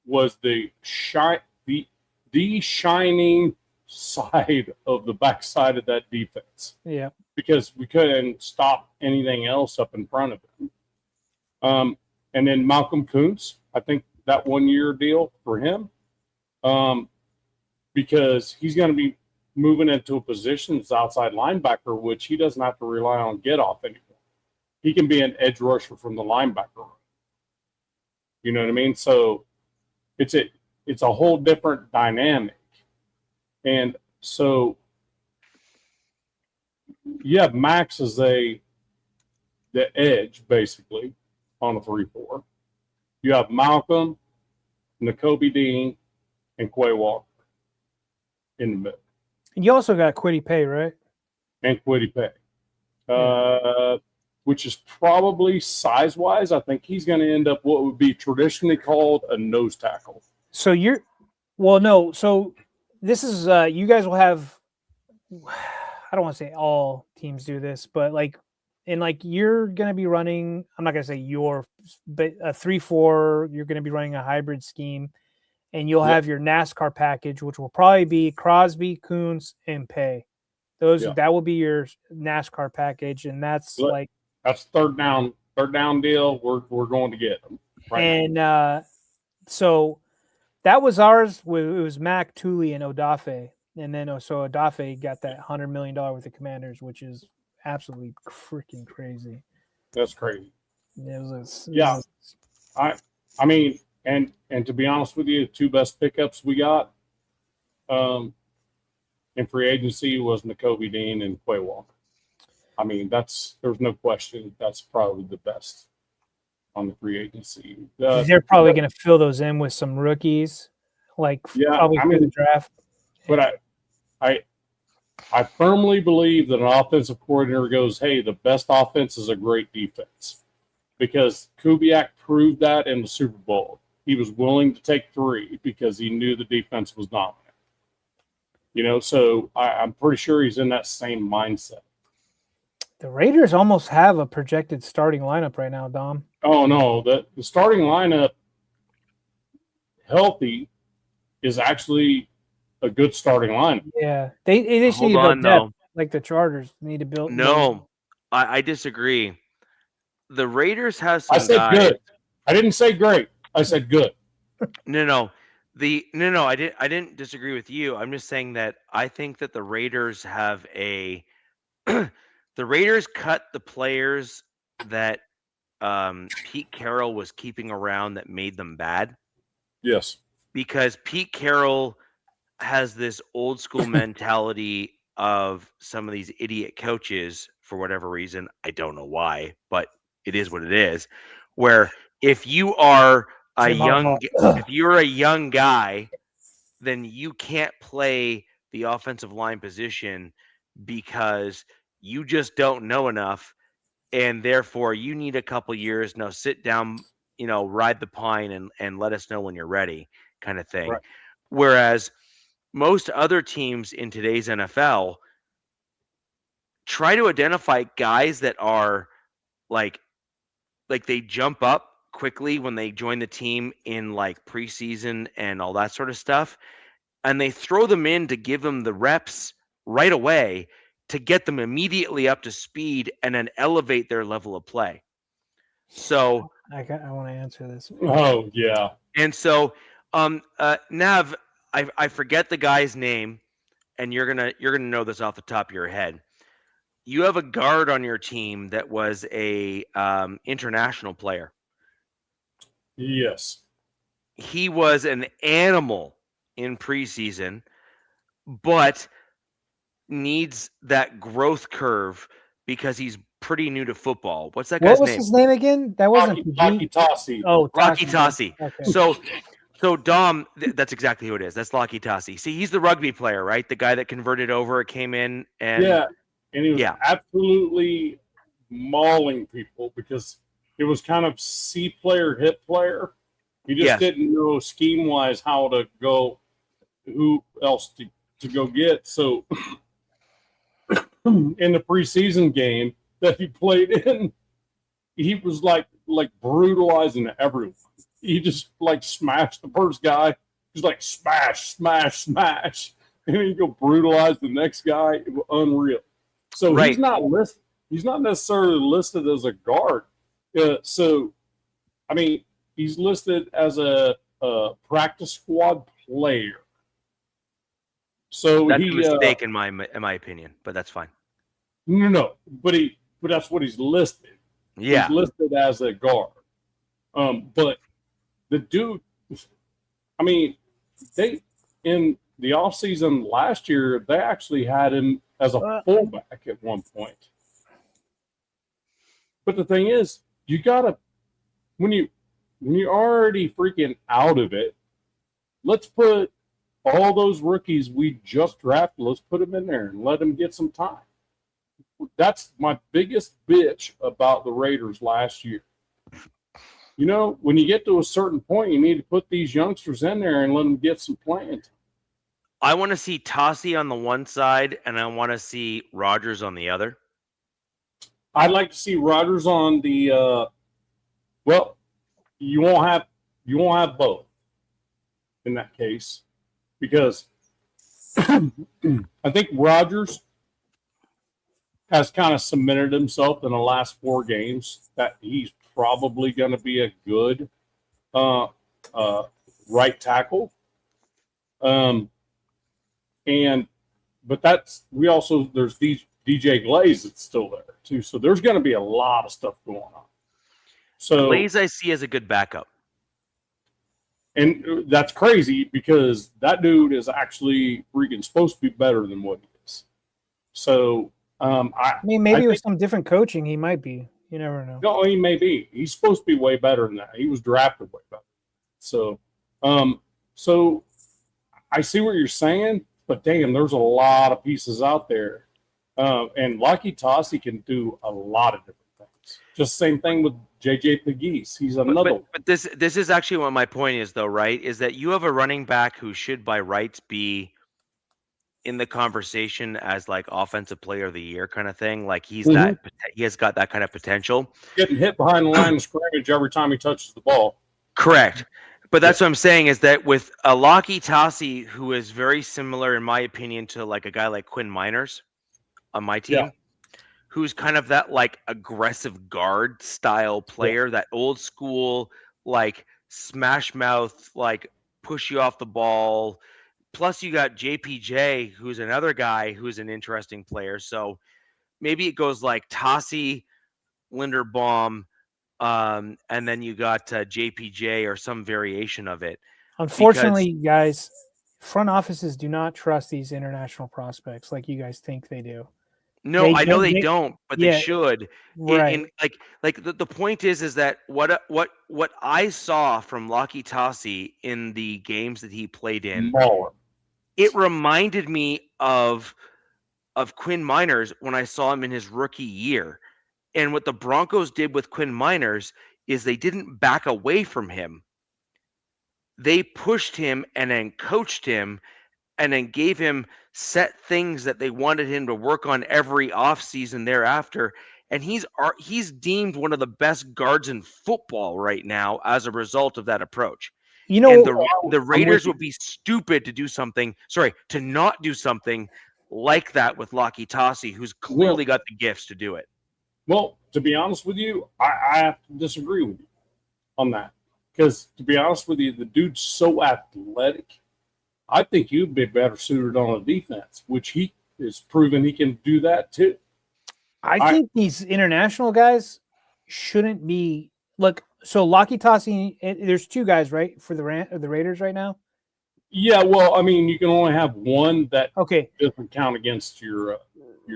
was the shining side of the backside of that defense. Yeah. Because we couldn't stop anything else up in front of him. And then Malcolm Kuntz, I think that 1 year deal for him, because he's going to be moving into a position as outside linebacker, which he doesn't have to rely on get off anymore. He can be an edge rusher from the linebacker. You know what I mean? So it's a whole different dynamic. And so you have Maxx as the edge, basically, on a 3-4. You have Malcolm, Nakobe Dean, and Quay Walker in the middle. And you also got Kwity Paye, right? And Kwity Paye. Which is probably size-wise, I think he's going to end up what would be traditionally called a nose tackle. So so this is, you guys will have, I don't want to say all teams do this, but you're going to be running, I'm not going to say but a 3-4, you're going to be running a hybrid scheme, and you'll have your NASCAR package, which will probably be Crosby, Kuntz, and Paye. That will be your NASCAR package, and that's that's third down deal. We're going to get them. Right, and so that was ours. It was Mac, Tooley, and Odafe, and then so Odafe got that $100 million worth of Commanders, which is absolutely freaking crazy. That's crazy. I mean, and to be honest with you, the two best pickups we got in free agency was Nakobe Dean and Quay Walker. I mean, there's no question that's probably the best on the free agency. They're probably going to fill those in with some rookies, probably for the draft. But I firmly believe that an offensive coordinator goes, hey, the best offense is a great defense. Because Kubiak proved that in the Super Bowl. He was willing to take 3 because he knew the defense was dominant. So I'm pretty sure he's in that same mindset. The Raiders almost have a projected starting lineup right now, Dom. Oh, no. The starting lineup, healthy, is actually a good starting lineup. Yeah. They just need to build depth, like the Chargers need to build. No, I disagree. The Raiders have some I said guys. Good. I didn't say great. I said good. No. I didn't disagree with you. I'm just saying that I think that the Raiders have the Raiders cut the players that Pete Carroll was keeping around that made them bad. Yes. Because Pete Carroll has this old school mentality of some of these idiot coaches for whatever reason. I don't know why, but it is what it is. Where if you are if you're a young guy, then you can't play the offensive line position because you just don't know enough, and therefore you need a couple years. Now sit down, ride the pine and let us know when you're ready, kind of thing. Right. Whereas most other teams in today's NFL try to identify guys that are like they jump up quickly when they join the team in preseason and all that sort of stuff, and they throw them in to give them the reps right away to get them immediately up to speed and then elevate their level of play. So I want to answer this. Oh yeah. And so Nav, I forget the guy's name, and you're gonna know this off the top of your head. You have a guard on your team that was a international player. Yes. He was an animal in preseason, but needs that growth curve because he's pretty new to football. What's that guy's name? What was his name again? That wasn't Laki Tassi. Oh, Laki Tassi. Okay. So Dom, that's exactly who it is. That's Laki Tassi. See, he's the rugby player, right? The guy that converted over, came in, and and he was absolutely mauling people because it was kind of C player, hit player. He just didn't know scheme wise how to go, who else to go get. So in the preseason game that he played in, he was like brutalizing everyone. he just like smashed the first guy. He's like smash, smash, smash, and then you go brutalize the next guy. It was unreal. So Right. he's not listed. He's not necessarily listed as a guard. So, I mean, he's listed as a practice squad player. So That's a mistake in my opinion, but that's fine. No, but that's what he's listed. Yeah. He's listed as a guard. But the dude, I mean, they in the offseason last year, they actually had him as a fullback at one point. But the thing is, you gotta when you're already freaking out of it, let's put all those rookies we just drafted, let's put them in there and let them get some time. That's my biggest bitch about the Raiders last year. You know, when you get to a certain point, you need to put these youngsters in there and let them get some playing time. I want to see Tossie on the one side, and I want to see Rodgers on the other. I'd like to see Rodgers on the. Well, you won't have both in that case, because I think Rodgers has kind of cemented himself in the last 4 games that he's probably going to be a good right tackle. But there's DJ Glaze that's still there too. So there's going to be a lot of stuff going on. So Glaze I see as a good backup. And that's crazy because that dude is actually freaking supposed to be better than what he is. So I mean, maybe with some different coaching, he might be. You never know. No, he may be. He's supposed to be way better than that. He was drafted way better. So, so I see what you're saying, but damn, there's a lot of pieces out there. And Lucky Tossie can do a lot of different things. Just same thing with JJ Pegues. He's another one. But this is actually what my point is, though, right? Is that you have a running back who should by rights be in the conversation as like offensive player of the year kind of thing. Like he has got that kind of potential. Getting hit behind the line of scrimmage every time he touches the ball. Correct. But that's what I'm saying is that with a Lucky Tossie, who is very similar, in my opinion, to like a guy like Quinn Miners on my team, who's kind of that like aggressive guard style player, that old school, like smash mouth, like push you off the ball. Plus, you got JPJ, who's another guy who's an interesting player. So maybe it goes like Tossie, Linderbaum, and then you got JPJ or some variation of it. Unfortunately, guys, front offices do not trust these international prospects like you guys think they do. No, I know they don't, but they should. Right. Like the point is that what I saw from Lucky Tossie in the games that he played in, it reminded me of Quinn Miners when I saw him in his rookie year. And what the Broncos did with Quinn Miners is they didn't back away from him. They pushed him and then coached him and then gave him set things that they wanted him to work on every offseason thereafter. And he's deemed one of the best guards in football right now as a result of that approach. You know, and the Raiders would be stupid to not do something like that with Lucky Tossie, who's clearly got the gifts to do it. Well, to be honest with you, I have to disagree with you on that. Because to be honest with you, the dude's so athletic. I think you'd be better suited on a defense, which he is proven he can do that too. I think these international guys shouldn't be. Look, so Lucky Tossie, there's 2 guys, right, for the Raiders right now? Yeah, well, I mean, you can only have one that doesn't count against your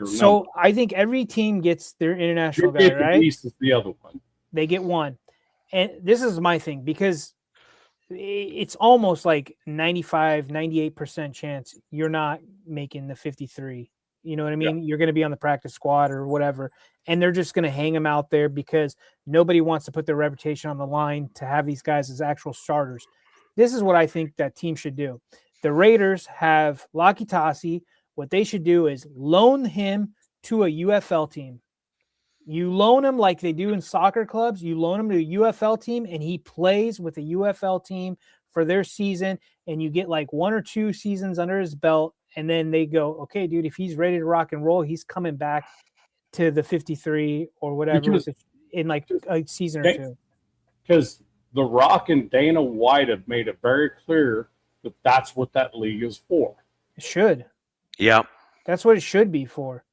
So number. I think every team gets their international guy, right? Is the other one. They get one. And this is my thing, because it's almost like 95, 98% chance you're not making the 53. You know what I mean? Yeah. You're going to be on the practice squad or whatever. And they're just going to hang them out there because nobody wants to put their reputation on the line to have these guys as actual starters. This is what I think that team should do. The Raiders have Lucky Tossie. What they should do is loan him to a UFL team. You loan him like they do in soccer clubs. You loan him to a UFL team, and he plays with a UFL team for their season, and you get like 1 or 2 seasons under his belt, and then they go, okay, dude, if he's ready to rock and roll, he's coming back to the 53 or whatever in like a season or 2. Because The Rock and Dana White have made it very clear that that's what that league is for. It should. Yeah. That's what it should be for.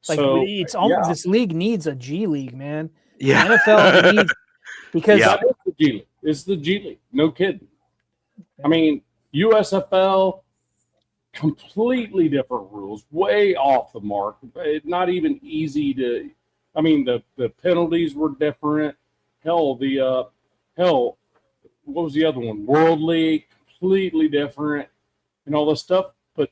Like it's almost this league needs a G League, man. Yeah. The NFL needs because that is the G League. It's the G League. No kidding. I mean, USFL, completely different rules, way off the mark. Not even easy to. I mean, the penalties were different. Hell, what was the other one? World League, completely different, and all this stuff. But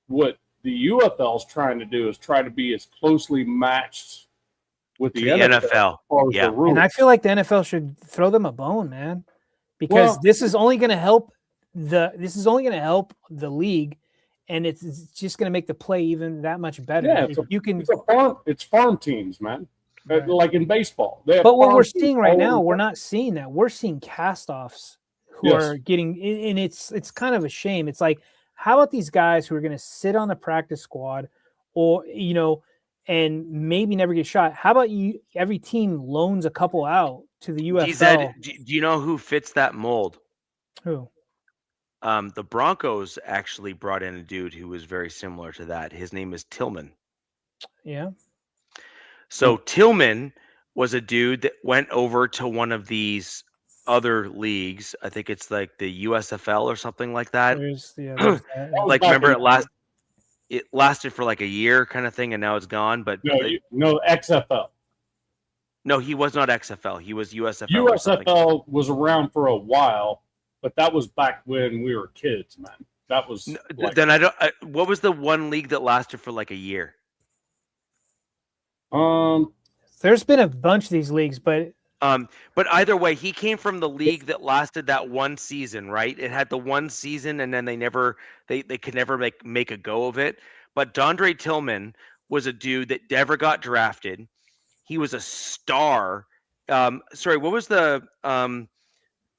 what the UFL is trying to do is try to be as closely matched with the NFL. Yeah, and I feel like the NFL should throw them a bone, man, because this is only going to help the league, and it's just going to make the play even that much better. Yeah, it's farm teams, man. Right. Like in baseball. But what we're seeing right now, we're not seeing that. We're seeing cast-offs who are getting, and it's kind of a shame. It's like, how about these guys who are going to sit on the practice squad, or and maybe never get shot? How about every team loans a couple out to the UFL? Do you know who fits that mold? Who? The Broncos actually brought in a dude who was very similar to that. His name is Tillman. Yeah. So Tillman was a dude that went over to one of these other leagues. I think it's like the USFL or something like that. Like, remember it lasted for like a year kind of thing, and now it's gone. But no XFL. No, he was not XFL. He was USFL. USFL was around for a while, but that was back when we were kids, man. That was then I don't. What was the one league that lasted for like a year? There's been a bunch of these leagues, but either way, he came from the league that lasted that one season, right? It had the one season, and then they could never make a go of it. But Dondre Tillman was a dude that never got drafted. He was a star. Sorry, what was the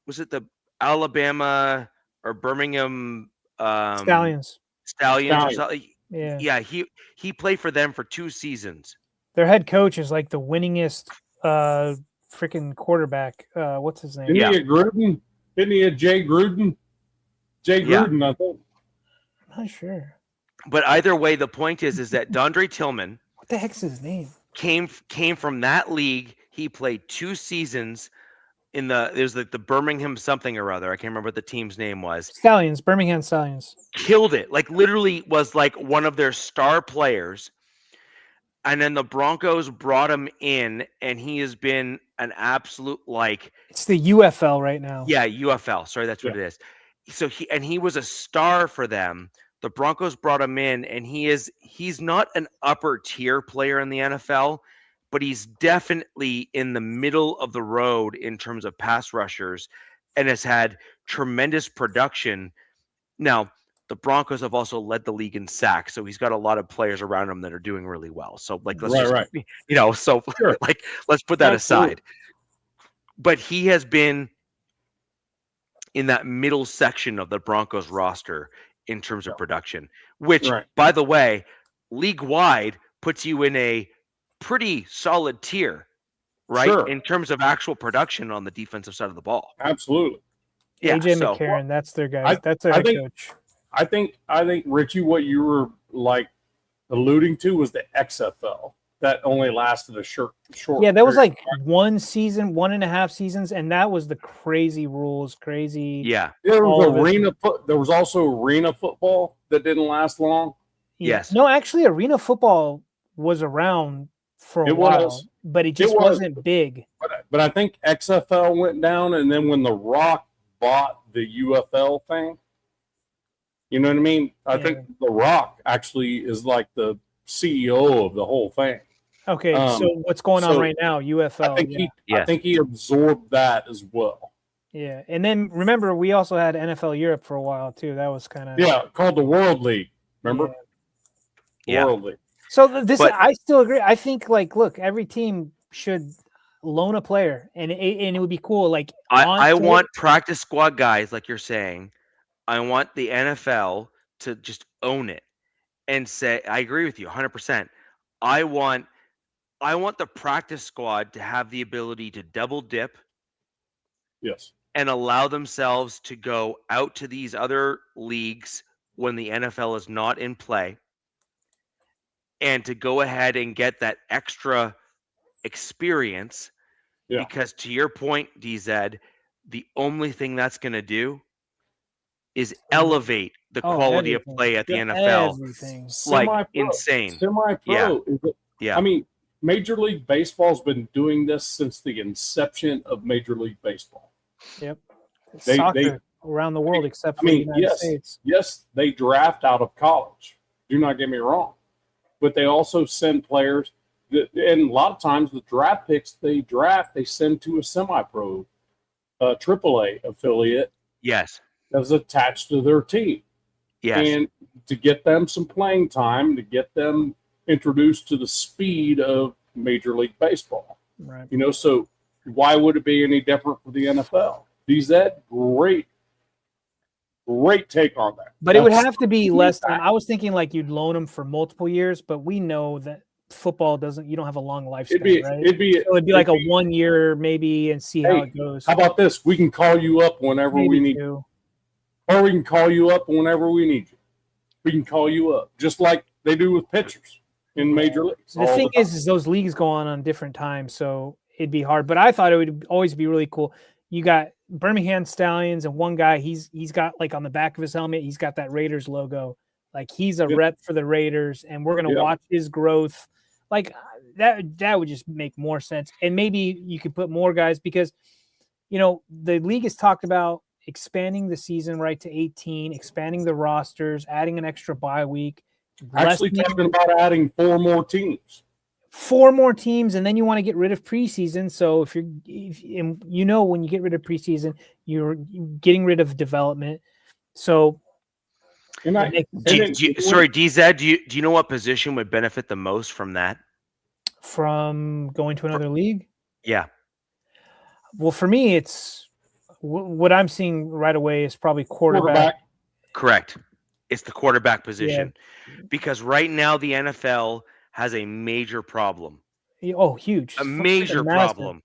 was it the Alabama or Birmingham Stallions or something? Yeah, he played for them for 2 seasons. Their head coach is like the winningest freaking quarterback. What's his name? Isn't he a Gruden? Isn't he a Jay Gruden? Jay Gruden, I think. I'm not sure. But either way, the point is that Dondre Tillman. What the heck's his name? Came from that league. He played 2 seasons in there's like the Birmingham something or other. I can't remember what the team's name was. Birmingham Stallions. Killed it. Like literally was like one of their star players. And then the Broncos brought him in, and he has been an absolute It's the UFL right now. Yeah, UFL. Sorry, that's what it is. So he was a star for them. The Broncos brought him in, and he's not an upper tier player in the NFL, but he's definitely in the middle of the road in terms of pass rushers, and has had tremendous production. Now, the Broncos have also led the league in sacks, so he's got a lot of players around him that are doing really well. So let's let's put that aside. But he has been in that middle section of the Broncos roster in terms of production, which, by the way, league-wide puts you in a pretty solid tier, right? Sure. In terms of actual production on the defensive side of the ball. Absolutely. Yeah, AJ McCarron, that's their guy. That's their head coach. I think Richie, what you were alluding to was the XFL that only lasted a short. Yeah, that was like 1 season, 1.5 seasons, and that was the crazy rules, crazy. Yeah, there was There was also arena football that didn't last long. Yes. No, actually, arena football was around for a while, but it just wasn't big. But I think XFL went down, and then when The Rock bought the UFL thing. You know what I mean? I think The Rock actually is like the CEO of the whole thing. Okay, so what's going on right now? UFL. I think he absorbed that as well. Yeah, and then remember, we also had NFL Europe for a while too. That was kind of called the World League. Remember? Yeah. World League. So I still agree. I think look, every team should loan a player, and it would be cool. Like I want practice squad guys, like you're saying. I want the NFL to just own it and say, I agree with you 100%. I want the practice squad to have the ability to double dip. Yes. And allow themselves to go out to these other leagues when the NFL is not in play, and to go ahead and get that extra experience. Yeah. Because to your point, DZ, the only thing that's going to do is elevate the quality of play at the NFL. Everything. Like insane. Semi-pro. Yeah. I mean, Major League Baseball's been doing this since the inception of Major League Baseball. Yep. Soccer around the world, except for the United States. Yes, they draft out of college. Do not get me wrong. But they also send players, and a lot of times the draft picks they send to a semi-pro, AAA affiliate. Yes. That's attached to their team. Yes. And to get them some playing time, to get them introduced to the speed of Major League Baseball. Right. You know, so why would it be any different for the NFL? DZ, great take on that. But it would have to be less time. I was thinking like you'd loan them for multiple years, but we know that football you don't have a long lifespan, right? It'd be like a 1 year maybe and see how it goes. How about this? We can call you up whenever we need you. Or we can call you up whenever we need you. We can call you up, just like they do with pitchers in major leagues. The thing is those leagues go on different times, so it'd be hard. But I thought it would always be really cool. You got Birmingham Stallions, and one guy, he's got like on the back of his helmet, he's got that Raiders logo. Like he's a rep for the Raiders, and we're gonna watch his growth. Like that would just make more sense. And maybe you could put more guys because, you know, the league has talked about expanding the season right to 18, expanding the rosters, adding an extra bye week. Actually talking about adding 4 more teams. 4 more teams, and then you want to get rid of preseason. So if when you get rid of preseason, you're getting rid of development. So, sorry, DZ, do you know what position would benefit the most from that? From going to another league? Yeah. Well, for me, it's what I'm seeing right away is probably quarterback. Correct. It's the quarterback position, because right now the NFL has a major problem. Oh, huge! A major problem.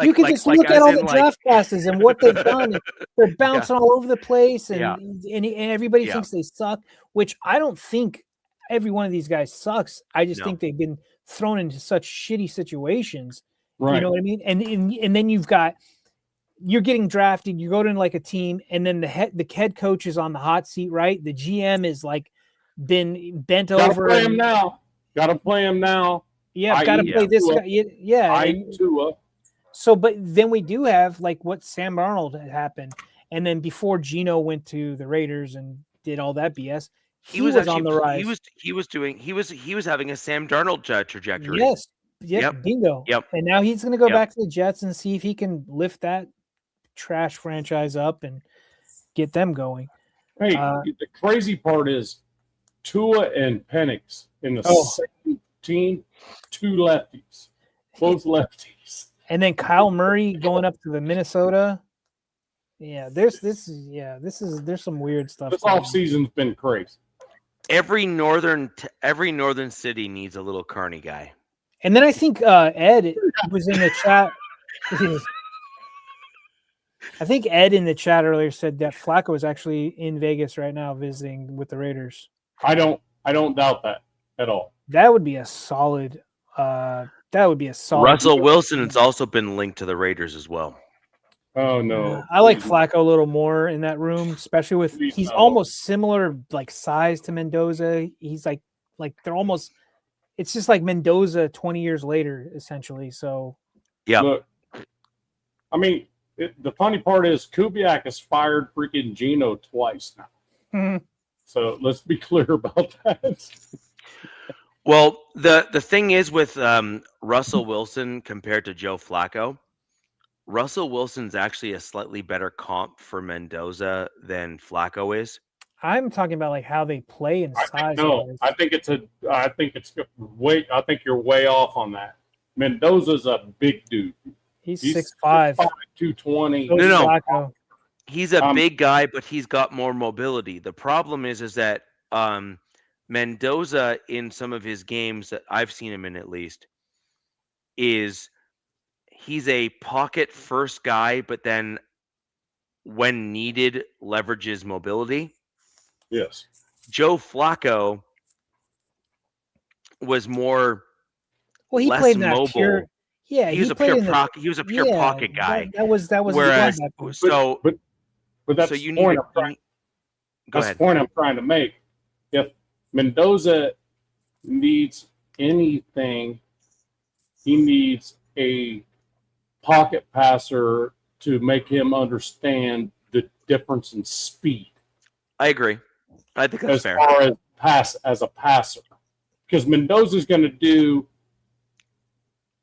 You can just look at all the draft classes and what they've done. They're bouncing all over the place, and everybody thinks they suck. Which I don't think every one of these guys sucks. I just think they've been thrown into such shitty situations. Right. You know what I mean? And then you're getting drafted. You go to like a team, and then the head coach is on the hot seat, right? The GM is like been bent over. Gotta play him now. Yeah, gotta play this guy. Yeah. So, but then we do have like what Sam Darnold had happened, and then before Geno went to the Raiders and did all that BS, he was on the rise. He was having a Sam Darnold trajectory. Yes. Yep. Bingo. Yep. And now he's going to go back to the Jets and see if he can lift that trash franchise up and get them going. Hey, the crazy part is Tua and Penix in the same team, 2 lefties, both lefties. And then Kyle Murray going up to the Minnesota. Yeah, there's some weird stuff. This offseason's been crazy. Every northern city needs a little carny guy. And then I think Ed was in the chat. I think Ed in the chat earlier said that Flacco is actually in Vegas right now visiting with the Raiders. I don't doubt that at all. That would be a solid. Russell Wilson has also been linked to the Raiders as well. Oh no! I like Flacco a little more in that room, especially with he's almost similar like size to Mendoza. He's like they're almost. It's just like Mendoza 20 years later, essentially. So yeah. Look, I mean, the funny part is Kubiak has fired freaking Geno twice now. Mm-hmm. So let's be clear about that. Well, the thing is with Russell Wilson compared to Joe Flacco, Russell Wilson's actually a slightly better comp for Mendoza than Flacco is. I'm talking about like how they play and size. I think you're way off on that. Mendoza's a big dude. He's He's 6'5". 220. So is No. Flacco. He's a big guy, but he's got more mobility. The problem is that Mendoza, in some of his games that I've seen him in at least, he's a pocket first guy, but then when needed, leverages mobility. Yes. Joe Flacco was more Well, he less played in that mobile. pure. Yeah, he was a played pure in the. pocket. He was a pure pocket guy. That was Whereas, his point. so that's so you the point. need. Go That's ahead. the point I'm trying to make. If Mendoza needs anything, he needs a pocket passer to make him understand the difference in speed. I agree. I think that's as fair. far as a passer, because Mendoza's going to do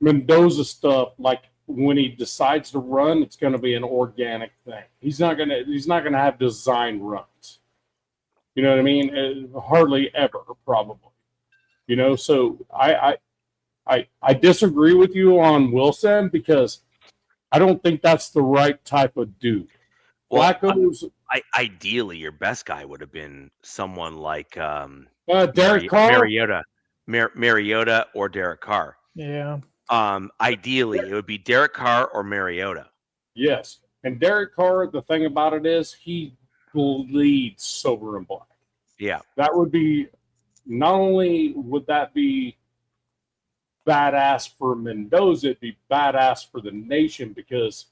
Mendoza stuff like when he decides to run, it's going to be an organic thing. He's not going to have design runs. You know what I mean? Hardly ever, probably. You know, so I disagree with you on Wilson because I don't think that's the right type of dude. Well, Flacco's ideally, your best guy would have been someone like Derek Carr. Mariota or Derek Carr. Yeah. Ideally, it would be Derek Carr or Mariota. Yes, and Derek Carr. The thing about it is he bleeds silver and black. Yeah, that would be. Not only would that be badass for Mendoza, it'd be badass for the nation because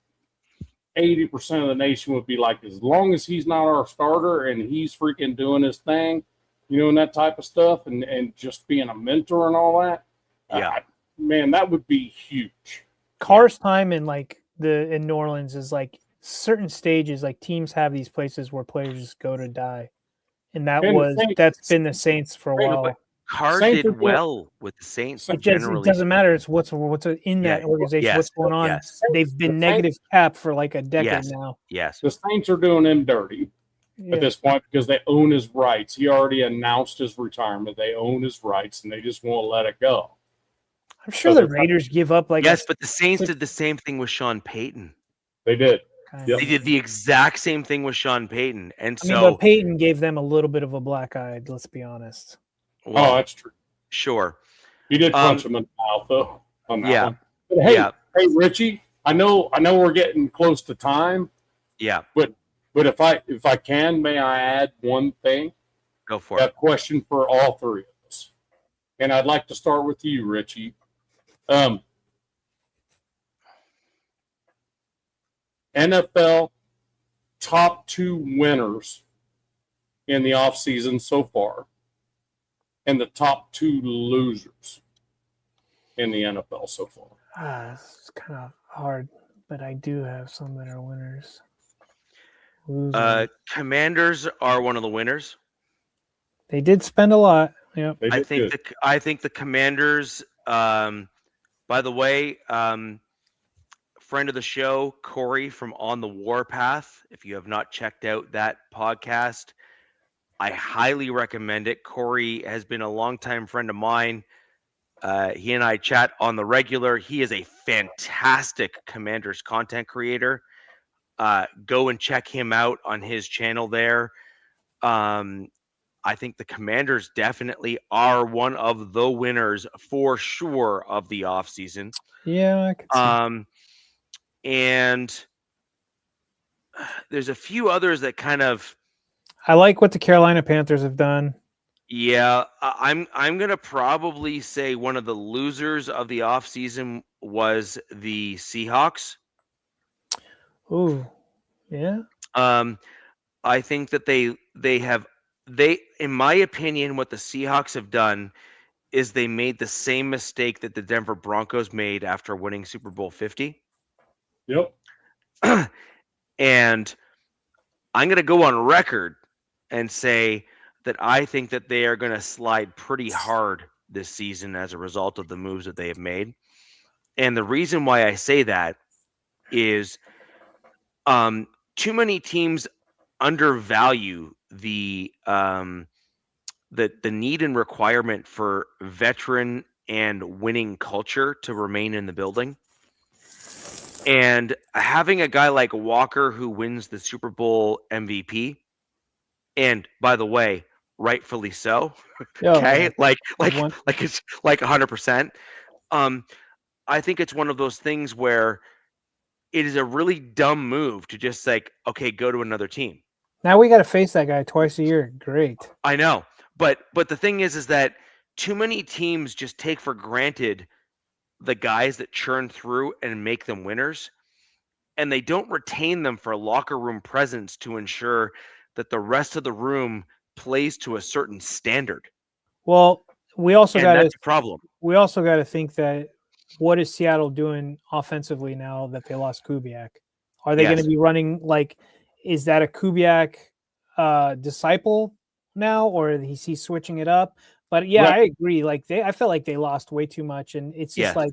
80% of the nation would be like, as long as he's not our starter and he's freaking doing his thing, you know, and that type of stuff, and just being a mentor and all that. Yeah, man, that would be huge. Carr's time in in New Orleans is like certain stages, like teams have these places where players just go to die. And that's been the Saints for a while. Carr did well with the Saints. It doesn't matter. It's what's in that organization. Yes, what's going on? Yes. They've been negative cap for like a decade now. Yes. The Saints are doing him dirty at this point because they own his rights. He already announced his retirement. They own his rights, and they just won't let it go. I'm sure the Raiders give up but the Saints did the same thing with Sean Payton. They did. Yep. They did the exact same thing with Sean Payton, and but Payton gave them a little bit of a black eye. Let's be honest. Well, that's true. Sure, he did punch him in the mouth though. On that one. But hey, Richie, I know we're getting close to time. Yeah, but if I can, may I add one thing? Go for it. A question for all three of us, and I'd like to start with you, Richie. NFL top 2 winners in the offseason so far, and the top 2 losers in the NFL so far. It's kind of hard, but I do have some that are winners. Commanders are one of the winners. They did spend a lot. Yeah, I think the Commanders. By the way, friend of the show, Corey from On the Warpath. If you have not checked out that podcast, I highly recommend it. Corey has been a longtime friend of mine. He and I chat on the regular. He is a fantastic Commanders content creator. Go and check him out on his channel there. I think the Commanders definitely are one of the winners for sure of the offseason. Yeah, I could see. And there's a few others that kind of. I like what the Carolina Panthers have done. Yeah, I'm gonna probably say one of the losers of the offseason was the Seahawks. Ooh, yeah. I think that they in my opinion, what the Seahawks have done is they made the same mistake that the Denver Broncos made after winning Super Bowl 50. Yep. And I'm going to go on record and say that I think that they are going to slide pretty hard this season as a result of the moves that they have made. And the reason why I say that is too many teams undervalue the need and requirement for veteran and winning culture to remain in the building. And having a guy like Walker who wins the Super Bowl MVP, and by the way, rightfully so. Oh, Okay, yeah. it's like 100%. I think it's one of those things where it is a really dumb move to just like, okay, go to another team. Now we got to face that guy twice a year. Great. I know, but the thing is that too many teams just take for granted the guys that churn through and make them winners, and they don't retain them for locker room presence to ensure that the rest of the room plays to a certain standard. Well, we also got that's a problem. We also got to think that what is Seattle doing offensively now that they lost Kubiak? Are they going to be running like? Is that a Kubiak disciple now, or is he switching it up? But yeah, right. I agree. Like I felt like they lost way too much, and it's just like.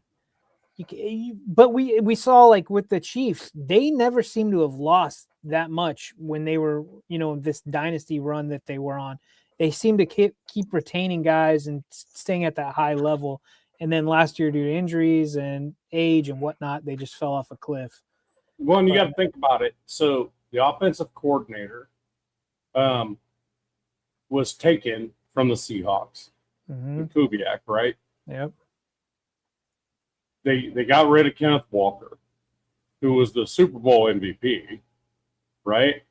But we saw like with the Chiefs, they never seem to have lost that much when they were, this dynasty run that they were on. They seem to keep retaining guys and staying at that high level. And then last year, due to injuries and age and whatnot, they just fell off a cliff. Well, and you got to think about it. So the offensive coordinator was taken from the Seahawks, Kubiak, right? Yep. They got rid of Kenneth Walker, who was the Super Bowl MVP, right?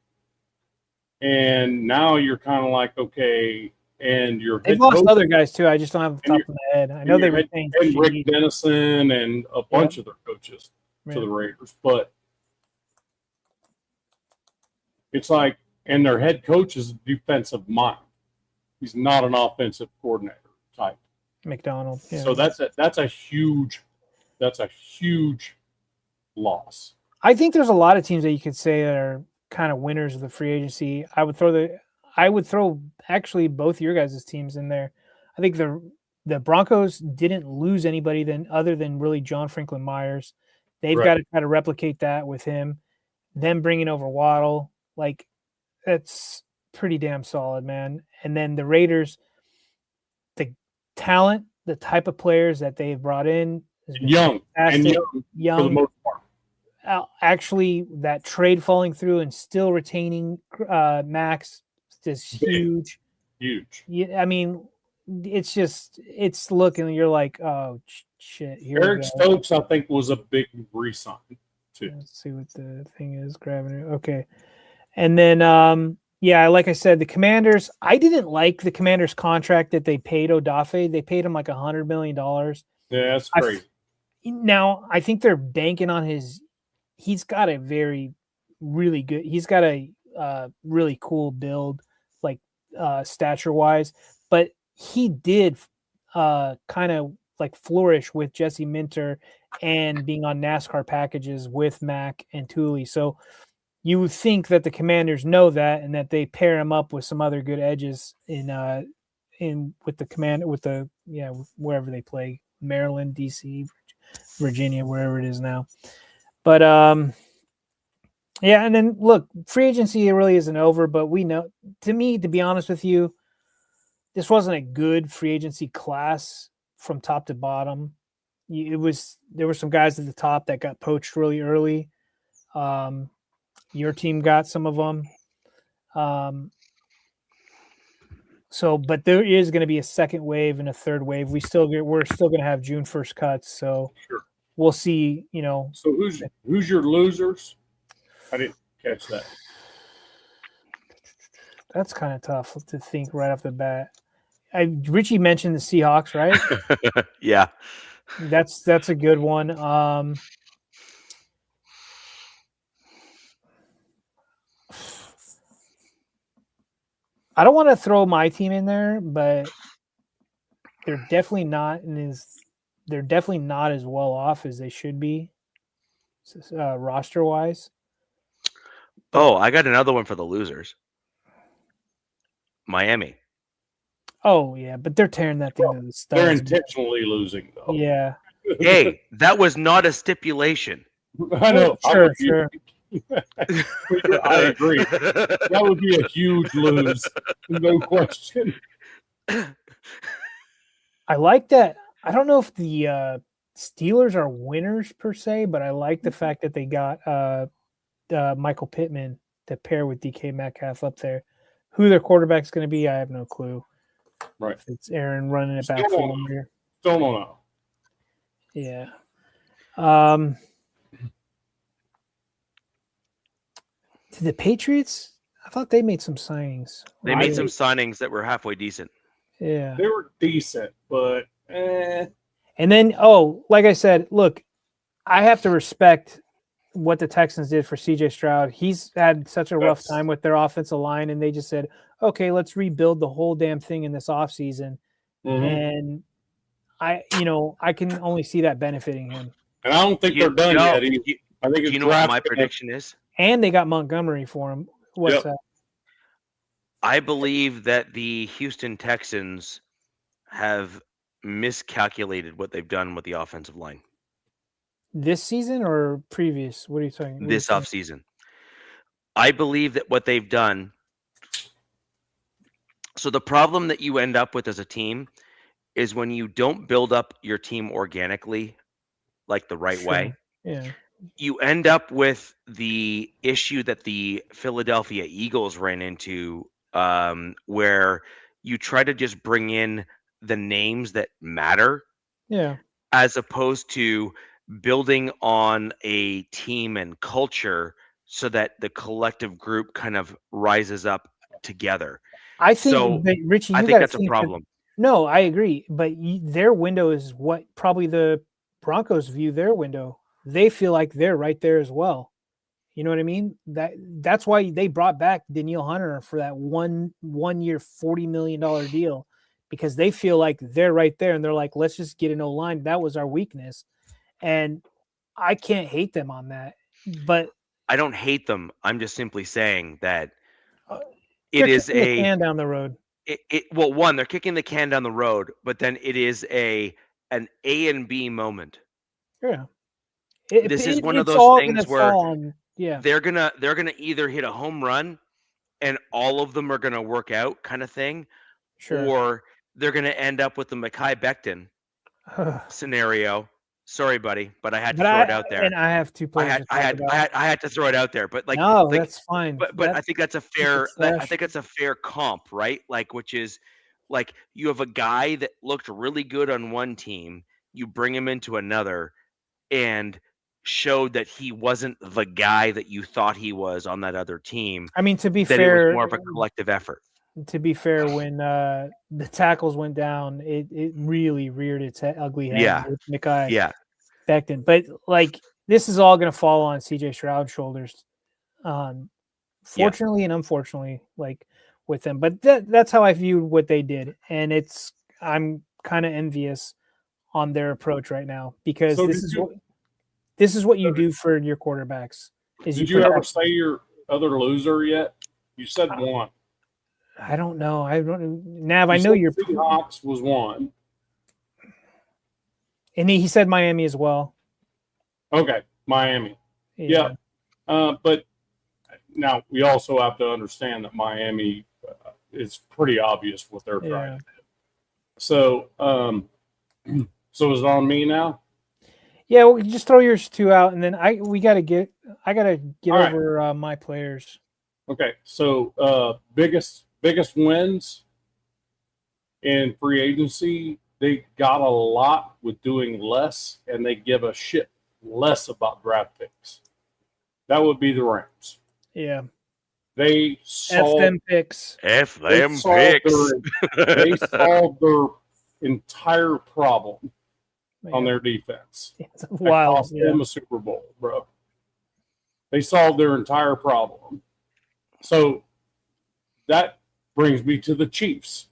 And now you're kind of like, okay, and they've lost other guys too. I just don't have the top of my head. I know they retained Rick Dennison and a bunch of their coaches to the Raiders, but it's like, and their head coach is a defensive mind. He's not an offensive coordinator type. McDonald. Yeah. So that's a huge loss. I think there's a lot of teams that you could say that are kind of winners of the free agency. I would throw actually both your guys' teams in there. I think the Broncos didn't lose anybody other than really John Franklin Myers. They've got to try to replicate that with him. Them bringing over Waddle, like that's pretty damn solid, man. And then the Raiders, the talent, the type of players that they've brought in, young for the most part. Actually, that trade falling through and still retaining Maxx is huge. Huge. Yeah, I mean, it's looking. You're like, oh shit. Eric Stokes, I think, was a big re-sign too. Let's see what the thing is grabbing it. Okay, and then like I said, the Commanders. I didn't like the Commanders' contract that they paid Odafe. They paid him like $100 million. Yeah, that's crazy. Now, I think they're banking on he's got a really cool build, like stature-wise, but he did kind of like flourish with Jesse Minter and being on NASCAR packages with Mac and Thule. So you would think that the Commanders know that and that they pair him up with some other good edges wherever they play, Maryland, DC, Virginia, wherever it is now. But and then look, free agency really isn't over, but we know, to be honest with you, this wasn't a good free agency class from top to bottom. There were some guys at the top that got poached really early. Your team got some of them. But there is going to be a second wave and a third wave. We're still going to have June 1st cuts. So sure. We'll see, So who's your losers? I didn't catch that. That's kind of tough to think right off the bat. Richie mentioned the Seahawks, right? Yeah. That's a good one. I don't want to throw my team in there, but they're definitely not as well off as they should be, roster wise. Oh, I got another one for the losers. Miami. Oh yeah, but they're tearing that thing to the studs. They're intentionally losing, though. Yeah. Hey, that was not a stipulation. I know. Sure. I agree. That would be a huge lose, no question. I like that I don't know if the Steelers are winners per se, but I like the fact that they got Michael Pittman to pair with DK Metcalf up there. Who their quarterback's going to be, I have no clue. Right. If it's Aaron running it back Still for don't one know. year. Still don't know. Yeah. To the Patriots, I thought they made some signings. They made some signings that were halfway decent. Yeah. They were decent, but And then, like I said, look, I have to respect what the Texans did for CJ Stroud. He's had such a rough time with their offensive line, and they just said, okay, let's rebuild the whole damn thing in this offseason. And I can only see that benefiting him. And I don't think they're done yet. I think it's you know what my prediction is? And they got Montgomery for him. What's that? I believe that the Houston Texans have miscalculated what they've done with the offensive line. This season or previous? What are you talking? This offseason. I believe that what they've done. So the problem that you end up with as a team is when you don't build up your team organically, like the right way. Yeah. You end up with the issue that the Philadelphia Eagles ran into, where you try to just bring in the names that matter. Yeah. As opposed to building on a team and culture so that the collective group kind of rises up together. I think, Richie, I think that's a problem. No, I agree. But their window is what probably the Broncos view their window. They feel like they're right there as well. You know what I mean? That's why they brought back Danielle Hunter for that one year, $40 million deal, because they feel like they're right there. And they're like, let's just get an O-line. That was our weakness. And I can't hate them on that. But I don't hate them. I'm just simply saying that it is a can down the road. Well, one, they're kicking the can down the road, but then it is an A and B moment. Yeah. This is one of those things where they're gonna either hit a home run and all of them are gonna work out kind of thing, or they're gonna end up with the Mekhi Becton scenario. Sorry, buddy, but I had to throw it out there. And I have two players. I had to throw it out there, but that's fine. But I think that's a fair. I think it's a fair comp, right? Which is you have a guy that looked really good on one team, you bring him into another, and showed that he wasn't the guy that you thought he was on that other team. I mean, to be fair, it was more of a collective effort. To be fair, when the tackles went down, it really reared its ugly head with Mekhi Becton. But this is all going to fall on CJ Stroud's shoulders, fortunately and unfortunately, with them. But that's how I view what they did, and I'm kind of envious on their approach right now, because this is what you do for your quarterbacks. Did you ever say your other loser yet? You said one. I don't know. Nav, I know your Seahawks was one. And he said Miami as well. Okay, Miami. Yeah. But now we also have to understand that Miami is pretty obvious what they're trying to do. So, so is it on me now? Yeah, well, just throw yours two out, and then I gotta get over my players. Okay, so biggest wins in free agency, they got a lot with doing less, and they give a shit less about draft picks. That would be the Rams. Yeah. They solved them picks. They solved their entire problem on their defense. It's wild. Cost them a Super Bowl, bro. They solved their entire problem. So that brings me to the Chiefs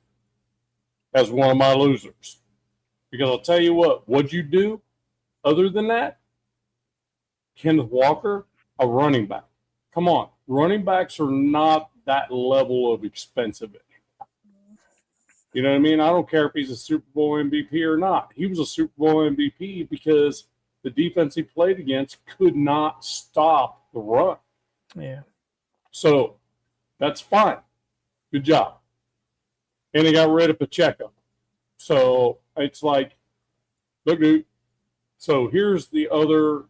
as one of my losers. Because I'll tell you what'd you do other than that? Kenneth Walker, a running back. Come on. Running backs are not that level of expensive anymore. You know what I mean? I don't care if he's a Super Bowl MVP or not. He was a Super Bowl MVP because the defense he played against could not stop the run. Yeah. So that's fine. Good job. And they got rid of Pacheco. So it's like Look, dude. So here's the other.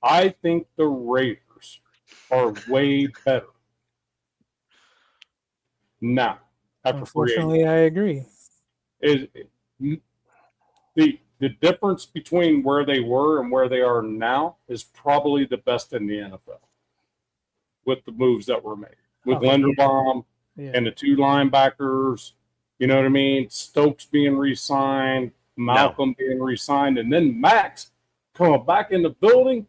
I think the Raiders are way better now after free agency. Unfortunately, I agree. Is the difference between where they were and where they are now is probably the best in the NFL with the moves that were made with Linderbaum and the two linebackers. You know what I mean? Stokes being re-signed, Malcolm being re-signed, and then Maxx coming back in the building.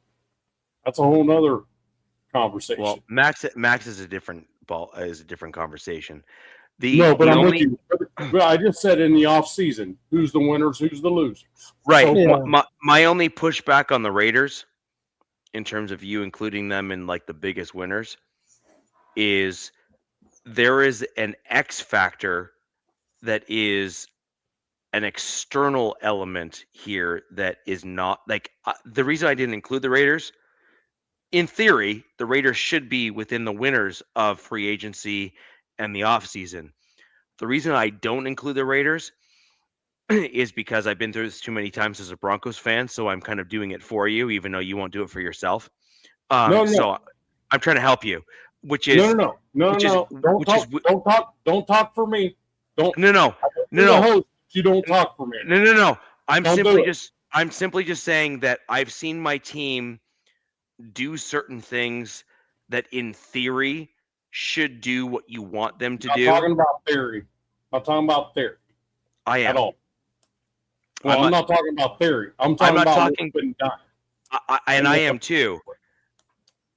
That's a whole nother conversation. Well, Maxx is a different conversation. But I'm with you. But I just said in the off season, who's the winners, who's the losers. Right. So, my only pushback on the Raiders, in terms of you including them in like the biggest winners, is there is an X factor that is an external element here that is not like the reason I didn't include the Raiders. In theory, the Raiders should be within the winners of free agency and the offseason. The reason I don't include the Raiders is because I've been through this too many times as a Broncos fan, so I'm kind of doing it for you, even though you won't do it for yourself. So I'm trying to help you, which is Don't talk for me. No. You don't talk for me. No. I'm simply just saying that I've seen my team do certain things that in theory should do what you want them to do. I'm talking about theory. I'm talking about theory. I am. At all. Well, I'm not talking about theory. I'm talking about what's been done. I am too.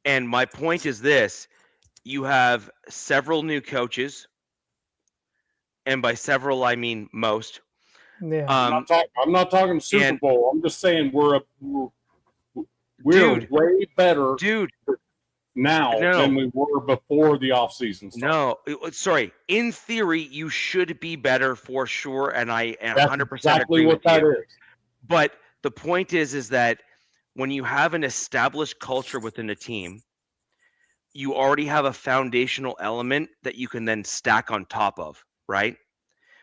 And my point is this. You have several new coaches. And by several, I mean most. Yeah. I'm not talking Super Bowl. I'm just saying we're way better now than we were before the offseason started. No, sorry. In theory, you should be better for sure, and I 100% exactly agree what with that you. is. But the point is that when you have an established culture within a team, you already have a foundational element that you can then stack on top of, right?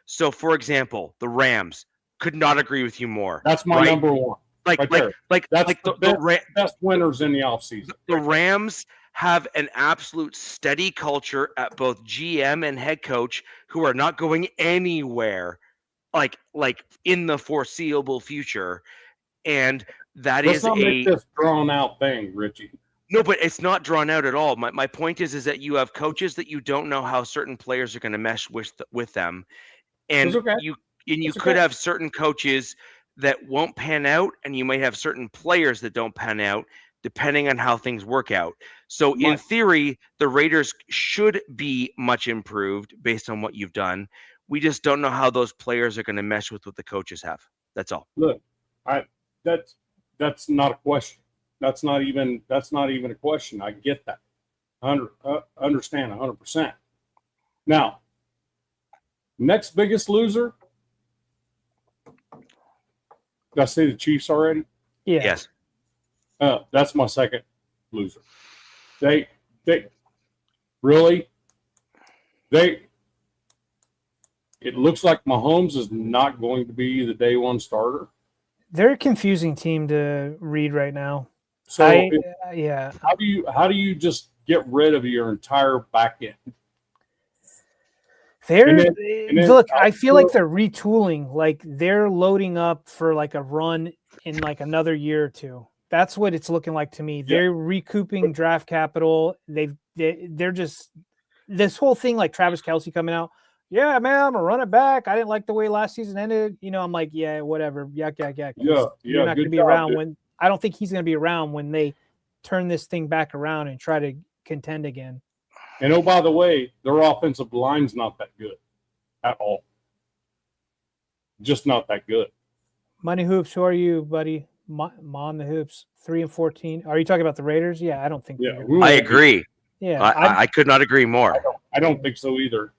So, for example, the Rams could not agree with you more. That's my number one. That's the best winners in the offseason. The Rams have an absolute steady culture at both GM and head coach who are not going anywhere, like in the foreseeable future, and Let's not make this drawn out thing, Richie. No, but it's not drawn out at all. My point is that you have coaches that you don't know how certain players are going to mesh with them, and you could have certain coaches that won't pan out, and you might have certain players that don't pan out, depending on how things work out. So in theory, the Raiders should be much improved based on what you've done. We just don't know how those players are going to mesh with what the coaches have. That's all. Look, that's not a question. That's not even a question. I get that. Understand 100%. Now, next biggest loser. Did I say the Chiefs already? Yeah. Yes. That's my second loser. They really, it looks like Mahomes is not going to be the day one starter. They're a confusing team to read right now. So How do you just get rid of your entire back end? I feel like they're retooling. Like they're loading up for like a run in like another year or two. That's what it's looking like to me. They're recouping draft capital. They're just this whole thing like Travis Kelce coming out. Yeah, man, I'm gonna run it back. I didn't like the way last season ended. I'm like, yeah, whatever. Yeah. You're not gonna be around when I don't think he's gonna be around when they turn this thing back around and try to contend again. And oh, by the way, their offensive line's not that good at all. Just not that good. Money Hoops, who are you, buddy? Mon the Hoops, 3-14. Are you talking about the Raiders? Yeah, I don't think. Yeah, I agree. Yeah, I could not agree more. I don't think so either.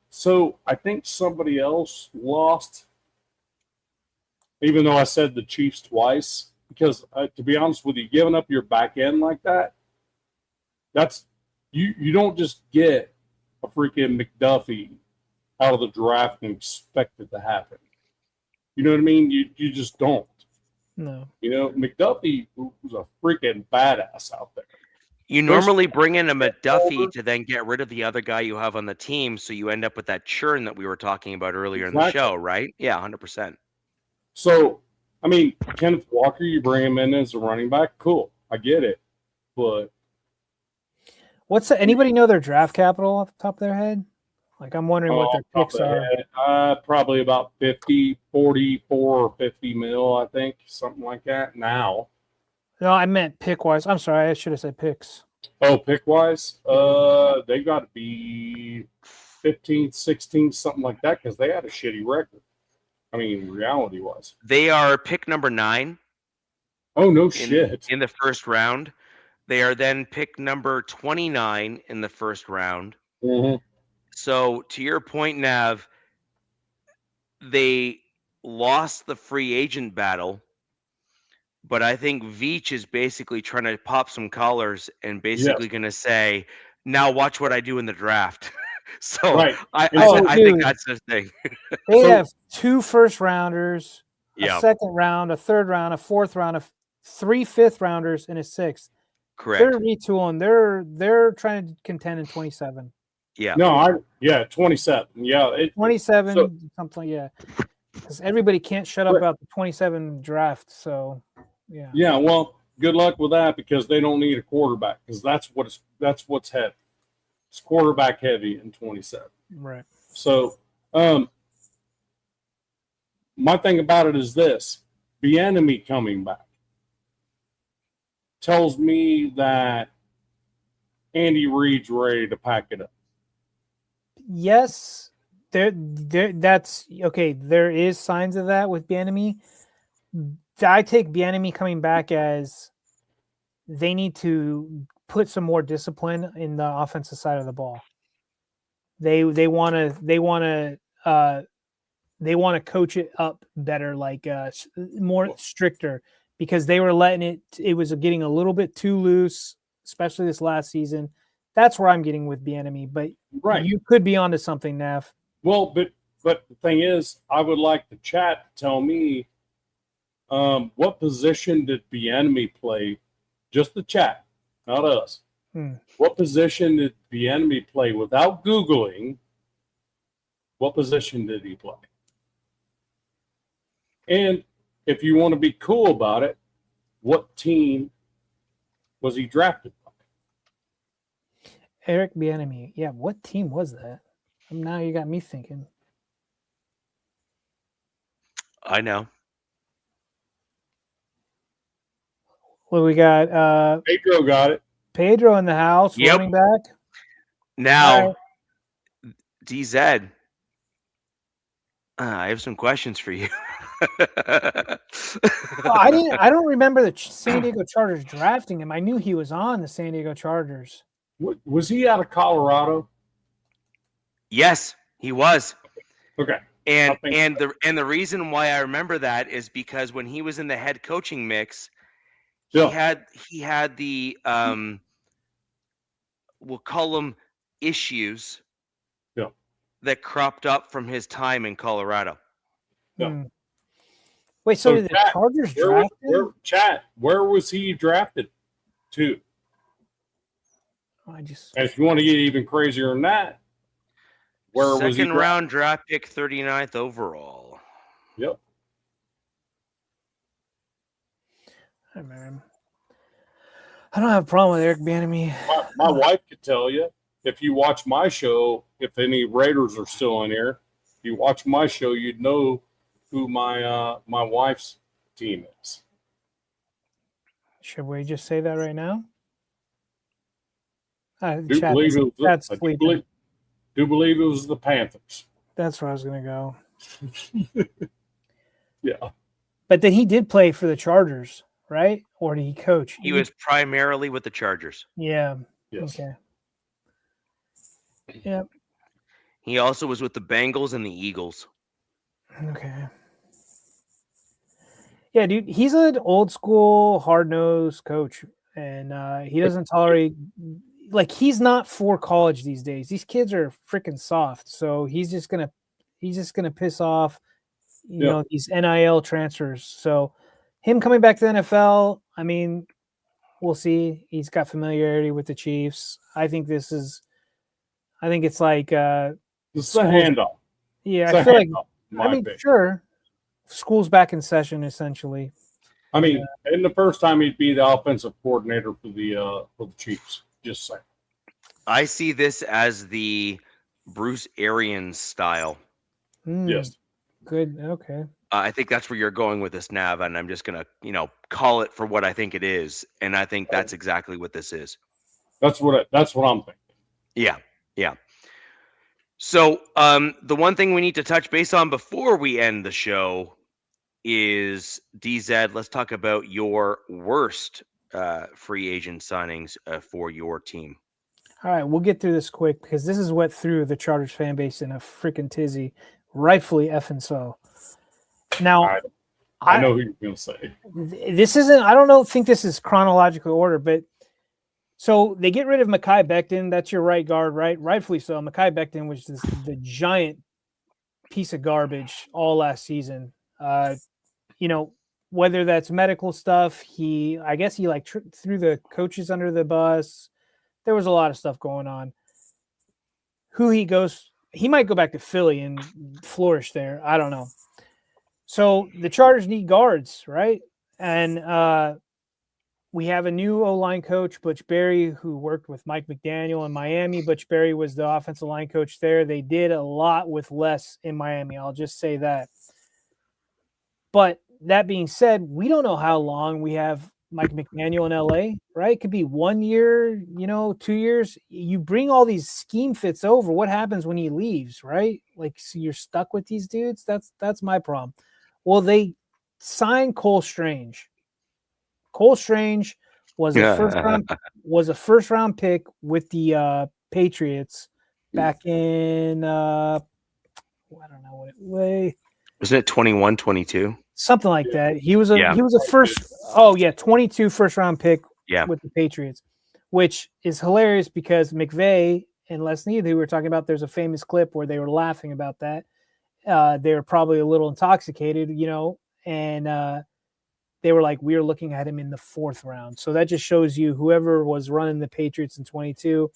So I think somebody else lost, even though I said the Chiefs twice, because to be honest with you, giving up your back end like that, that's you don't just get a freaking McDuffie out of the draft and expect it to happen. You know what I mean? You just don't. No. You know, McDuffie was a freaking badass out there. You normally bring in a McDuffie to then get rid of the other guy you have on the team, so you end up with that churn that we were talking about earlier in the show, right? Yeah, 100%. So, I mean, Kenneth Walker, you bring him in as a running back, cool. I get it. But anybody know their draft capital off the top of their head? Like, I'm wondering what their picks are. Probably about 50, 44 or 50 mil, I think, something like that now. No, I meant pick-wise. I'm sorry, I should have said picks. Oh, pick-wise? They got to be 15, 16, something like that, because they had a shitty record. I mean, reality-wise. They are pick number 9. Oh, no shit. In the first round. They are then pick number 29 in the first round. Mm-hmm. So, to your point, Nav, they lost the free agent battle, but I think Veach is basically trying to pop some collars and basically going to say, now watch what I do in the draft. So right. I think that's the thing. They have 2 first-rounders, a second round, a third round, a fourth round, 3 fifth-rounders, and a 6th. Correct. They're retooling. They're trying to contend in 27. Yeah. No, 27. Yeah. 27, something, yeah. Because everybody can't shut up about the 27 draft, so yeah. Yeah, well, good luck with that because they don't need a quarterback because that's what's heavy. It's quarterback heavy in 27. Right. So, my thing about it is this: Bieniemy coming back tells me that Andy Reid's ready to pack it up. Yes, that's okay. There is signs of that with Bieniemy. I take Bieniemy coming back as they need to put some more discipline in the offensive side of the ball. They want to coach it up better, like more stricter, because they were letting it was getting a little bit too loose, especially this last season. That's where I'm getting with Bieniemy, but you could be onto something, Nav. Well, but the thing is, I would like the chat to tell me what position did Bieniemy play? Just the chat, not us. What position did Bieniemy play without Googling? What position did he play? And if you want to be cool about it, what team was he drafted by? Eric Bieniemy. Yeah, what team was that? Now you got me thinking. I know. Well, we got Pedro got it. Pedro in the house, running back. Now, DZ, I have some questions for you. I don't remember the San Diego Chargers drafting him. I knew he was on the San Diego Chargers. Was he out of Colorado? Yes, he was. Okay. And the reason why I remember that is because when he was in the head coaching mix, he had the we'll call them issues that cropped up from his time in Colorado. Wait, so did the Chargers draft him? Where was he drafted to? And if you want to get even crazier than that, where was he? Second round draft pick, 39th overall. Yep. I remember him. I don't have a problem with Eric Bieniemy. My wife could tell you, if you watch my show, if any Raiders are still in here, if you watch my show, you'd know who my wife's team is. Should we just say that right now? Do believe it was the Panthers. That's where I was going to go. Yeah. But then he did play for the Chargers, right? Or did he coach? He was primarily with the Chargers. Yeah. Yes. Okay. Yep. He also was with the Bengals and the Eagles. Okay. Yeah, dude, he's an old school, hard-nosed coach, and he doesn't tolerate. Like, he's not for college these days. These kids are freaking soft, so he's just gonna piss off you know, these NIL transfers. So him coming back to the NFL, I mean, we'll see. He's got familiarity with the Chiefs. I think it's like this is a handoff. Yeah, it's I feel like opinion. sure. School's back in session essentially. I mean, and the first time he'd be the offensive coordinator for the Chiefs. Just saying. I see this as the Bruce Arians style. Yes. Good. Okay. I think that's where you're going with this, Nav, and I'm just gonna, call it for what I think it is, and I think that's exactly what this is. That's what I'm thinking. Yeah. So, the one thing we need to touch base on before we end the show is DZ. Let's talk about your worst free agent signings for your team. All right, we'll get through this quick because this is what threw the Chargers fan base in a freaking tizzy, rightfully effing so. Now, I know who you're going to say. This isn't. I don't think this is chronological order, but so they get rid of Mekhi Becton. That's your right guard, right? Rightfully so. Mekhi Becton was the giant piece of garbage all last season. Whether that's medical stuff, I guess he threw the coaches under the bus. There was a lot of stuff going on. Who he goes, he might go back to Philly and flourish there. I don't know. So the Chargers need guards, right? And we have a new O-line coach, Butch Berry, who worked with Mike McDaniel in Miami. Butch Berry was the offensive line coach there. They did a lot with less in Miami. I'll just say that. But that being said, we don't know how long we have Mike McDaniel in LA, right? It could be 1 year, 2 years. You bring all these scheme fits over. What happens when he leaves, right? Like, so you're stuck with these dudes. That's my problem. Well, they signed Cole Strange. Cole Strange was a first round pick with the Patriots back in I don't know what it was. Wasn't it 21, 22? Something like that. He was a first 22 first round pick with the Patriots, which is hilarious because McVay and Les Snead, who we were talking about, there's a famous clip where they were laughing about that. They were probably a little intoxicated, and they were like, we were looking at him in the 4th round. So that just shows you whoever was running the Patriots in 22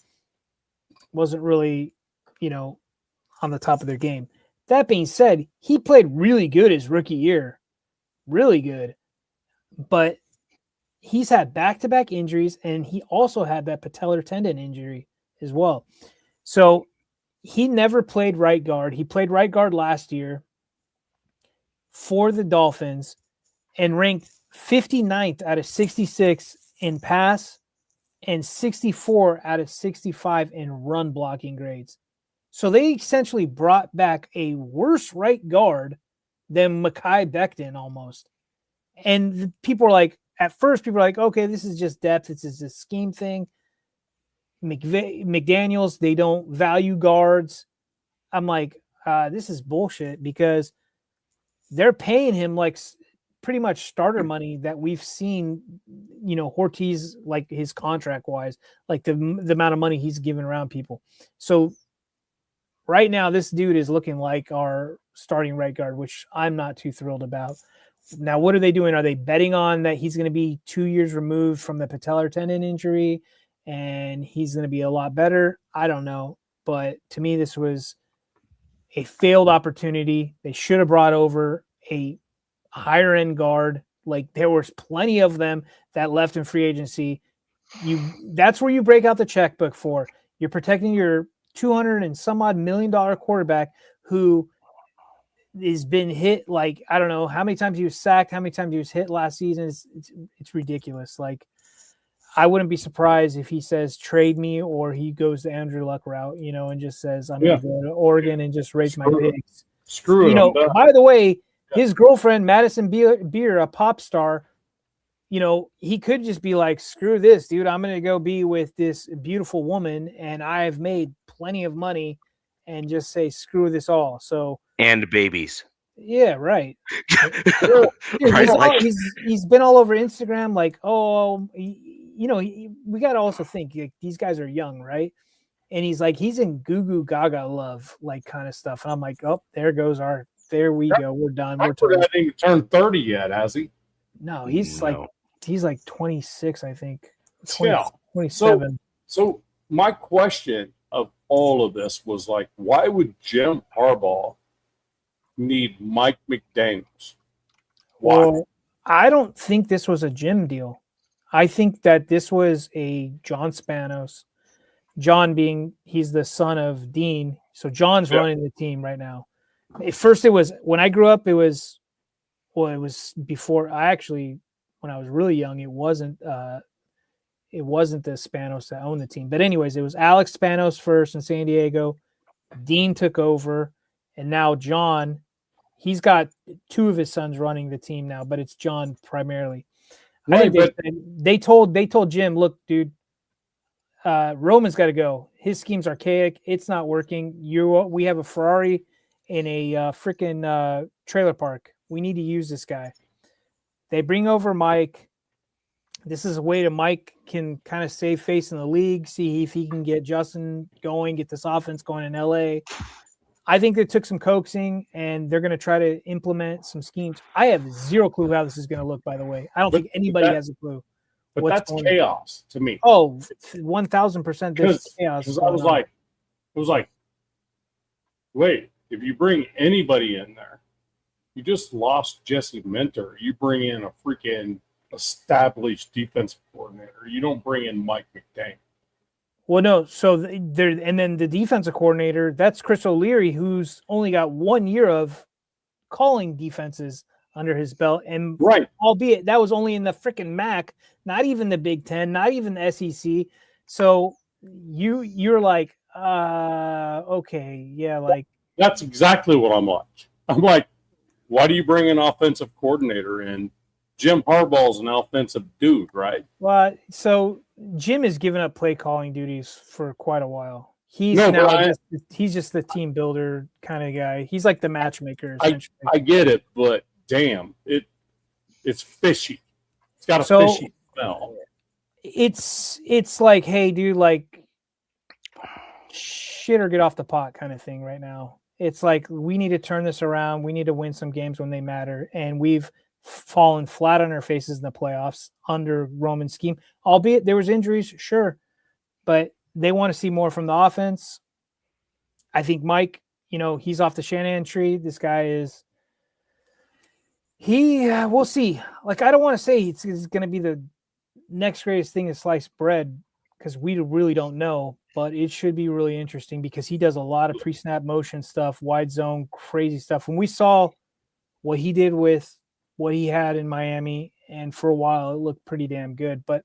wasn't really, on the top of their game. That being said, he played really good his rookie year. Really good. But he's had back-to-back injuries, and he also had that patellar tendon injury as well. So he never played right guard. He played right guard last year for the Dolphins and ranked 59th out of 66 in pass and 64 out of 65 in run blocking grades. So they essentially brought back a worse right guard than Mekhi Becton almost. And at first people are like, okay, this is just depth. It's just a scheme thing. McDaniels, they don't value guards. I'm like, this is bullshit because they're paying him like pretty much starter money that we've seen, Ortiz, like his contract wise, like the amount of money he's giving around people. So right now, this dude is looking like our starting right guard, which I'm not too thrilled about. Now, what are they doing? Are they betting on that he's going to be 2 years removed from the patellar tendon injury and he's going to be a lot better? I don't know. But to me, this was a failed opportunity. They should have brought over a higher end guard. Like, there was plenty of them that left in free agency. That's where you break out the checkbook for. You're protecting your $200 and some odd $1 million quarterback who has been hit, like, I don't know how many times he was sacked, how many times he was hit last season. It's ridiculous. Like, I wouldn't be surprised if he says trade me, or he goes the Andrew Luck route, and just says I'm going to go to Oregon and just raise my pigs. Screw it. By the way, his girlfriend, Madison Beer, a pop star, he could just be like, screw this, dude. I'm going to go be with this beautiful woman, and I've made plenty of money, and just say, screw this all. So, and babies. Yeah, right. Dude, Right, he's been all over Instagram, like, we got to also think, like, these guys are young, right? And he's in goo goo gaga love, like, kind of stuff. And I'm like, oh, there goes our There we go. We're done. We're Piper toast. hasn't even turned 30 yet, has he? No, he's No. like 26, I think. 27. So my question of all of this was like, why would Jim Harbaugh need Mike McDaniels? Why? Well, I don't think this was a Jim deal. I think that this was a John Spanos. John being he's the son of Dean, so John's running the team right now. At first, it was when I grew up. It was before I actually when I was really young. It wasn't the Spanos that owned the team. But anyways, it was Alex Spanos first in San Diego. Dean took over, and now John. He's got two of his sons running the team now, but it's John primarily. Right, They told Jim, look, dude, Roman's got to go. His scheme's archaic. It's not working. We have a Ferrari in a freaking trailer park. We need to use this guy. They bring over Mike. This is a way to Mike can kind of save face in the league, see if he can get Justin going, get this offense going in LA. I think they took some coaxing and they're going to try to implement some schemes. I have zero clue how this is going to look, by the way. I don't think anybody has a clue. But that's chaos to me. Oh, 1,000% there's chaos. Because I was like, wait, if you bring anybody in there, you just lost Jesse Minter. You bring in a freaking established defensive coordinator. You don't bring in Mike McDaniel. Well, no. So there, and then the defensive coordinator, that's Chris O'Leary, who's only got 1 year of calling defenses under his belt, and albeit that was only in the freaking MAC, not even the Big Ten, not even the SEC. So you're like, okay, yeah, like that's exactly what I'm like. I'm like, why do you bring an offensive coordinator in? Jim Harbaugh's an offensive dude, right? Well, so Jim has given up play calling duties for quite a while. He's just the team builder kind of guy. He's like the matchmaker. Essentially. I get it, but damn, it's fishy. It's got a fishy smell. It's like, hey, dude, like shit or get off the pot kind of thing right now. It's like we need to turn this around. We need to win some games when they matter, and we've fallen flat on our faces in the playoffs under Roman's scheme, albeit there was injuries, sure, but they want to see more from the offense. I think Mike, he's off the Shanahan tree. This guy is we'll see. Like, I don't want to say it's going to be the next greatest thing to sliced bread because we really don't know, but it should be really interesting because he does a lot of pre-snap motion stuff, wide zone, crazy stuff. When we saw what he did with what he had in Miami, and for a while it looked pretty damn good. But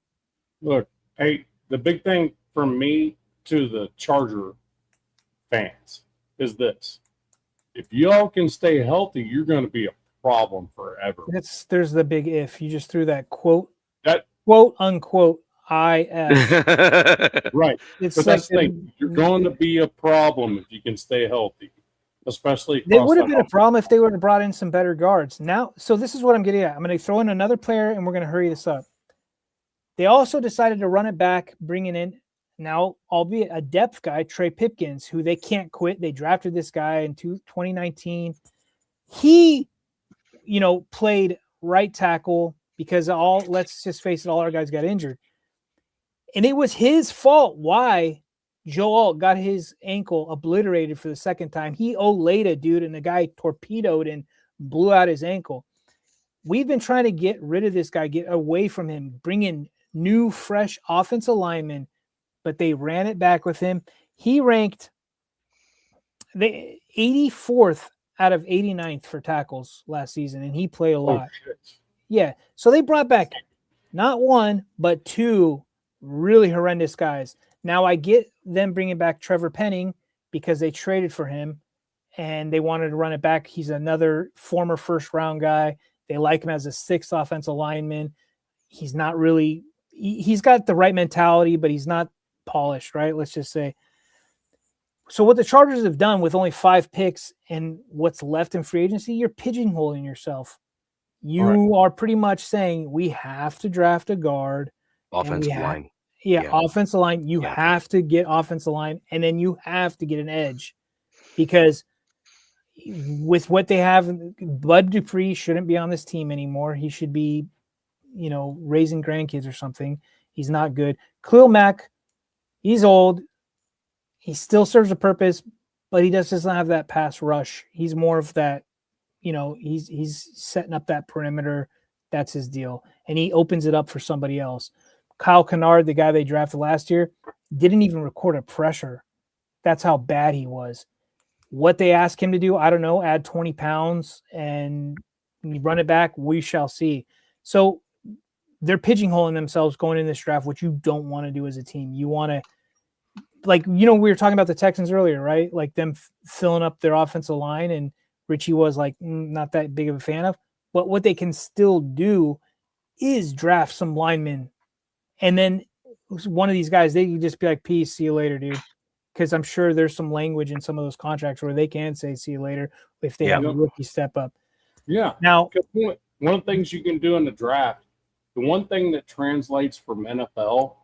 look, hey, the big thing from me to the Charger fans is this: if y'all can stay healthy, you're going to be a problem forever. There's the big if. You just threw that quote unquote IF. Right. But that's the thing. You're going to be a problem if you can stay healthy. Especially they would have been a problem if they would have brought in some better guards. Now, so this is what I'm getting at. I'm going to throw in another player, and we're going to hurry this up. They also decided to run it back, bringing in now, albeit a depth guy, Trey Pipkins, who they can't quit. They drafted this guy in 2019. He, played right tackle because let's just face it, all our guys got injured. And it was his fault why Joe Alt got his ankle obliterated for the second time. He olayed a dude, and the guy torpedoed and blew out his ankle. We've been trying to get rid of this guy, get away from him, bring in new, fresh offensive linemen, but they ran it back with him. He ranked the 84th out of 89th for tackles last season, and he played a lot. Yeah, so they brought back not one, but two really horrendous guys. Now, I get them bringing back Trevor Penning because they traded for him and they wanted to run it back. He's another former first-round guy. They like him as a sixth offensive lineman. He's not really – he's got the right mentality, but he's not polished, right? Let's just say. So what the Chargers have done with only 5 picks and what's left in free agency, you're pigeonholing yourself. You are pretty much saying we have to draft a guard. Offensive line. Yeah, offensive line. You have to get offensive line, and then you have to get an edge because with what they have, Bud Dupree shouldn't be on this team anymore. He should be, raising grandkids or something. He's not good. Khalil Mack, he's old. He still serves a purpose, but he doesn't have that pass rush. He's more of that, he's setting up that perimeter. That's his deal. And he opens it up for somebody else. Kyle Kennard, the guy they drafted last year, didn't even record a pressure. That's how bad he was. What they asked him to do, I don't know, add 20 pounds and run it back. We shall see. So they're pigeonholing themselves going in this draft, which you don't want to do as a team. You want to, we were talking about the Texans earlier, right? Like them filling up their offensive line, and Richie was like, not that big of a fan of. But what they can still do is draft some linemen. And then one of these guys, they can just be like, peace, see you later, dude. Because I'm sure there's some language in some of those contracts where they can say see you later if they have a rookie step up. Yeah. Now, one of the things you can do in the draft, the one thing that translates from NFL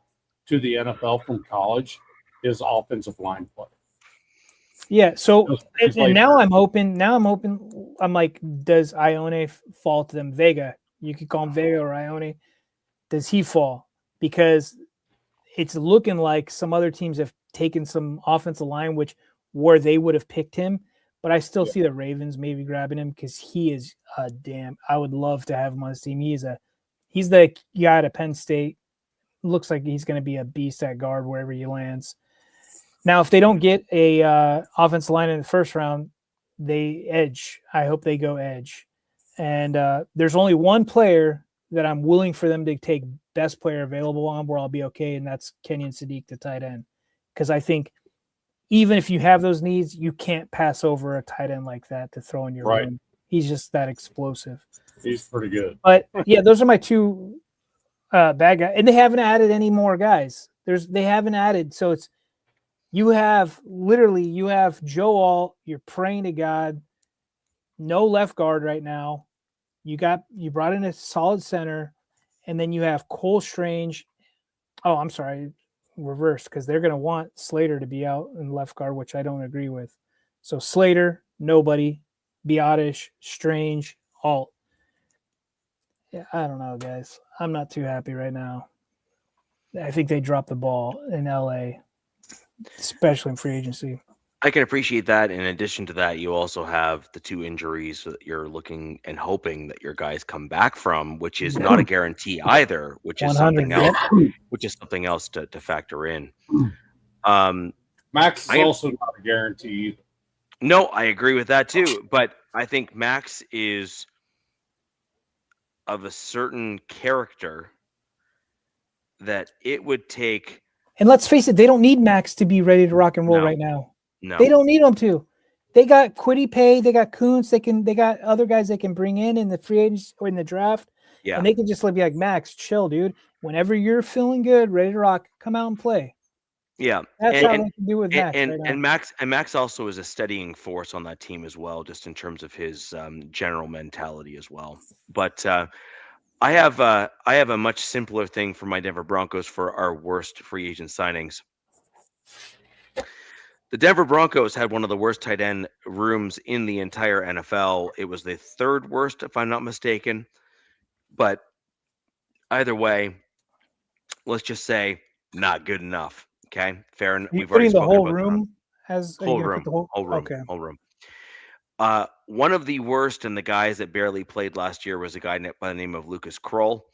to the NFL from college is offensive line play. Yeah. So and now I'm hoping. I'm like, does Ione fall to them? Vega. You could call him Vega or Ione. Does he fall? Because it's looking like some other teams have taken some offensive line, where they would have picked him. But I still see the Ravens maybe grabbing him because he is a damn. I would love to have him on this team. He's the guy at Penn State. Looks like he's going to be a beast at guard wherever he lands. Now, if they don't get a offensive line in the first round, they edge. I hope they go edge. And there's only one player that I'm willing for them to take best player available on where I'll be okay, and that's Kenyon Sadiq, the tight end. Because I think even if you have those needs, you can't pass over a tight end like that to throw in your room. He's just that explosive. He's pretty good. But, yeah, those are my two bad guys. And they haven't added any more guys. They haven't added. So you have Joe Alt. You're praying to God. No left guard right now. You brought in a solid center, and then you have Cole Strange. Oh, I'm sorry, reverse, because they're going to want Slater to be out in left guard, which I don't agree with. So Slater, nobody, Biotish, Strange, Alt. Yeah, I don't know, guys. I'm not too happy right now. I think they dropped the ball in LA, especially in free agency. I can appreciate that. In addition to that, you also have the two injuries that you're looking and hoping that your guys come back from, which is not a guarantee either, which is something else. Which is something else to factor in. Maxx is also not a guarantee either. No, I agree with that too. But I think Maxx is of a certain character that it would take. And let's face it, they don't need Maxx to be ready to rock and roll right now. No, they don't need them to. They got Quiddy Pay, they got Kuntz, they got other guys they can bring in the free agents or in the draft. Yeah. And they can just be like, Maxx, chill, dude. Whenever you're feeling good, ready to rock, come out and play. Yeah. That's how they can do with Maxx. And Maxx also is a steadying force on that team as well, just in terms of his general mentality as well. But I have a much simpler thing for my Denver Broncos for our worst free agent signings. The Denver Broncos had one of the worst tight end rooms in the entire NFL. It was the third worst, if I'm not mistaken. But either way, let's just say not good enough. Okay, fair enough. We've already spoken about the whole room. Whole room. One of the worst, and the guys that barely played last year, was a guy by the name of Lucas Kroll.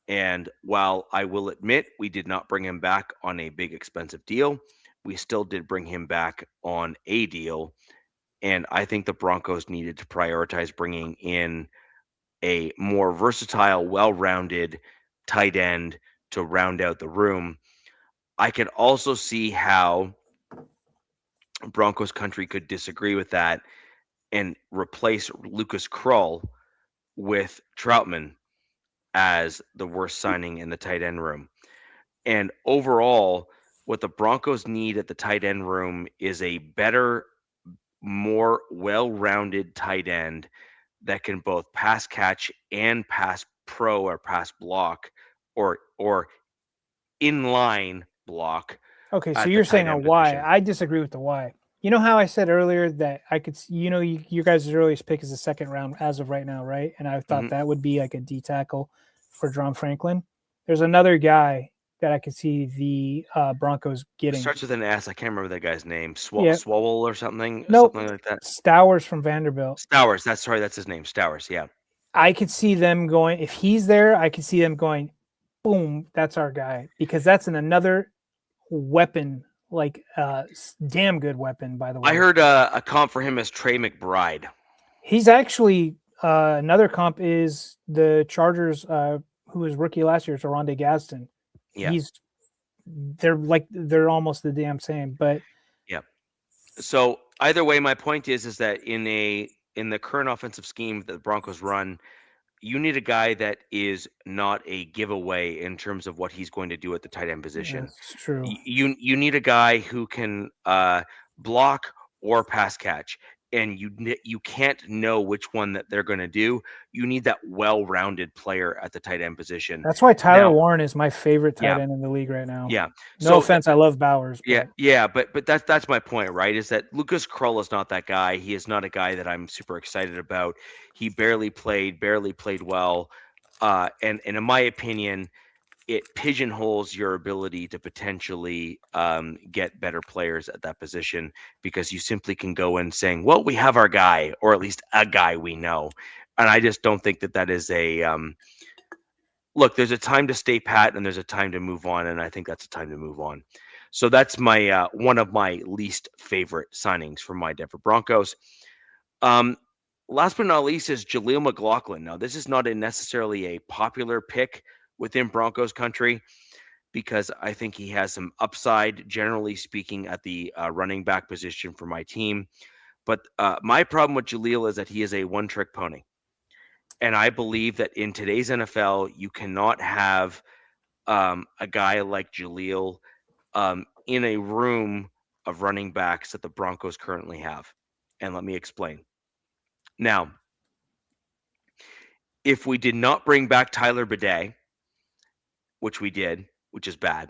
And while I will admit we did not bring him back on a big expensive deal, we still did bring him back on a deal. And I think the Broncos needed to prioritize bringing in a more versatile, well-rounded tight end to round out the room. I could also see how Broncos country could disagree with that and replace Lucas Kroll with Troutman as the worst signing in the tight end room. And overall, what the Broncos need at the tight end room is a better, more well-rounded tight end that can both pass catch and pass pro or pass block or inline block. Okay, so you're saying a why. I disagree with the why. You know how I said earlier that I could, you guys' earliest pick is the second round as of right now, right? And I thought that would be like a D tackle for John Franklin. There's another guy that I could see the Broncos getting. Starts with an S. I can't remember that guy's name. Yeah. Swowell or something. Nope. Something like that. Stowers from Vanderbilt. Stowers. That's his name. Stowers. Yeah. I could see them going, if he's there, I could see them going, boom, that's our guy. Because that's another weapon, like damn good weapon, by the way. I heard a comp for him as Trey McBride. He's actually another comp is the Chargers, who was rookie last year, Oronde Gadsden. Yeah. They're almost the damn same, but yeah. So either way, my point is that in the current offensive scheme that the Broncos run, you need a guy that is not a giveaway in terms of what he's going to do at the tight end position. That's true. You need a guy who can block or pass catch, and you can't know which one that they're going to do. You need that well-rounded player at the tight end position. That's why Tyler Warren is my favorite tight end in the league right now. Yeah. No offense, I love Bowers. But. Yeah, but that's my point, right? Is that Lucas Krull is not that guy. He is not a guy that I'm super excited about. He barely played well, and in my opinion, it pigeonholes your ability to potentially get better players at that position, because you simply can go in saying, well, we have our guy, or at least a guy we know. And I just don't think that is a look, there's a time to stay pat and there's a time to move on. And I think that's a time to move on. So that's my one of my least favorite signings for my Denver Broncos. Last but not least is Jaleel McLaughlin. Now, this is not necessarily a popular pick within Broncos country, because I think he has some upside, generally speaking, at the running back position for my team. But my problem with Jaleel is that he is a one-trick pony. And I believe that in today's NFL, you cannot have a guy like Jaleel in a room of running backs that the Broncos currently have. And let me explain. Now, if we did not bring back Tyler Bidet, which we did, which is bad,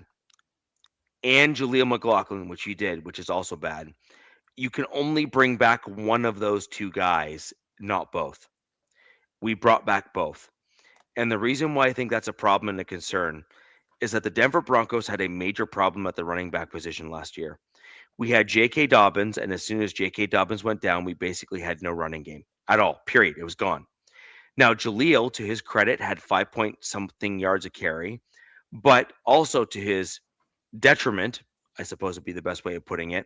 and Jaleel McLaughlin, which you did, which is also bad, you can only bring back one of those two guys, not both. We brought back both. And the reason why I think that's a problem and a concern is that the Denver Broncos had a major problem at the running back position last year. We had J.K. Dobbins, and as soon as J.K. Dobbins went down, we basically had no running game at all, period. It was gone. Now, Jaleel, to his credit, had 5-point-something yards a carry, but also to his detriment, I suppose would be the best way of putting it,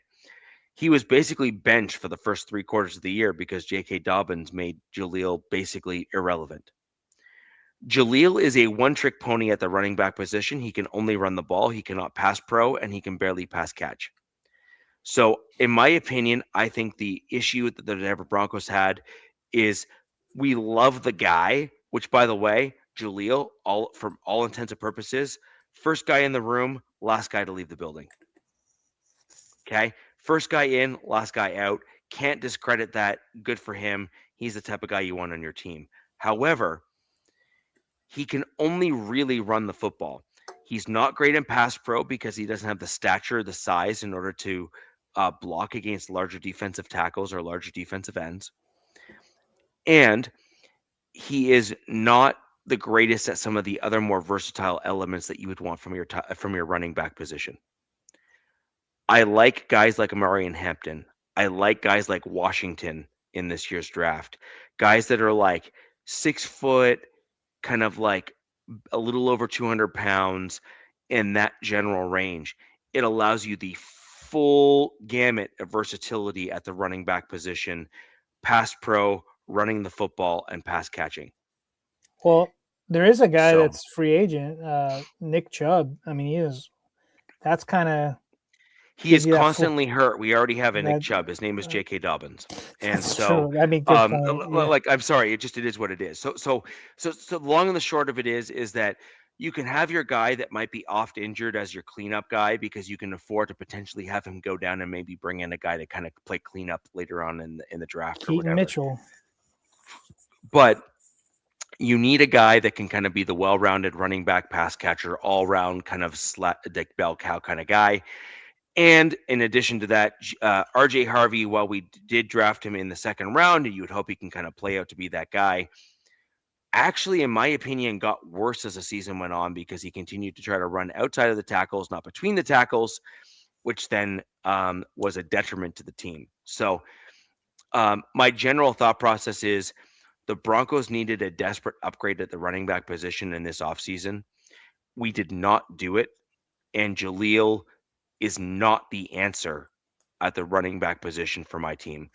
he was basically benched for the first 3 quarters of the year because J.K. Dobbins made Jaleel basically irrelevant. Jaleel is a one-trick pony at the running back position. He can only run the ball. He cannot pass pro, and he can barely pass catch. So, in my opinion, I think the issue that the Denver Broncos had is we love the guy, which, by the way, Jaleel, from all intents and purposes, first guy in the room, last guy to leave the building. Okay? First guy in, last guy out. Can't discredit that. Good for him. He's the type of guy you want on your team. However, he can only really run the football. He's not great in pass pro because he doesn't have the stature, the size in order to block against larger defensive tackles or larger defensive ends. And he is not the greatest at some of the other more versatile elements that you would want from your running back position. I like guys like Amari and Hampton. I like guys like Washington in this year's draft. Guys that are like 6 foot, kind of like a little over 200 pounds, in that general range. It allows you the full gamut of versatility at the running back position, pass pro, running the football, and pass catching. Well, there is a guy that's free agent, Nick Chubb. I mean, that's kind of. He is constantly hurt. We already have a Nick Chubb. His name is J.K. Dobbins, and so true. I mean, good point. Like, I'm sorry, it is what it is. So the long and the short of it is that you can have your guy that might be oft injured as your cleanup guy because you can afford to potentially have him go down and maybe bring in a guy to kind of play cleanup later on in the draft. Keaton or whatever. Mitchell. But you need a guy that can kind of be the well-rounded running back, pass catcher, all-round kind of bell cow kind of guy. And in addition to that, RJ Harvey, while we did draft him in the second round, and you would hope he can kind of play out to be that guy, actually, in my opinion, got worse as the season went on because he continued to try to run outside of the tackles, not between the tackles, which then was a detriment to the team. So my general thought process is the Broncos needed a desperate upgrade at the running back position in this offseason. We did not do it, and Jaleel is not the answer at the running back position for my team.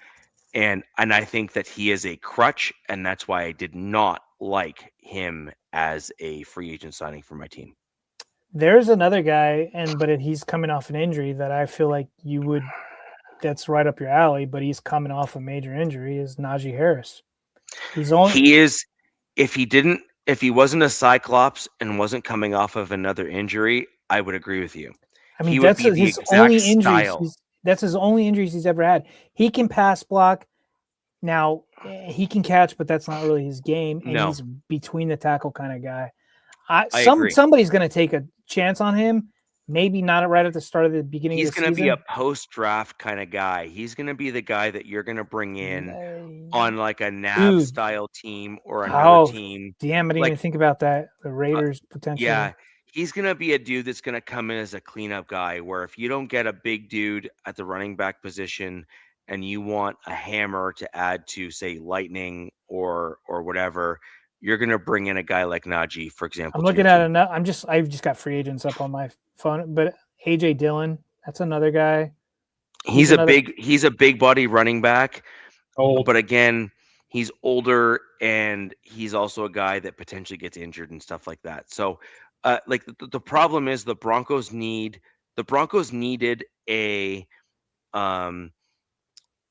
And I think that he is a crutch, and that's why I did not like him as a free agent signing for my team. There's another guy, but he's coming off an injury that I feel like that's right up your alley, but he's coming off a major injury, is Najee Harris. He is, if he wasn't a Cyclops and wasn't coming off of another injury, I would agree with you. I mean, that's his only injuries. That's his only injuries he's ever had. He can pass block. Now, he can catch, but that's not really his game. And he's between the tackle kind of guy. Somebody's going to take a chance on him. Maybe not right at the start of the beginning of the season. He's going to be a post-draft kind of guy. He's going to be the guy that you're going to bring in on like a Nav-style team or another team. Damn, I didn't even think about that. The Raiders potentially. Yeah, he's going to be a dude that's going to come in as a cleanup guy where if you don't get a big dude at the running back position and you want a hammer to add to, say, Lightning or whatever, you're going to bring in a guy like Najee, for example. I'm looking at I've just got free agents up on my phone, but AJ Dillon, that's another guy. He's a big body running back. But again, he's older and he's also a guy that potentially gets injured and stuff like that. So like the problem is the Broncos needed a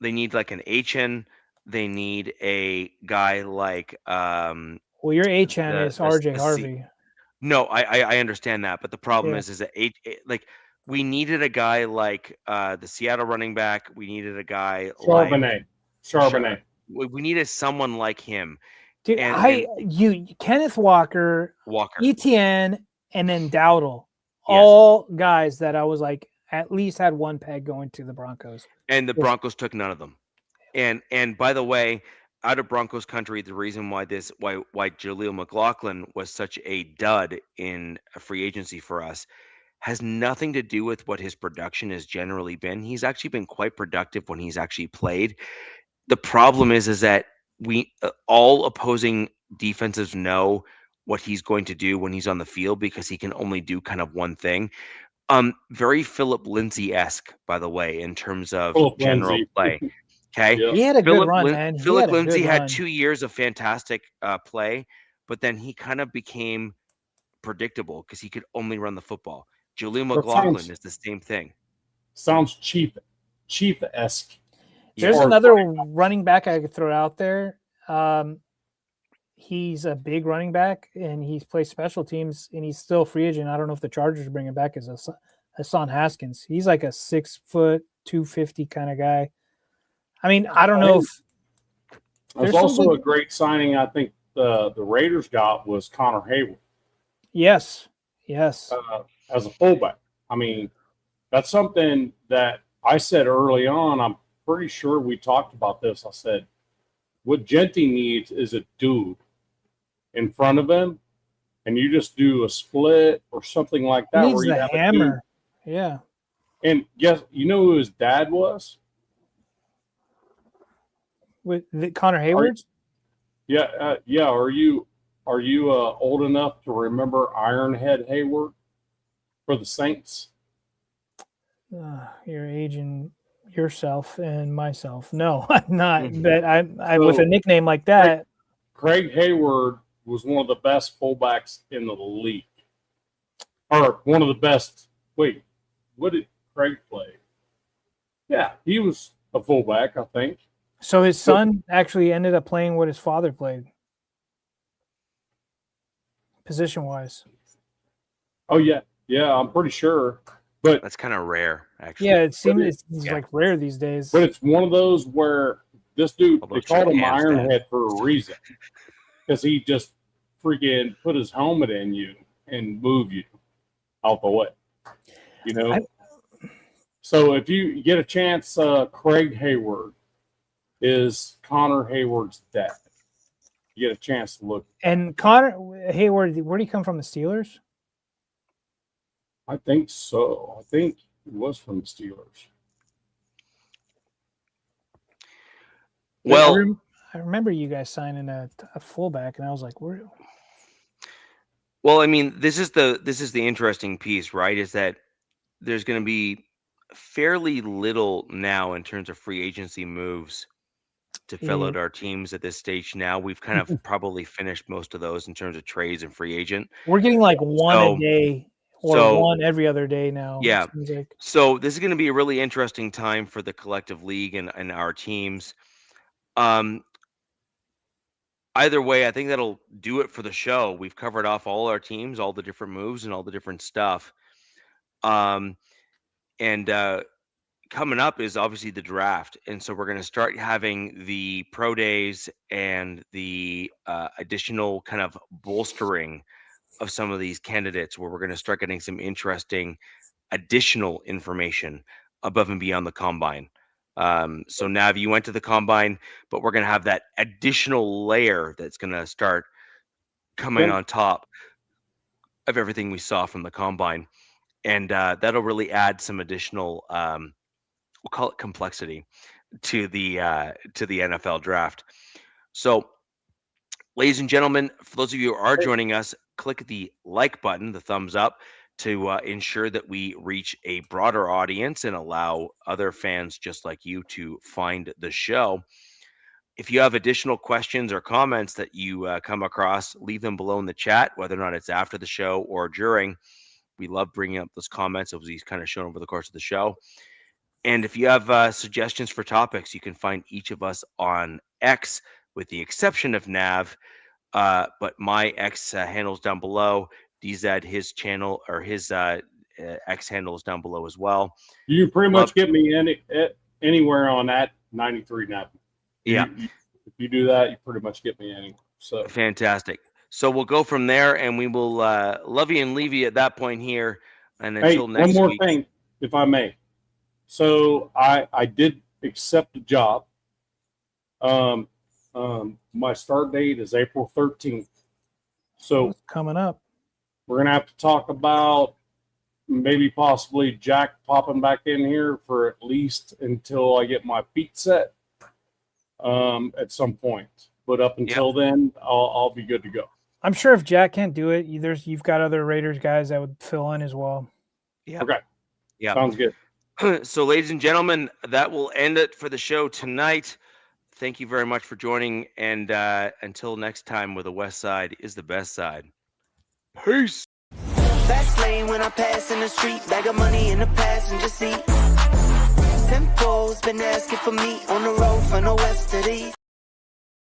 they need like an HN. They need a guy like well, your HN is RJ Harvey. No, I understand that, but the problem is that we needed a guy like the Seattle running back. We needed a guy Charbonnet. We needed someone like him. Dude, Kenneth Walker, ETN, and then Dowdle, all guys that I was like at least had one peg going to the Broncos. And the Broncos took none of them. And by the way, out of Broncos country, the reason why Jaleel McLaughlin was such a dud in a free agency for us has nothing to do with what his production has generally been. He's actually been quite productive when he's actually played. The problem is that we all opposing defenses know what he's going to do when he's on the field because he can only do kind of one thing. Very Philip Lindsay-esque, by the way, in terms of general play. Okay, he had a good run, man. Philip Lindsay had 2 years of fantastic play, but then he kind of became predictable because he could only run the football. Jaleel McLaughlin is the same thing. Sounds Chief-esque. There's another running back I could throw out there. He's a big running back, and he plays special teams, and he's still a free agent. I don't know if the Chargers bring him back as Hassan Haskins. He's like a 6 foot, 250 kind of guy. I mean, I don't know if there's also a great signing. I think the Raiders got was Connor Hayward. Yes. As a fullback. I mean, that's something that I said early on. I'm pretty sure we talked about this. I said, what Genty needs is a dude in front of him, and you just do a split or something like that. He needs the hammer. Yeah. And guess you know who his dad was? With Connor Hayward? Yeah. Are you old enough to remember Ironhead Hayward for the Saints? You're aging yourself and myself. No, I'm not. But I with a nickname like that. Craig Hayward was one of the best fullbacks in the league, or one of the best. Wait, what did Craig play? Yeah, he was a fullback, I think. So his son actually ended up playing what his father played, position-wise. Oh yeah, I'm pretty sure. But that's kind of rare, actually. Yeah, it seems it's like rare these days. But it's one of those where this dude, they called him Ironhead for a reason, because he just freaking put his helmet in you and move you out the way. You know. So if you get a chance, Craig Hayward is Connor Hayward's dad. You get a chance to look. And Connor Hayward, where did he come from? The Steelers? I think so. I think he was from the Steelers. Well, I remember you guys signing a fullback, and I was like, "Where?" well, I mean, this is the interesting piece, right? Is that there's going to be fairly little now in terms of free agency moves to fill out our teams at this stage. Now we've kind of probably finished most of those in terms of trades and free agent. We're getting like one a day or one every other day now. Yeah. It seems like. So this is going to be a really interesting time for the collective league and our teams. Either way, I think that'll do it for the show. We've covered off all our teams, all the different moves, and all the different stuff. And coming up is obviously the draft. And so we're going to start having the pro days and the additional kind of bolstering of some of these candidates, where we're going to start getting some interesting additional information above and beyond the combine. So Nav, you went to the combine, but we're going to have that additional layer that's going to start coming on top of everything we saw from the combine. And that'll really add some additional, we'll call it complexity to the NFL draft. So, ladies and gentlemen, for those of you who are joining us, click the like button, the thumbs up, to ensure that we reach a broader audience and allow other fans just like you to find the show. If you have additional questions or comments that you come across, leave them below in the chat, whether or not it's after the show or during. We love bringing up those comments, as he's kind of shown over the course of the show. And if you have suggestions for topics, you can find each of us on X, with the exception of Nav. But my X handle's down below. DZ, his channel or his X handle is down below as well. You pretty much get me anywhere on that 93 Nav. Yeah. If you do that, you pretty much get me anywhere. So fantastic. So we'll go from there, and we will love you and leave you at that point here. And until next week. One more thing, if I may. So I did accept a job. My start date is April 13th. So it's coming up. We're going to have to talk about maybe possibly Jack popping back in here for at least until I get my feet set at some point. But up until then, I'll be good to go. I'm sure if Jack can't do it, you've got other Raiders guys that would fill in as well. Yeah. Okay. Yeah. Sounds good. So, ladies and gentlemen, that will end it for the show tonight. Thank you very much for joining. And until next time, where the West Side is the best side. Peace. Fast lane when I pass in the street, bag of money in the passenger seat. Simcoe's been asking for me on the road from the west to the east.